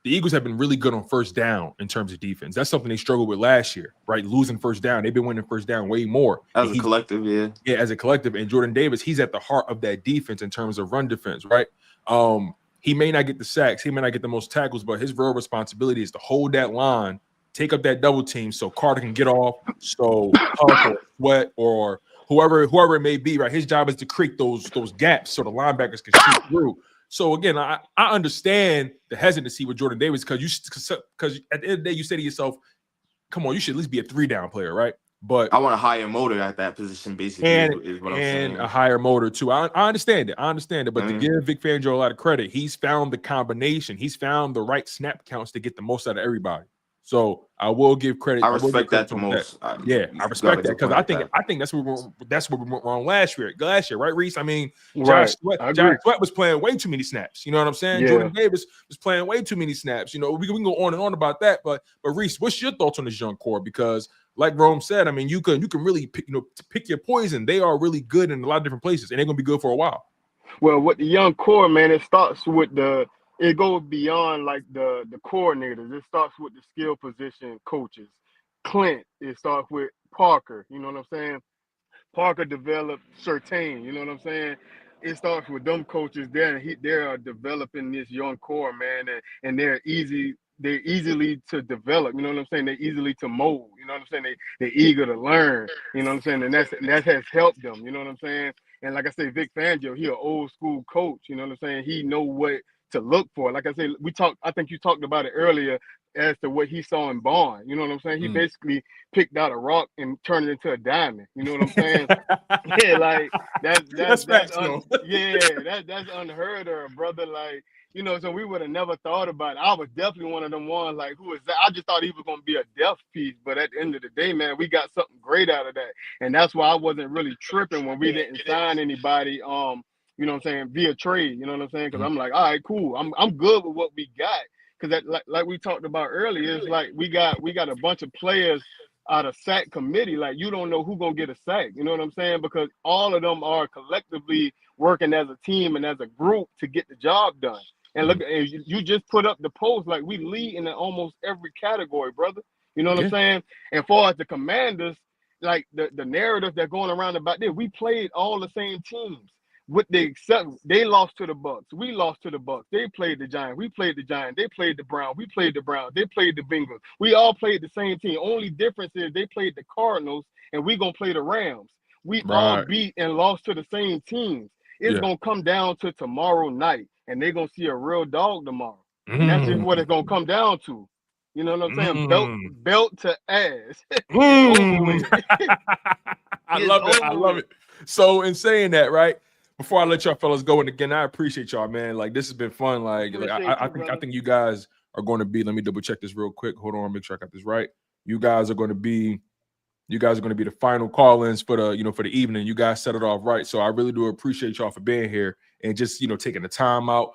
the Eagles have been really good on first down in terms of defense. That's something they struggled with last year, right? Losing first down. They've been winning first down way more. As a collective, yeah. Yeah, as a collective. And Jordan Davis, he's at the heart of that defense in terms of run defense, right? He may not get the sacks. He may not get the most tackles, but his real responsibility is to hold that line, take up that double team so Carter can get off, so Huff or Sweat or whoever it may be, right? His job is to create those gaps so the linebackers can shoot through. So again, I understand the hesitancy with Jordan Davis because at the end of the day, you say to yourself, "Come on, you should at least be a 3-down player, right?" But I want a higher motor at that position, basically, is what I'm saying. And a higher motor too. I understand it. But to give Vic Fangio a lot of credit, he's found the combination. He's found the right snap counts to get the most out of everybody. So I will give credit. I respect that the most. I respect that because I think that's where we went wrong last year, right, Reese? I mean, Josh Sweat was playing way too many snaps. You know what I'm saying? Yeah. Jordan Davis was playing way too many snaps. We can go on and on about that. But Reese, what's your thoughts on this young core? Because like Rome said, I mean, you can really pick your poison. They are really good in a lot of different places, and they're gonna be good for a while. Well, with the young core, man, it starts with it goes beyond like the coordinators. It starts with the skill position coaches. Clint, it starts with Parker. You know what I'm saying? Parker developed Surtain. You know what I'm saying? It starts with them coaches there, and they are developing this young core, man, and they're easily to develop. You know what I'm saying? They're easily to mold. You know what I'm saying? They're eager to learn. You know what I'm saying? And that has helped them. You know what I'm saying? And like I say, Vic Fangio, he an old school coach. You know what I'm saying? He know what to look for. Like I said, I think you talked about it earlier as to what he saw in Bond. You know what I'm saying? He basically picked out a rock and turned it into a diamond. You know what I'm saying? Yeah, like that's unheard of, brother. Like, so we would have never thought about it. I was definitely one of them ones, like, who is that? I just thought he was going to be a depth piece. But at the end of the day, man, we got something great out of that. And that's why I wasn't really tripping when we didn't sign anybody, you know what I'm saying, via trade. You know what I'm saying? Because I'm like, all right, cool. I'm good with what we got. Because like we talked about earlier, it's like we got a bunch of players out of sack committee. Like, you don't know who's going to get a sack. You know what I'm saying? Because all of them are collectively working as a team and as a group to get the job done. And look, you just put up the post, like, we lead in almost every category, brother. You know what I'm saying? And far as the Commanders, like the narrative that's going around about this, we played all the same teams. With the exception, they lost to the Bucks. We lost to the Bucks. They played the Giants. We played the Giants. They played the Browns. We played the Browns. They played the Bengals. We all played the same team. Only difference is they played the Cardinals, and we gonna play the Rams. We all beat and lost to the same teams. It's gonna come down to tomorrow night, and they're gonna see a real dog tomorrow. And that's just what it's gonna come down to. You know what I'm saying? Belt to ass. I love it. So in saying that, right? Before I let y'all fellas go, and again, I appreciate y'all, man. Like, this has been fun. Like I think you guys are going to be. Let me double check this real quick. Hold on, make sure I got this right. You guys are going to be the final call-ins for the for the evening. You guys set it off right. So I really do appreciate y'all for being here and just taking the time out.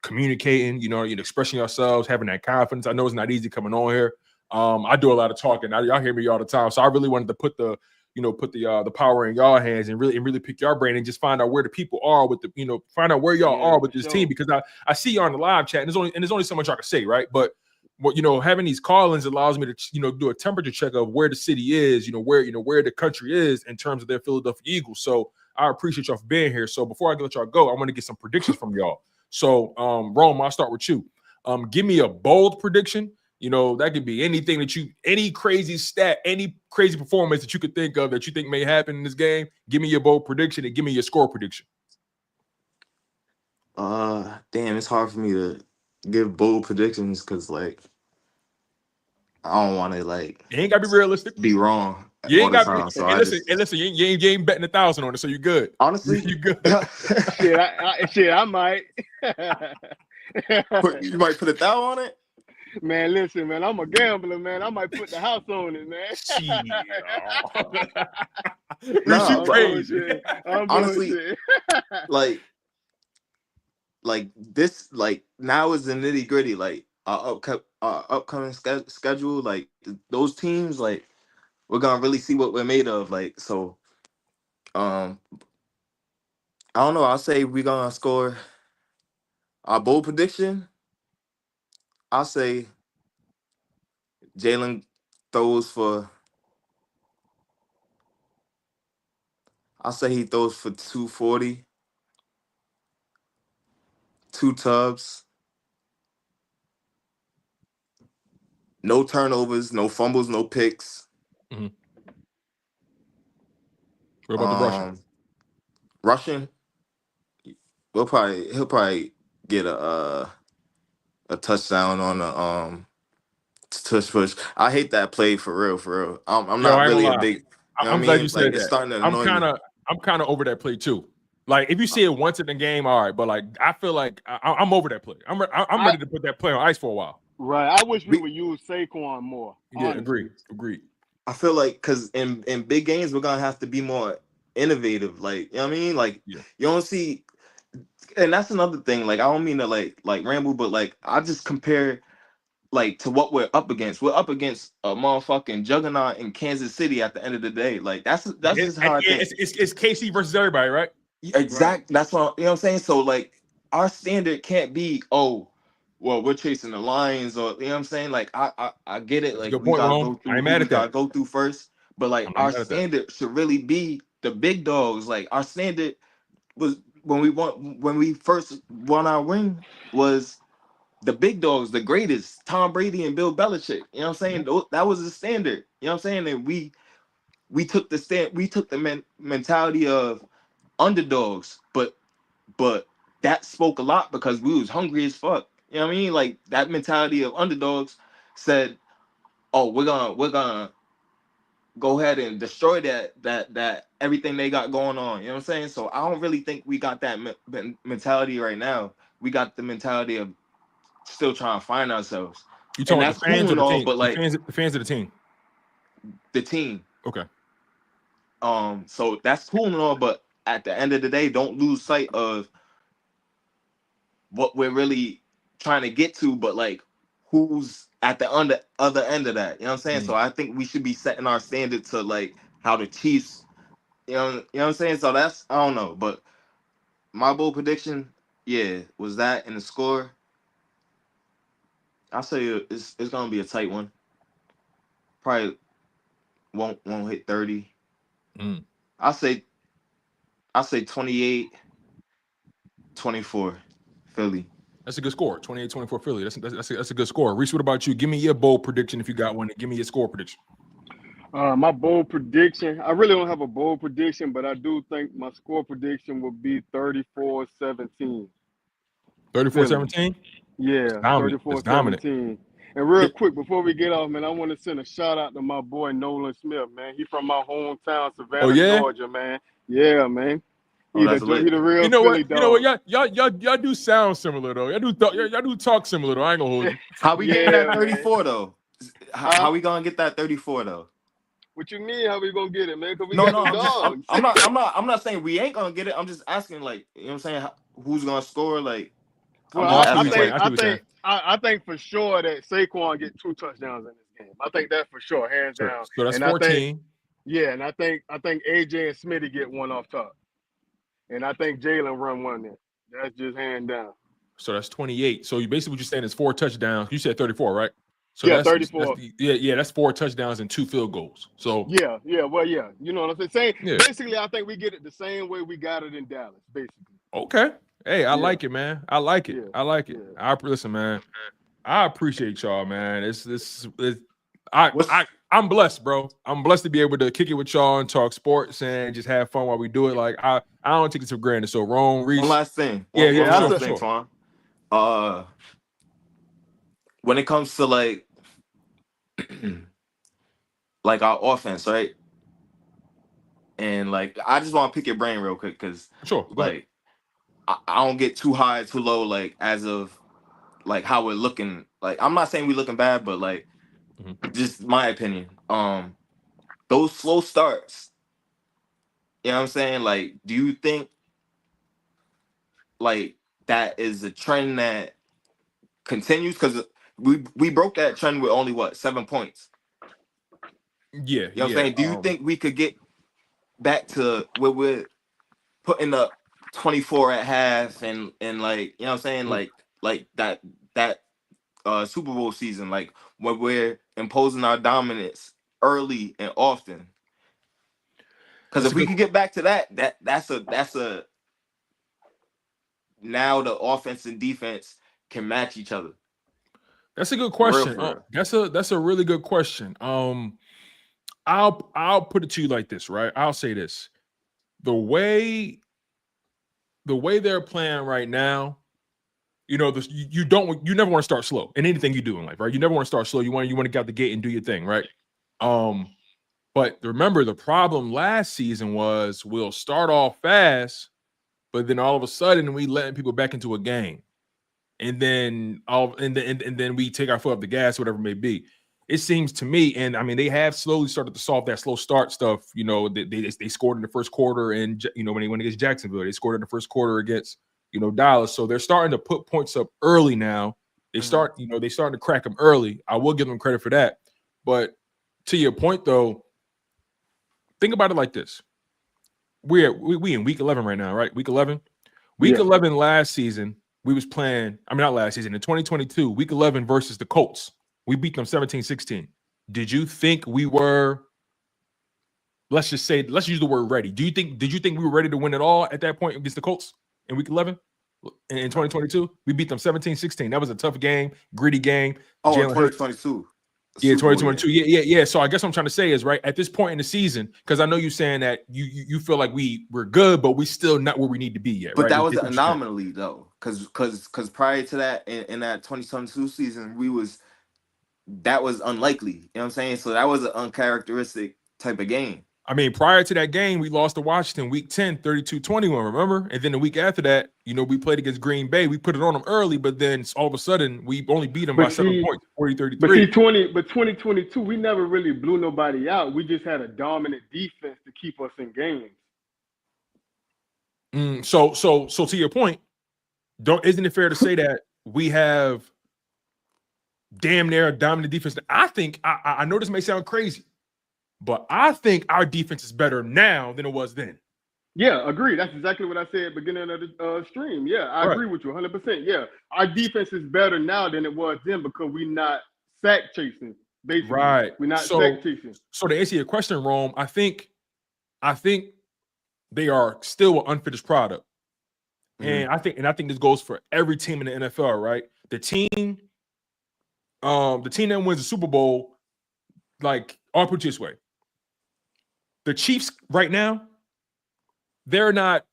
Communicating. Expressing yourselves, having that confidence. I know it's not easy coming on here. I do a lot of talking. Y'all hear me all the time. So I really wanted to put the power in y'all hands and really pick your brain and just find out where the people are with find out where y'all are with this team, because I see you on the live chat and there's only so much I can say, right? But having these call-ins allows me to, do a temperature check of where the city is, where the country is in terms of their Philadelphia Eagles. So I appreciate y'all for being here. So before I let y'all go, I want to get some predictions from y'all. So, Rome, I'll start with you. Give me a bold prediction. That could be anything any crazy stat, any crazy performance that you could think of that you think may happen in this game. Give me your bold prediction and give me your score prediction. Damn, it's hard for me to give bold predictions because, like, I don't want to, like, you ain't gotta be realistic. Be wrong you all ain't the gotta time. be, So listen, you ain't betting 1,000 on it, so you're good. Honestly, you good. I might. You might put $1,000 on it. Man, listen, man, I'm a gambler, man. I might put the house on it, man. No, bullshit. Honestly, like this, like now is the nitty gritty. Like our upcoming schedule, like those teams, like we're gonna really see what we're made of. Like so, I don't know. I'll say we're gonna score. Our bold prediction, I'll say Jalen throws for. I'll say he throws for 240, 2 tubs, no turnovers, no fumbles, no picks. Mm-hmm. What about the rushing? Rushing, he'll probably get a touchdown on a tush push. I hate that play for real. I'm not really a big. I'm glad you said It's that. starting to annoy me. I'm kind of over that play too. Like if you see it once in the game, all right. But like I feel like I'm over that play. I'm ready to put that play on ice for a while. Right. I wish we would use Saquon more. Yeah, honestly. agreed. I feel like because in big games we're gonna have to be more innovative. Like you know what I mean? Like you don't see, and that's another thing. Like I don't mean to like ramble, but like I just compare like to what we're up against. We're up against a motherfucking juggernaut in Kansas City at the end of the day. Like that's just how I think. It's KC versus everybody, right? Exact. Right. That's what you know what I'm saying. So like our standard can't be, oh, well, we're chasing the Lions, or you know what I'm saying? Like I get it. Like we gotta go through. We gotta go through first. But like our standard should really be the big dogs. Like our standard was when we first won our ring was the big dogs, the greatest, Tom Brady and Bill Belichick. You know what I'm saying? That was the standard. You know what I'm saying? And we took the mentality of underdogs, but that spoke a lot because we was hungry as fuck. You know what I mean? Like that mentality of underdogs said, "Oh, we're gonna go ahead and destroy that everything they got going on." You know what I'm saying? So I don't really think we got that mentality right now. We got the mentality of still trying to find ourselves. You talking about the fans or the team? But like the fans of the team. The team. Okay. So that's cool and all, but at the end of the day, don't lose sight of what we're really trying to get to, but like who's at the other end of that. You know what I'm saying? So I think we should be setting our standard to like how the Chiefs, you know what I'm saying? So that's I don't know, but my bold prediction, was that in the score. I'll say it's gonna be a tight one. Probably won't hit 30. I'll say 28-24 Philly. That's a good score. 28-24 Philly. That's a good score. Reese, what about you? Give me your bold prediction if you got one. And give me your score prediction. My bold prediction, I really don't have a bold prediction, but I do think my score prediction will be 34-17. 34-17? Yeah, 34-17. And real quick, before we get off, man, I want to send a shout out to my boy Nolan Smith, man. He from my hometown, Savannah, Georgia, man. Yeah, man. He the real Philly dog. You know what? Y'all do sound similar though. Y'all do talk similar though. I ain't gonna hold you. How we get that 34 though? How we gonna get that 34 though? What you mean? How we gonna get it, man? Because we got the dogs. I'm not saying we ain't gonna get it. I'm just asking, like, you know what I'm saying? Who's gonna score? Like, well, I think for sure that Saquon get 2 touchdowns in this game. I think that for sure, hands down. So that's 14. And I think AJ and Smitty get one off top, and I think Jalen run one in. That's just hand down. So that's 28. So you basically what you're saying is 4 touchdowns. You said 34, right? So Yeah, that's 34. that's 4 touchdowns and 2 field goals. So Yeah. Well, yeah. You know what I'm saying? yeah. Basically, I think we get it the same way we got it in Dallas, basically. Okay. Hey, I Yeah. like it, man. I like it. Yeah. I like it. Yeah. Listen, man. I appreciate y'all, man. What's I'm blessed, bro. I'm blessed to be able to kick it with y'all and talk sports and just have fun while we do it. Like I don't take it for granted. So Rome, Reese. one last thing? Yeah, One last sure, thing, sure. Twan. When it comes to like our offense, right? And like I just want to pick your brain real quick because Sure. Go ahead. like I don't get too high, too low, like as of like how we're looking. Like I'm not saying we're looking bad, but like just my opinion. Those slow starts, you know what I'm saying? Like, do you think like that is a trend that continues? Because we broke that trend with only 7 points. Yeah. You know what I'm saying? Do you think we could get back to where we're putting up 24 at half and like, you know what I'm saying? Like that Super Bowl season, like when we're imposing our dominance early and often. Because if we could get back to that's a now the offense and defense can match each other. That's a good question. For real. That's a really good question. I'll put it to you like this, right? I'll say this. The way they're playing right now, you know, you never want to start slow in anything you do in life, right? You never want to start slow. You want to get out the gate and do your thing, right? But remember, the problem last season was we'll start off fast, but then all of a sudden we letting people back into a game, and then then we take our foot off the gas, whatever it may be. It seems to me, and I mean, they have slowly started to solve that slow start stuff. You know, they scored in the first quarter, and you know when they went against Jacksonville, they scored in the first quarter against Dallas. So they're starting to put points up early now. They starting to crack them early. I will give them credit for that. But to your point, though, think about it like this: we in week 11 right now, right? Week 11. Week 11 last season, we was playing. I mean, not last season in 2022. Week 11 versus the Colts. We beat them 17-16. Did you think we were, let's use the word ready. Did you think we were ready to win it all at that point against the Colts in week 11? In 2022? We beat them 17-16. That was a tough game, gritty game. Oh, Jalen 2022. Yeah, 2022. Yeah. So I guess what I'm trying to say is, right, at this point in the season, because I know you're saying that you feel like we're good, but we still not where we need to be yet. But right? that was an anomaly though, because prior to that, in that 2022 season, that was unlikely. You know what I'm saying? So that was an uncharacteristic type of game. I mean, prior to that game, we lost to Washington week 10, 32-21, remember? And then the week after that, we played against Green Bay. We put it on them early, but then all of a sudden, we only beat them by 7 points, 40-33. But 2022, we never really blew nobody out. We just had a dominant defense to keep us in games. So to your point, isn't it fair to say that we have damn near a dominant defense? I think I know this may sound crazy, but I think our defense is better now than it was then. Yeah, agree. That's exactly what I said at the beginning of the stream. Yeah, I agree with you 100%. Yeah, our defense is better now than it was then because we're not sack chasing. Basically, right? We're not sack chasing. So to answer your question, Rome, I think they are still an unfinished product, and I think this goes for every team in the NFL. Right? The team that wins the Super Bowl, like, I'll put it this way: the Chiefs right now, they're not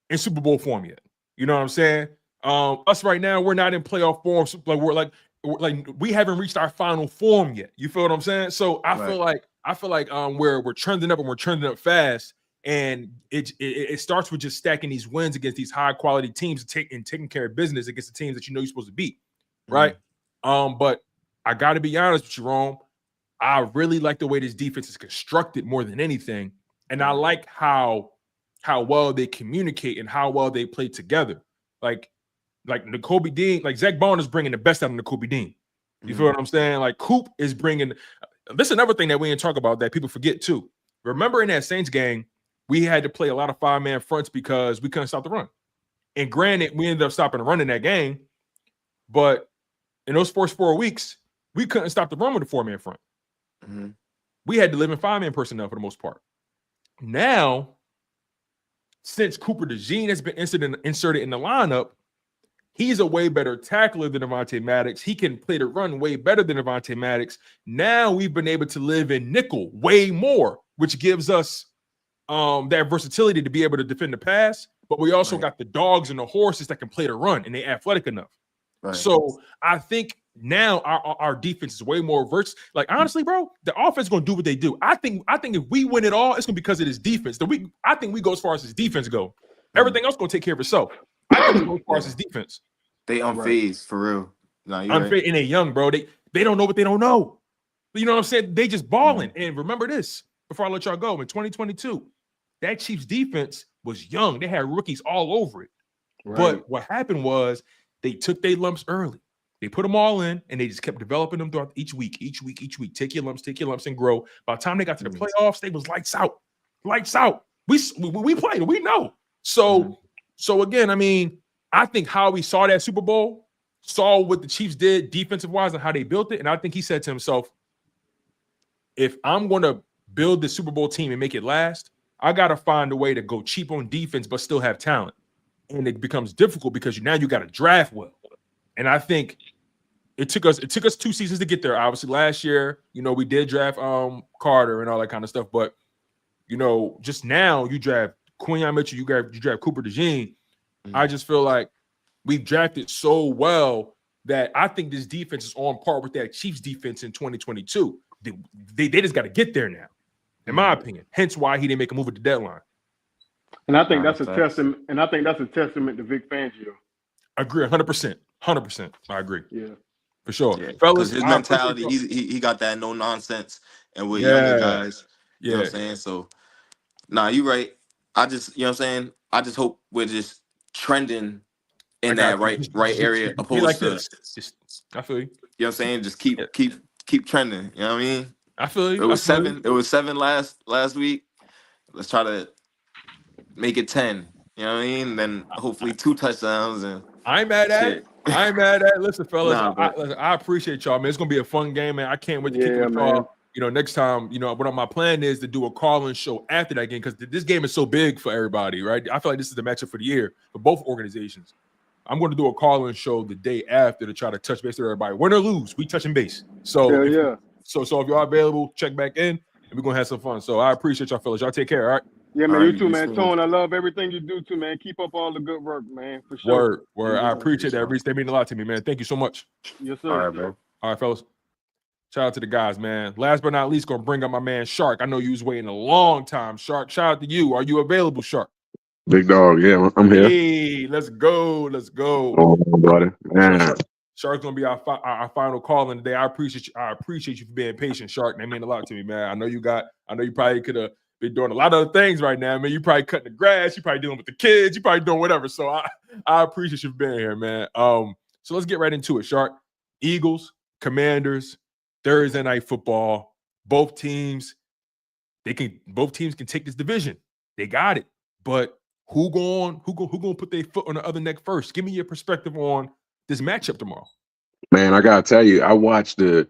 in Super Bowl form yet. You know what I'm saying? Us right now, we're not in playoff form. Like we haven't reached our final form yet. You feel what I'm saying? So I feel like we're trending up and we're trending up fast. And it starts with just stacking these wins against these high quality teams and taking care of business against the teams that you're supposed to beat, right? But I got to be honest with you, Rome. I really like the way this defense is constructed more than anything, and I like how well they communicate and how well they play together. Like Nakobe Dean, like Zach Bond is bringing the best out of Nakobe Dean. You feel what I'm saying? Like Coop is bringing. This is another thing that we didn't talk about that people forget too. Remember in that Saints game, we had to play a lot of 5-man fronts because we couldn't stop the run. And granted, we ended up stopping the run in that game, but in those first 4 weeks, we couldn't stop the run with a 4-man front. Mm-hmm. We had to live in 5-man personnel for the most part. Now, since Cooper DeJean has been inserted in the lineup, he's a way better tackler than Avonte Maddox. He can play the run way better than Avonte Maddox. Now we've been able to live in nickel way more, which gives us that versatility to be able to defend the pass. But we also got the dogs and the horses that can play the run, and they're athletic enough. Right. So I think now our defense is way more versatile. Like, honestly, bro, the offense is going to do what they do. I think if we win it all, it's going to be because of this defense. I think we go as far as his defense go. Everything else going to take care of itself. I think we go as far as his defense. They unfazed for real. No, you're unfazed, and they young, bro. They don't know what they don't know. You know what I'm saying? They just balling. And remember this, before I let y'all go, in 2022, that Chiefs defense was young. They had rookies all over it. Right. But what happened was they took their lumps early. They put them all in, and they just kept developing them throughout each week. Take your lumps and grow. By the time they got to the playoffs, they was lights out. We played, we know. So again, I mean, I think how we saw that Super Bowl, saw what the Chiefs did defensive-wise and how they built it, and I think he said to himself, if I'm going to build the Super Bowl team and make it last, I got to find a way to go cheap on defense but still have talent. And it becomes difficult because now you got to draft well. And I think it took us 2 seasons to get there. Obviously, last year, we did draft Carter and all that kind of stuff. But, just now you draft Quinyon Mitchell, you draft Cooper DeJean. I just feel like we've drafted so well that I think this defense is on par with that Chiefs defense in 2022. They just got to get there now, in my opinion. Hence why he didn't make a move at the deadline. And I think that's a testament. And I think that's a testament to Vic Fangio. I agree, 100%. 100%. I agree. Yeah, for sure. Yeah, Fellas, his mentality, he got that no nonsense, and with younger guys, you know what I'm saying. So, you're right. I just, you know what I'm saying. I just hope we're just trending in that right area, opposed like to. I feel you. You know what I'm saying. Just keep trending. You know what I mean. I feel you. It was 7. It was 7 last week. Let's try to make it 10. You know what I mean? Then hopefully 2 touchdowns and. I ain't mad at it. I ain't mad at it. Listen, fellas, I appreciate y'all, man. It's gonna be a fun game, man. I can't wait to kick it with y'all. Next time, what my plan is to do a call-in show after that game because this game is so big for everybody, right? I feel like this is the matchup for the year for both organizations. I'm going to do a call-in show the day after to try to touch base with everybody. Win or lose, we touching base. So, so if y'all available, check back in, and we're gonna have some fun. So I appreciate y'all, fellas. Y'all take care. All right. Yeah, man. You too, man. Tone, I love everything you do too, man. Keep up all the good work, man. For sure. Word. I appreciate that, Reese. They mean a lot to me, man. Thank you so much. Yes, sir. All right, bro. All right, fellas. Shout out to the guys, man. Last but not least, gonna bring up my man Shark. I know you was waiting a long time. Shark, shout out to you. Are you available, Shark? Big dog, yeah, I'm here. Hey, let's go. Oh, buddy, man. Shark's gonna be our final call in today. I appreciate you for being patient, Shark. That mean a lot to me, man. I know you probably could have been doing a lot of other things right now, man. You probably cutting the grass, you probably dealing with the kids, you probably doing whatever. So I appreciate you for being here, man. So let's get right into it, Shark. Eagles, Commanders, Thursday night football. Both teams can take this division. They got it. But who gonna put their foot on the other neck first? Give me your perspective on this matchup tomorrow. Man, I gotta tell you, I watched the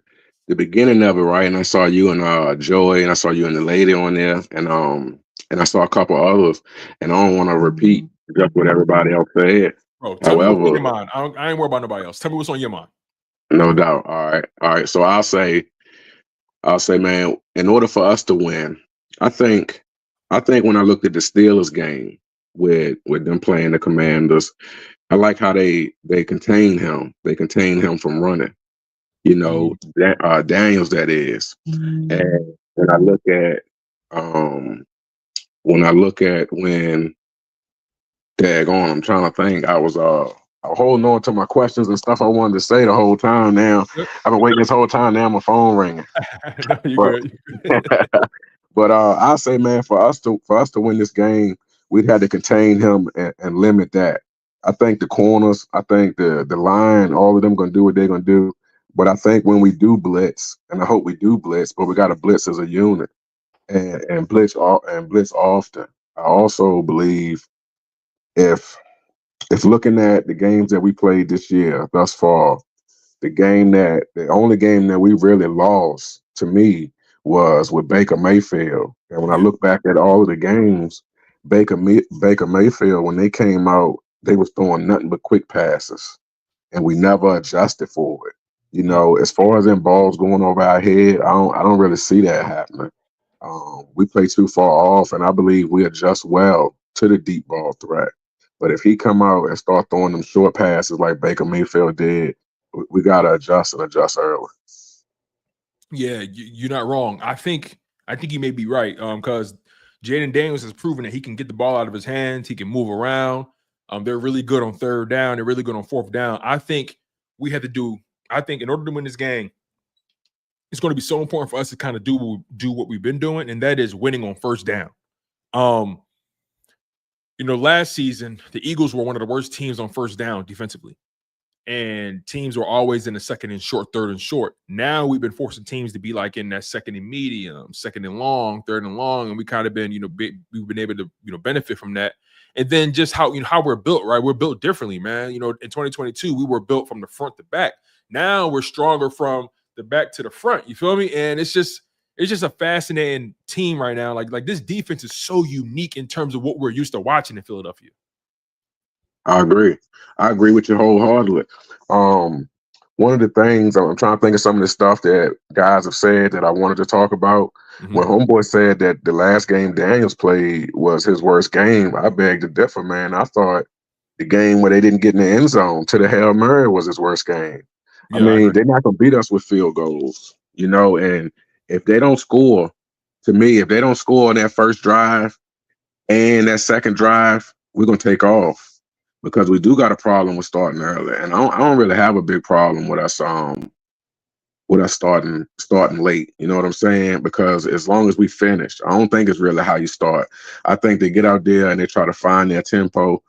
beginning of it, right? And I saw you and Joey, and I saw you and the lady on there, and I saw a couple others, and I don't want to repeat just what everybody else said. Bro, tell me what's on your mind. I ain't worried about nobody else. Tell me what's on your mind. No doubt. All right. So I'll say, man, in order for us to win, I think when I looked at the Steelers game with them playing the Commanders, I like how they contain him. They contain him from running. Daniels, that is. And when I look at when daggone, I'm trying to think. I was holding on to my questions and stuff I wanted to say the whole time. Now I've been waiting this whole time. Now my phone ringing. But I'll say, man, for us to win this game, we'd have to contain him and limit that. I think the corners, I think the line, all of them going to do what they're going to do. But I think when we do blitz, and I hope we do blitz, but we got to blitz as a unit and blitz often. I also believe if looking at the games that we played this year thus far, the only game that we really lost to me was with Baker Mayfield. And when I Yeah. look back at all of the games, Baker Mayfield, when they came out, they was throwing nothing but quick passes, and we never adjusted for it. You Mm. know, as far as them balls going over our head, I don't really see that happening. We play too far off, and I believe we adjust well to the deep ball threat. But if he come out and start throwing them short passes like Baker Mayfield did, we gotta adjust and adjust early. Yeah, you're not wrong. I think you may be right. Because Jayden Daniels has proven that he can get the ball out of his hands. He can move around. They're really good on third down. They're really good on fourth down. I think we have to do. I think in order to win this game, it's going to be so important for us to kind of do what we've been doing, and that is winning on first down. Last season the Eagles were one of the worst teams on first down defensively. And teams were always in the second and short, third and short. Now we've been forcing teams to be like in that second and medium, second and long, third and long, and we kind of been, we've been able to, benefit from that. And then just how we're built, right? We're built differently, man. In 2022 we were built from the front to back. Now we're stronger from the back to the front. You feel me? And it's just a fascinating team right now. Like this defense is so unique in terms of what we're used to watching in Philadelphia. I agree. I agree with you wholeheartedly. One of the things I'm trying to think of some of the stuff that guys have said that I wanted to talk about. Mhm. When Homeboy said that the last game Daniels played was his worst game, I beg to differ, man. I thought the game where they didn't get in the end zone to the Hail Mary was his worst game. I Yeah, I mean, agree. they're not gonna beat us with field goals, and if they don't score, to me, if they don't score on that first drive and that second drive, we're gonna take off because we do got a problem with starting early, and I don't really have a big problem with us starting late. You know what I'm saying? Because as long as we finish, I don't think it's really how you start. I think they get out there and they try to find their tempo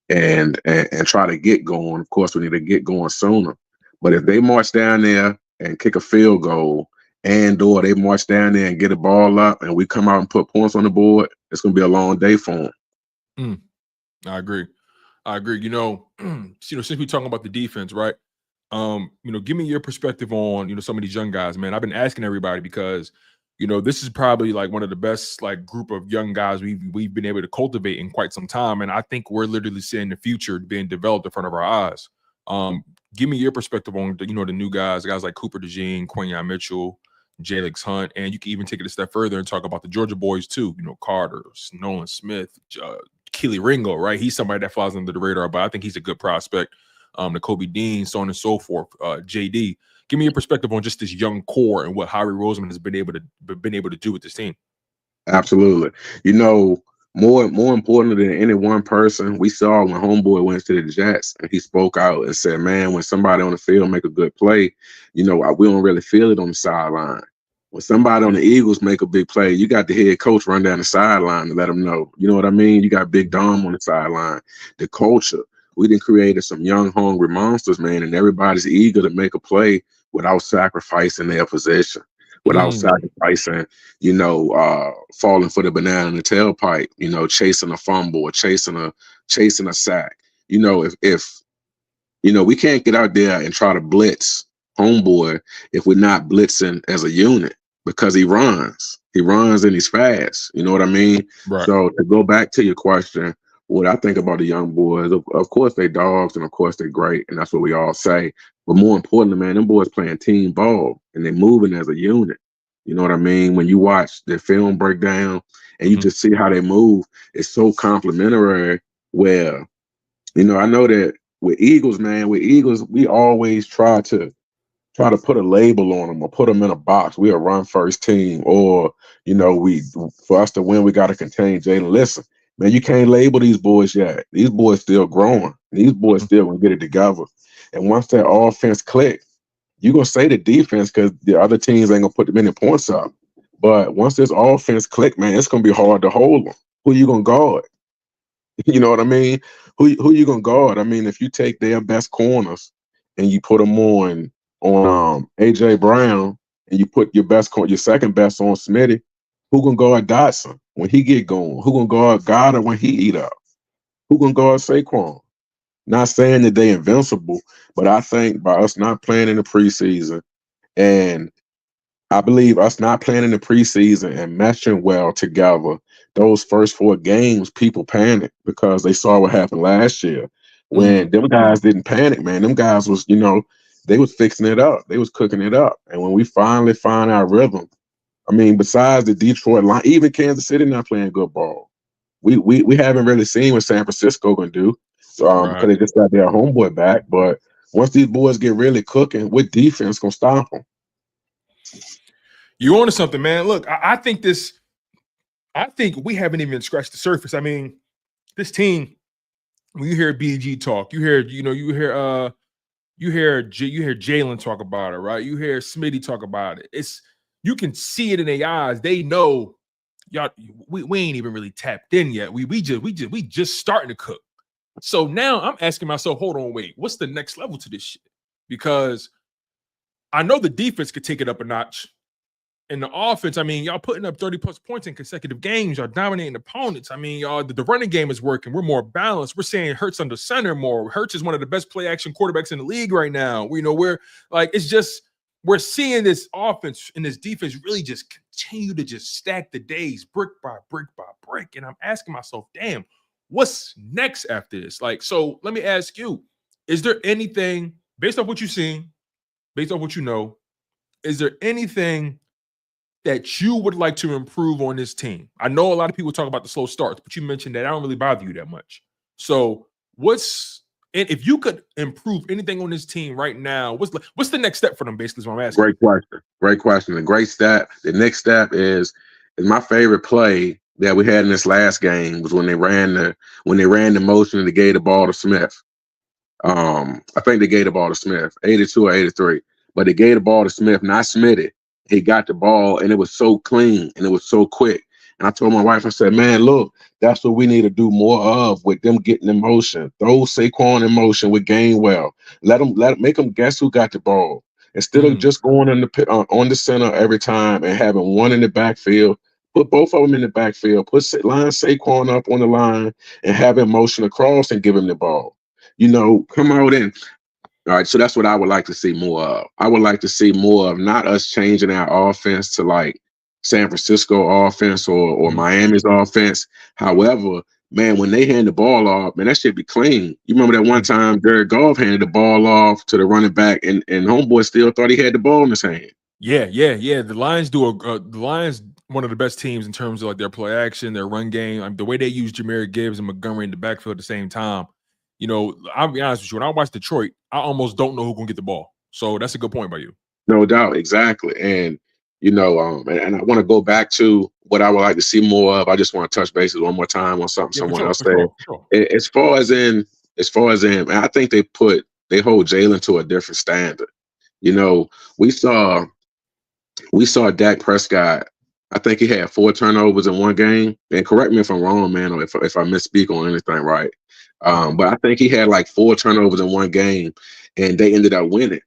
and try to get going. Of course, we need to get going sooner. But if they march down there and kick a field goal, or they march down there and get a ball up, and we come out and put points on the board, it's gonna be a long day for them. I agree. Since we're talking about the defense, right? Give me your perspective on, some of these young guys, man. I've been asking everybody because, this is probably like one of the best like group of young guys we've been able to cultivate in quite some time. And I think we're literally seeing the future being developed in front of our eyes. Give me your perspective on the new guys like Cooper DeJean, Quinyon Mitchell, Jalen Hunt, and you can even take it a step further and talk about the Georgia boys too. Carter, Nolan Smith, Keely Ringo, right? He's somebody that flies under the radar, but I think he's a good prospect. Nakobe Dean, so on and so forth. JD, give me your perspective on just this young core and what Harry Roseman has been able to do with this team. Absolutely. More importantly than any one person, we saw when Homeboy went to the Jets and he spoke out and said, man, when somebody on the field make a good play, we don't really feel it on the sideline. When somebody on the Eagles make a big play, you got the head coach run down the sideline to let them know. You know what I mean? You got Big Dom on the sideline. The culture. We done created some young, hungry monsters, man, and everybody's eager to make a play without sacrificing their position, without sacrificing, falling for the banana in the tailpipe, chasing a fumble or chasing a sack. If we can't get out there and try to blitz Homeboy if we're not blitzing as a unit because he runs and he's fast. You know what I mean? Right. So to go back to your question, what I think about the young boys, of course they dogs and of course they're great, and that's what we all say. But more importantly, man, them boys playing team ball and they're moving as a unit. You know what I mean? When you watch the film breakdown and you just see how they move, it's so complimentary. Where, I know that with Eagles, we always try to put a label on them or put them in a box. We a run first team, or for us to win, we got to contain Jalen. Listen, man, you can't label these boys yet. These boys still growing. These boys still gonna get it together. And once that offense click, you gonna say the defense because the other teams ain't gonna put them many points up. But once this offense click, man, it's gonna be hard to hold them. Who you gonna guard? You know what I mean? Who you gonna guard? I mean, if you take their best corners and you put them on AJ Brown and you put your second best on Smitty, who gonna guard Dotson when he get going? Who gonna guard Gardner when he eat up? Who gonna guard Saquon? Not saying that they invincible, but I think by us not playing in the preseason, and I believe us not playing in the preseason and meshing well together, those first 4 games, people panicked because they saw what happened last year. When them guys didn't panic, man, them guys was, they was fixing it up. They was cooking it up. And when we finally find our rhythm, I mean, besides the Detroit line, even Kansas City not playing good ball. We haven't really seen what San Francisco can do because they just got their homeboy back. But once these boys get really cooking, what defense gonna stop them? You on to something, man. Look, I think we haven't even scratched the surface. I mean, this team, when you hear BG talk, you hear Jalen talk about it, right? You hear Smitty talk about it. You can see it in their eyes. They know, y'all, we ain't even really tapped in yet. We just starting to cook. So now I'm asking myself, hold on, wait, what's the next level to this shit? Because I know the defense could take it up a notch. And the offense, I mean, y'all putting up 30-plus points in consecutive games. Y'all dominating opponents. I mean, y'all, the running game is working. We're more balanced. We're seeing Hurts under center more. Hurts is one of the best play-action quarterbacks in the league right now. We're like, it's just, we're seeing this offense and this defense really just continue to just stack the days brick by brick by brick. And I'm asking myself, damn, what's next after this? Like, so let me ask you, is there anything, based off what you've seen, based off what you know, is there anything that you would like to improve on this team? I know a lot of people talk about the slow starts, but you mentioned that I don't really bother you that much. So if you could improve anything on this team right now, what's the next step for them, basically is what I'm asking. Great question. The next step is my favorite play that we had in this last game was when they ran the motion and they gave the ball to Smith. I think they gave the ball to Smith, 82 or 83. But they gave the ball to Smith, not Smitty. He got the ball, and it was so clean, and it was so quick. And I told my wife, I said, man, look, that's what we need to do more of with them getting in motion. Throw Saquon in motion with Gainwell. Make them guess who got the ball. Instead of just going on the center every time and having one in the backfield, put both of them in the backfield, line Saquon up on the line and have him motion across and give him the ball. Come out in. All right, so that's what I would like to see more of. I would like to see more of not us changing our offense to like San Francisco offense or Miami's offense. However, man, when they hand the ball off, man, that should be clean. You remember that one time Jared Goff handed the ball off to the running back and homeboy still thought he had the ball in his hand. Yeah. The Lions one of the best teams in terms of like their play action, their run game. The way they use Jahmyr Gibbs and Montgomery in the backfield at the same time. I'll be honest with you. When I watch Detroit, I almost don't know who's going to get the ball. So that's a good point by you. No doubt. Exactly. And, and I want to go back to what I would like to see more of. I just want to touch bases one more time on something someone else said. Sure. As far as in, I think they hold Jalen to a different standard. We saw Dak Prescott. I think he had 4 turnovers in one game. And correct me if I'm wrong, man, or if I misspeak on anything, right? But I think he had like 4 turnovers in one game, and they ended up winning.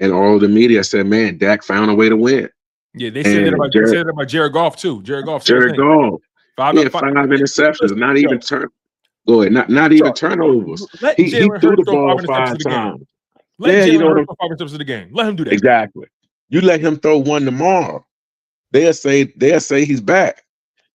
And all the media said, man, Dak found a way to win. Yeah, they said that about Jared Goff, too. Jared Goff. 5 interceptions, not even turnovers. He threw the ball 5 times. Let Jalen Hurts throw 5 interceptions in the game. Let him do that. Exactly. You let him throw one tomorrow. They'll say he's back.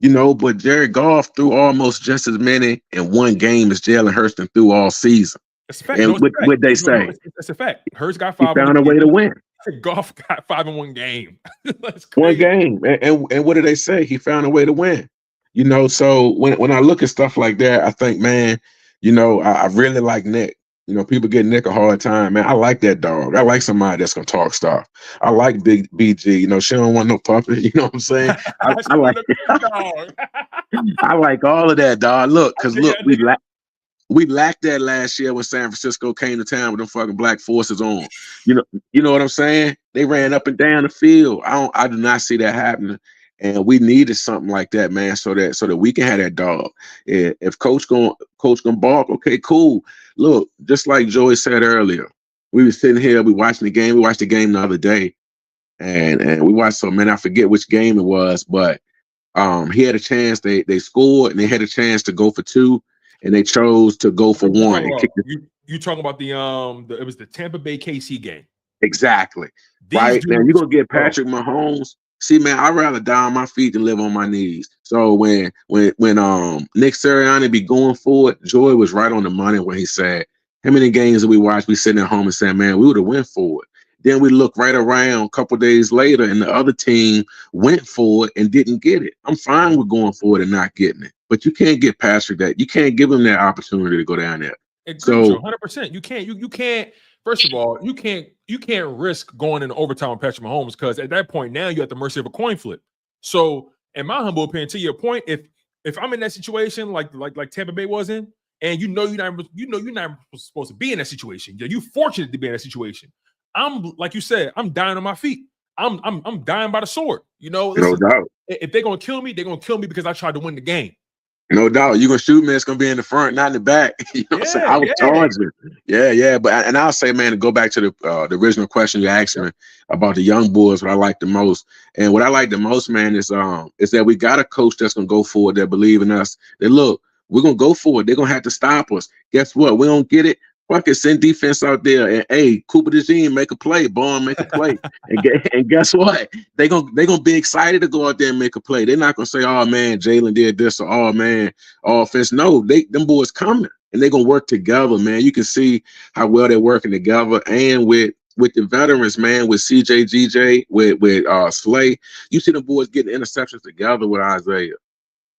But Jared Goff threw almost just as many in one game as Jalen Hurts threw all season. That's a fact. And what they say? That's a fact. Hurts got 5. He found a way to win. Goff got 5 in one game. One game. And what do they say? He found a way to win. So when I look at stuff like that, I think, man, I really like Nick. People give Nick a hard time, man. I like that dog. I like somebody that's gonna talk stuff. I like Big BG. She don't want no puppet. You know what I'm saying? I like I like all of that, dog. Look, we lacked that last year when San Francisco came to town with them fucking black forces on. You know what I'm saying? They ran up and down the field. I do not see that happening. And we needed something like that, man, so that we can have that dog. If coach gonna bark, okay, cool. Look, just like Joey said earlier, we were sitting here, we watching the game. We watched the game the other day, and we watched man, I forget which game it was, but he had a chance. They scored, and they had a chance to go for 2, and they chose to go for one and kick the You talking about the it was the Tampa Bay KC game. exactly. These Right, man. You're dudes, gonna get Patrick Mahomes. See, man, I'd rather die on my feet than live on my knees. So when Nick Sirianni be going for it, Joy was right on the money when he said, how many games that we watched, we sitting at home and saying, man, we would have went for it. Then we look right around a couple days later and the other team went for it and didn't get it. I'm fine with going for it and not getting it. But you can't get Patrick that. You can't give him that opportunity to go down there. Agree, so 100%. You can't. First of all, you can't risk going into overtime with Patrick Mahomes because at that point now you're at the mercy of a coin flip. So, in my humble opinion, to your point, if I'm in that situation like Tampa Bay was in, and you're not supposed to be in that situation, you're fortunate to be in that situation. I'm like you said, I'm dying on my feet. I'm dying by the sword. Listen, no doubt. If they're gonna kill me, they're gonna kill me because I tried to win the game. No doubt. You're gonna shoot me, it's gonna be in the front, not in the back. You know what I'm saying? I was charging. Yeah. But and I'll say, man, to go back to the original question you asked me about the young boys, what I like the most. And what I like the most, man, is that we got a coach that's gonna go forward, that believe in us. That look, we're gonna go forward. They're gonna have to stop us. Guess what? We don't get it. Fuck it, send defense out there and hey, Cooper DeJean, make a play, Bond, make a play. and guess what? They gonna be excited to go out there and make a play. They're not gonna say, oh man, Jalen did this or oh man, offense. No, them boys coming and they're gonna work together, man. You can see how well they're working together and with the veterans, man, with CJ, GJ, with Slay. You see the boys getting interceptions together with Isaiah.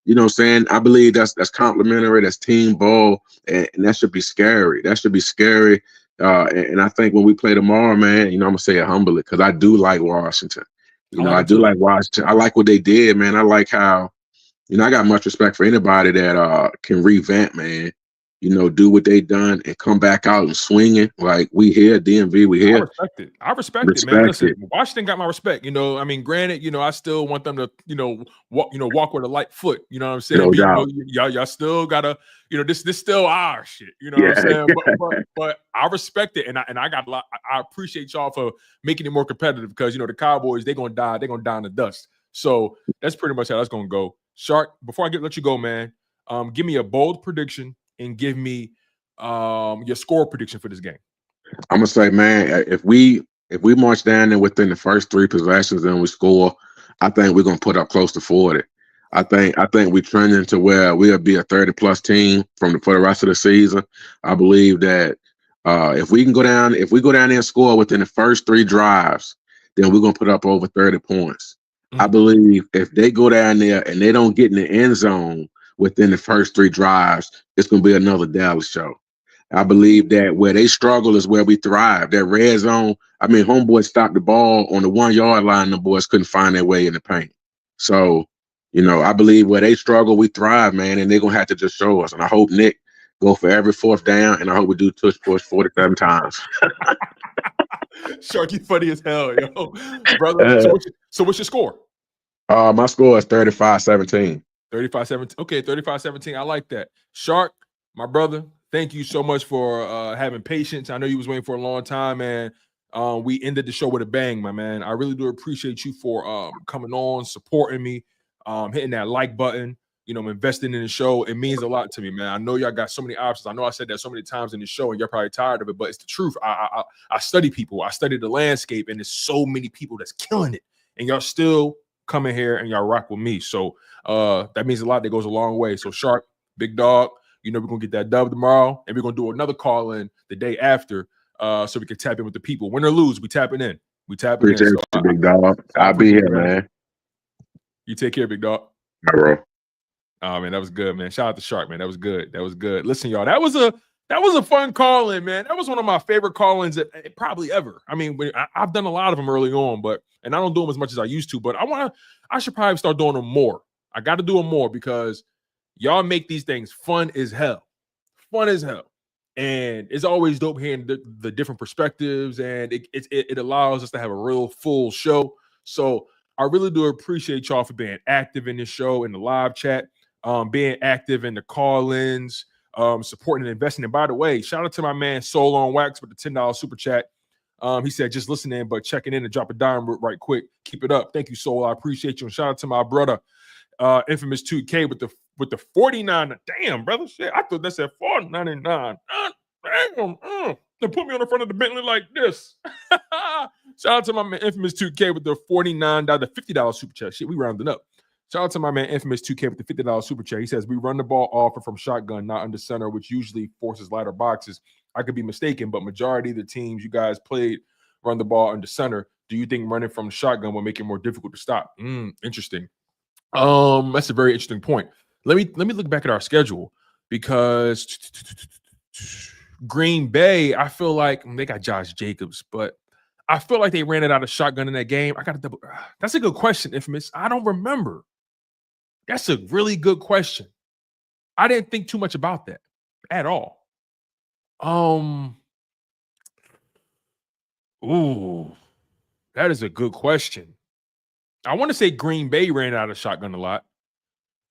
You know what I'm saying? I believe that's complimentary, that's team ball, and that should be scary. That should be scary. And I think when we play tomorrow, man, I'm going to say it humbly because I do like Washington. I do like Washington. I like what they did, man. I like how, I got much respect for anybody that can revamp, man. Do what they done and come back out and swinging. Like we here, DMV, we here. I respect it, man. Listen, Washington got my respect. I mean, granted, I still want them to, walk with a light foot. You know what I'm saying? No doubt. Y'all still gotta, this still our shit. You know what I'm saying? But I respect it, and I got a lot. I appreciate y'all for making it more competitive because the Cowboys they're gonna die in the dust. So that's pretty much how that's gonna go. Shark, before I let you go, man, give me a bold prediction. And give me your score prediction for this game. I'm gonna say, man, if we march down there within the first 3 possessions and we score, I think we're gonna put up close to 40. I think we trending to where we'll be a 30+ team for the rest of the season. I believe that if we go down there and score within the first 3 drives, then we're gonna put up over 30 points. I believe if they go down there and they don't get in the end zone within the first 3 drives, it's going to be another Dallas show. I believe that where they struggle is where we thrive. That red zone, I mean, homeboys stopped the ball on the 1-yard line. The boys couldn't find their way in the paint. So, I believe where they struggle, we thrive, man, and they're going to have to just show us. And I hope Nick go for every 4th down, and I hope we do tush push 47 times. Shark, you funny as hell, yo. Brother, so what's your score? My score is 35-17. 35-17. Okay, 35-17. I like that. Shark, my brother, thank you so much for having patience. I know you was waiting for a long time, and we ended the show with a bang, my man. I really do appreciate you for coming on, supporting me, hitting that like button, investing in the show. It means a lot to me, man. I know y'all got so many options. I know I said that so many times in the show, and you're probably tired of it, but it's the truth. I study people. I study the landscape, and there's so many people that's killing it, and y'all still come in here and y'all rock with me. So that means a lot. That goes a long way. So Shark, big dog, we're gonna get that dub tomorrow, and we're gonna do another call in the day after, so we can tap in with the people. Win or lose, we tapping in. Appreciate in. So, big dog. I'll be here, man. You take care, big dog. All right, bro. Oh man, that was good, man. Shout out to Shark, man. That was good. Listen, y'all, that was a fun call in, man. That was one of my favorite call-ins probably ever. I mean, I've done a lot of them early on, and I don't do them as much as I used to, but I should probably start doing them more. I got to do them more because y'all make these things fun as hell. And it's always dope hearing the different perspectives, and it allows us to have a real full show. So I really do appreciate y'all for being active in this show, in the live chat, being active in the call-ins, supporting and investing. And by the way, shout out to my man Soul on Wax with the $10 super chat. He said just listening, but checking in and drop a dime right quick. Keep it up. Thank you, Soul. I appreciate you. And shout out to my brother, Infamous 2K with the with the 49. Damn, brother, shit. I thought that said 499. Damn, they put me on the front of the Bentley like this. Shout out to my man Infamous 2K with the $49, the $50 super chat. Shit, we rounded up. Shout out to my man Infamous 2K with the $50 super chat. He says, we run the ball off from shotgun, not under center, which usually forces lighter boxes. I could be mistaken, but majority of the teams you guys played run the ball under center. Do you think running from shotgun will make it more difficult to stop? Interesting. That's a very interesting point. Let me look back at our schedule because Green Bay, I feel like they got Josh Jacobs, but I feel like they ran it out of shotgun in that game. I got to double. That's a good question, Infamous. I don't remember. That's a really good question. I didn't think too much about that at all. Ooh, that is a good question. I want to say Green Bay ran out of shotgun a lot.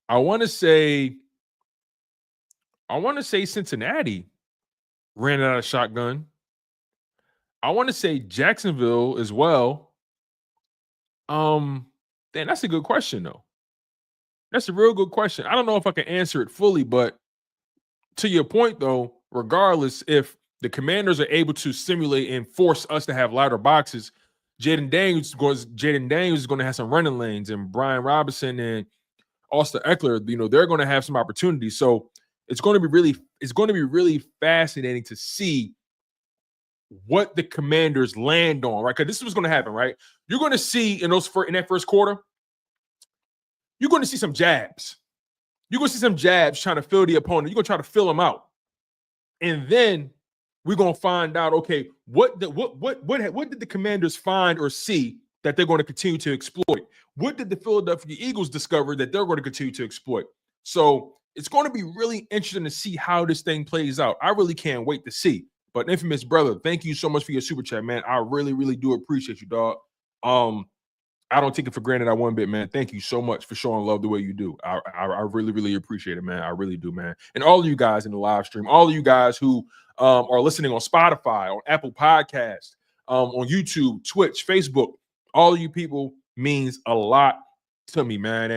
I want to say Cincinnati ran out of shotgun. I want to say Jacksonville as well. Damn, that's a good question, though. That's a real good question. I don't know if I can answer it fully, but to your point, though, regardless, if the Commanders are able to simulate and force us to have lighter boxes, Jayden Daniels is going to have some running lanes, and Brian Robinson and Austin Eckler, they're going to have some opportunities. So it's going to be really fascinating to see what the Commanders land on, right? Because this is what's going to happen, right? You're going to see in that first quarter, you're going to see some jabs. You're going to see some jabs trying to fill the opponent. You're going to try to fill them out. And then we're going to find out, okay, what did the Commanders find or see that they're going to continue to exploit? What did the Philadelphia Eagles discover that they're going to continue to exploit? So it's going to be really interesting to see how this thing plays out. I really can't wait to see. But Infamous brother, thank you so much for your super chat, man. I really, really do appreciate you, dog. I don't take it for granted that one bit, man. Thank you so much for showing love the way you do. I really, really appreciate it, man. I really do, man. And all of you guys in the live stream, all of you guys who are listening on Spotify, on Apple Podcasts, on YouTube, Twitch, Facebook, all of you people means a lot to me, man.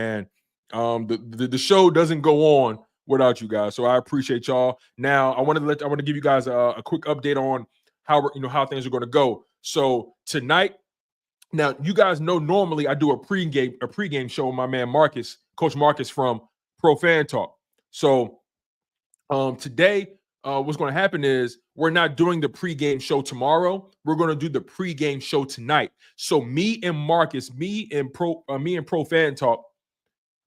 And the show doesn't go on without you guys. So I appreciate y'all. Now I want to give you guys a quick update on how things are going to go. So tonight. Now, you guys know normally I do a pregame show with my man Marcus, Coach Marcus from Pro Fan Talk. So today, what's going to happen is we're not doing the pregame show tomorrow. We're going to do the pregame show tonight. So me and Marcus, me and Pro Fan Talk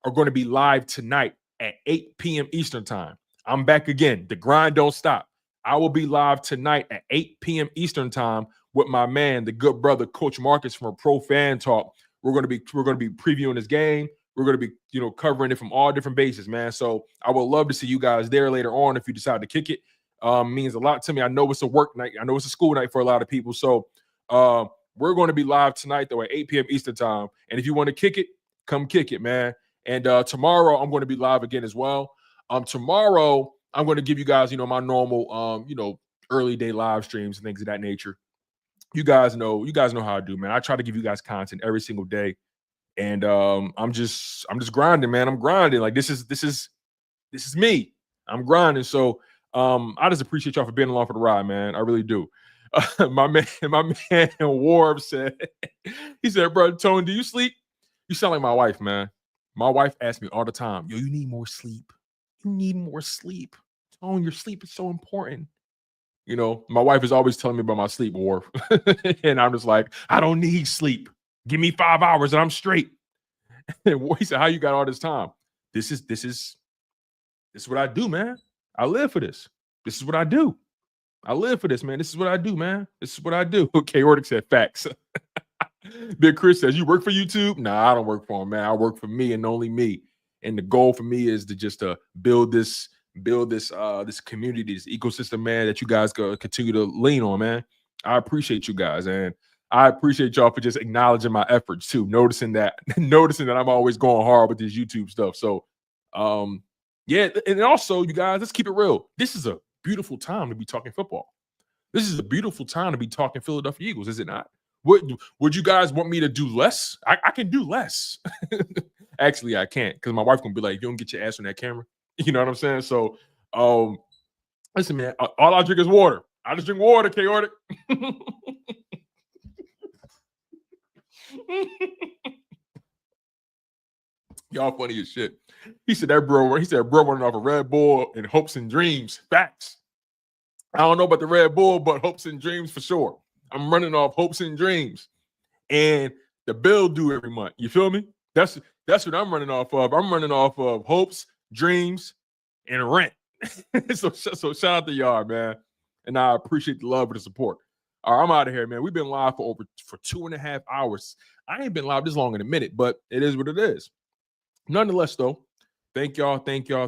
are going to be live tonight at 8 p.m. Eastern time. I'm back again. The grind don't stop. I will be live tonight at 8 p.m. Eastern time with my man, the good brother, Coach Marcus from Pro Fan Talk. We're going to be previewing this game. We're going to be, covering it from all different bases, man. So I would love to see you guys there later on if you decide to kick it. Means a lot to me. I know it's a work night. I know it's a school night for a lot of people. So we're going to be live tonight, though, at 8 p.m. Eastern time. And if you want to kick it, come kick it, man. And tomorrow I'm going to be live again as well. Tomorrow I'm going to give you guys, my normal, early day live streams and things of that nature. You guys know how I do, man. I try to give you guys content every single day. And I'm just grinding, man. I'm grinding. Like this is me. I'm grinding. So I just appreciate y'all for being along for the ride, man. I really do. My man Warb said, he said, bro, Tone, do you sleep? You sound like my wife, man. My wife asks me all the time, yo, you need more sleep. You need more sleep. Tone, your sleep is so important. My wife is always telling me about my sleep, War. And I'm just like, I don't need sleep. Give me 5 hours and I'm straight. And he said, how you got all this time? This is what I do, man. I live for this. This is what I do. I live for this, man. This is what I do, man. This is what I do. Okay, Ordick said facts. Big Chris says, you work for YouTube? Nah, I don't work for him, man. I work for me and only me. And the goal for me is to build this community, this ecosystem, man, that you guys go continue to lean on, man. I appreciate you guys, and I appreciate y'all for just acknowledging my efforts too, noticing that I'm always going hard with this YouTube stuff. So yeah, and also you guys, let's keep it real. This is a beautiful time to be talking football. This is a beautiful time to be talking Philadelphia Eagles, is it not? Would you guys want me to do less? I can do less. Actually, I can't because my wife gonna be like, "You don't get your ass on that camera." You know what I'm saying? So, listen, man. All I drink is water. I just drink water, chaotic. Y'all funny as shit. He said bro running off a Red Bull and hopes and dreams. Facts. I don't know about the Red Bull, but hopes and dreams for sure. I'm running off hopes and dreams. And the bill due every month. You feel me? That's what I'm running off of. I'm running off of hopes, dreams, and rent. so shout out to y'all, man. And I appreciate the love and the support. All right, I'm out of here, man. We've been live for 2.5 hours. I ain't been live this long in a minute, but it is what it is. Nonetheless, though, thank y'all, and thank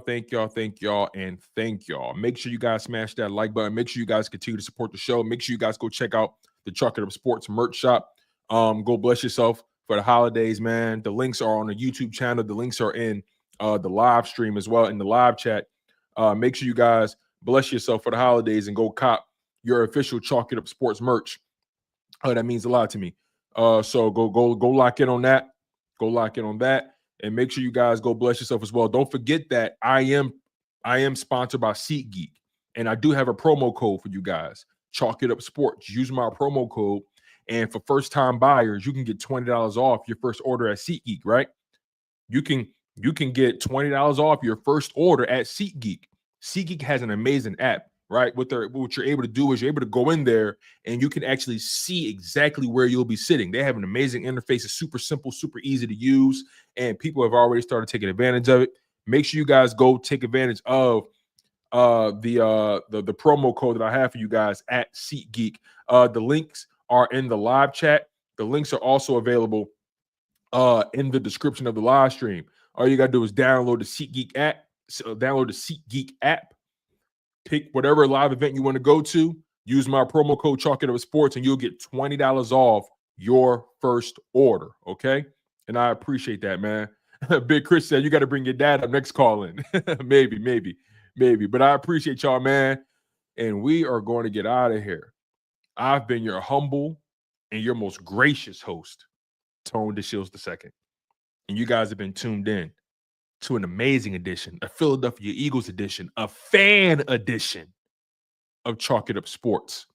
y'all. Make sure you guys smash that like button. Make sure you guys continue to support the show. Make sure you guys go check out the Chalk It Up Sports merch shop. Go bless yourself for the holidays, man. The links are on the YouTube channel. The links are in the live stream as well in the live chat. Make sure you guys bless yourself for the holidays and go cop your official Chalk It Up Sports merch. That means a lot to me. So go lock in on that. Go lock in on that. And make sure you guys go bless yourself as well. Don't forget that I am sponsored by SeatGeek, and I do have a promo code for you guys. Chalk It Up Sports. Use my promo code, and for first-time buyers, you can get $20 off your first order at SeatGeek. Right? You can get $20 off your first order at SeatGeek. SeatGeek has an amazing app. Right? What you're able to do is you're able to go in there and you can actually see exactly where you'll be sitting. They have an amazing interface. It's super simple, super easy to use, and people have already started taking advantage of it. Make sure you guys go take advantage of the promo code that I have for you guys at SeatGeek. The links are in the live chat. The links are also available in the description of the live stream. All you gotta do is download the SeatGeek app. Pick whatever live event you want to go to. Use my promo code Chalk It Up Sports, and you'll get $20 off your first order. Okay, and I appreciate that, man. Big Chris said you got to bring your dad up next call in. maybe. But I appreciate y'all, man. And we are going to get out of here. I've been your humble and your most gracious host, Tone DeShields II, and you guys have been tuned in to an amazing edition, a Philadelphia Eagles edition, a fan edition of Chalk It Up Sports,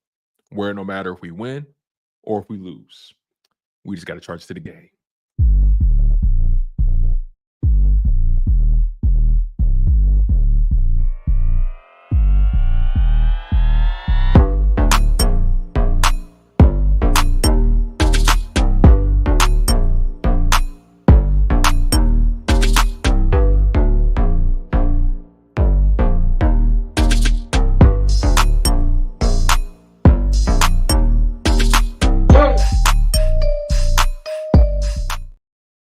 where no matter if we win or if we lose, we just got to charge to the game.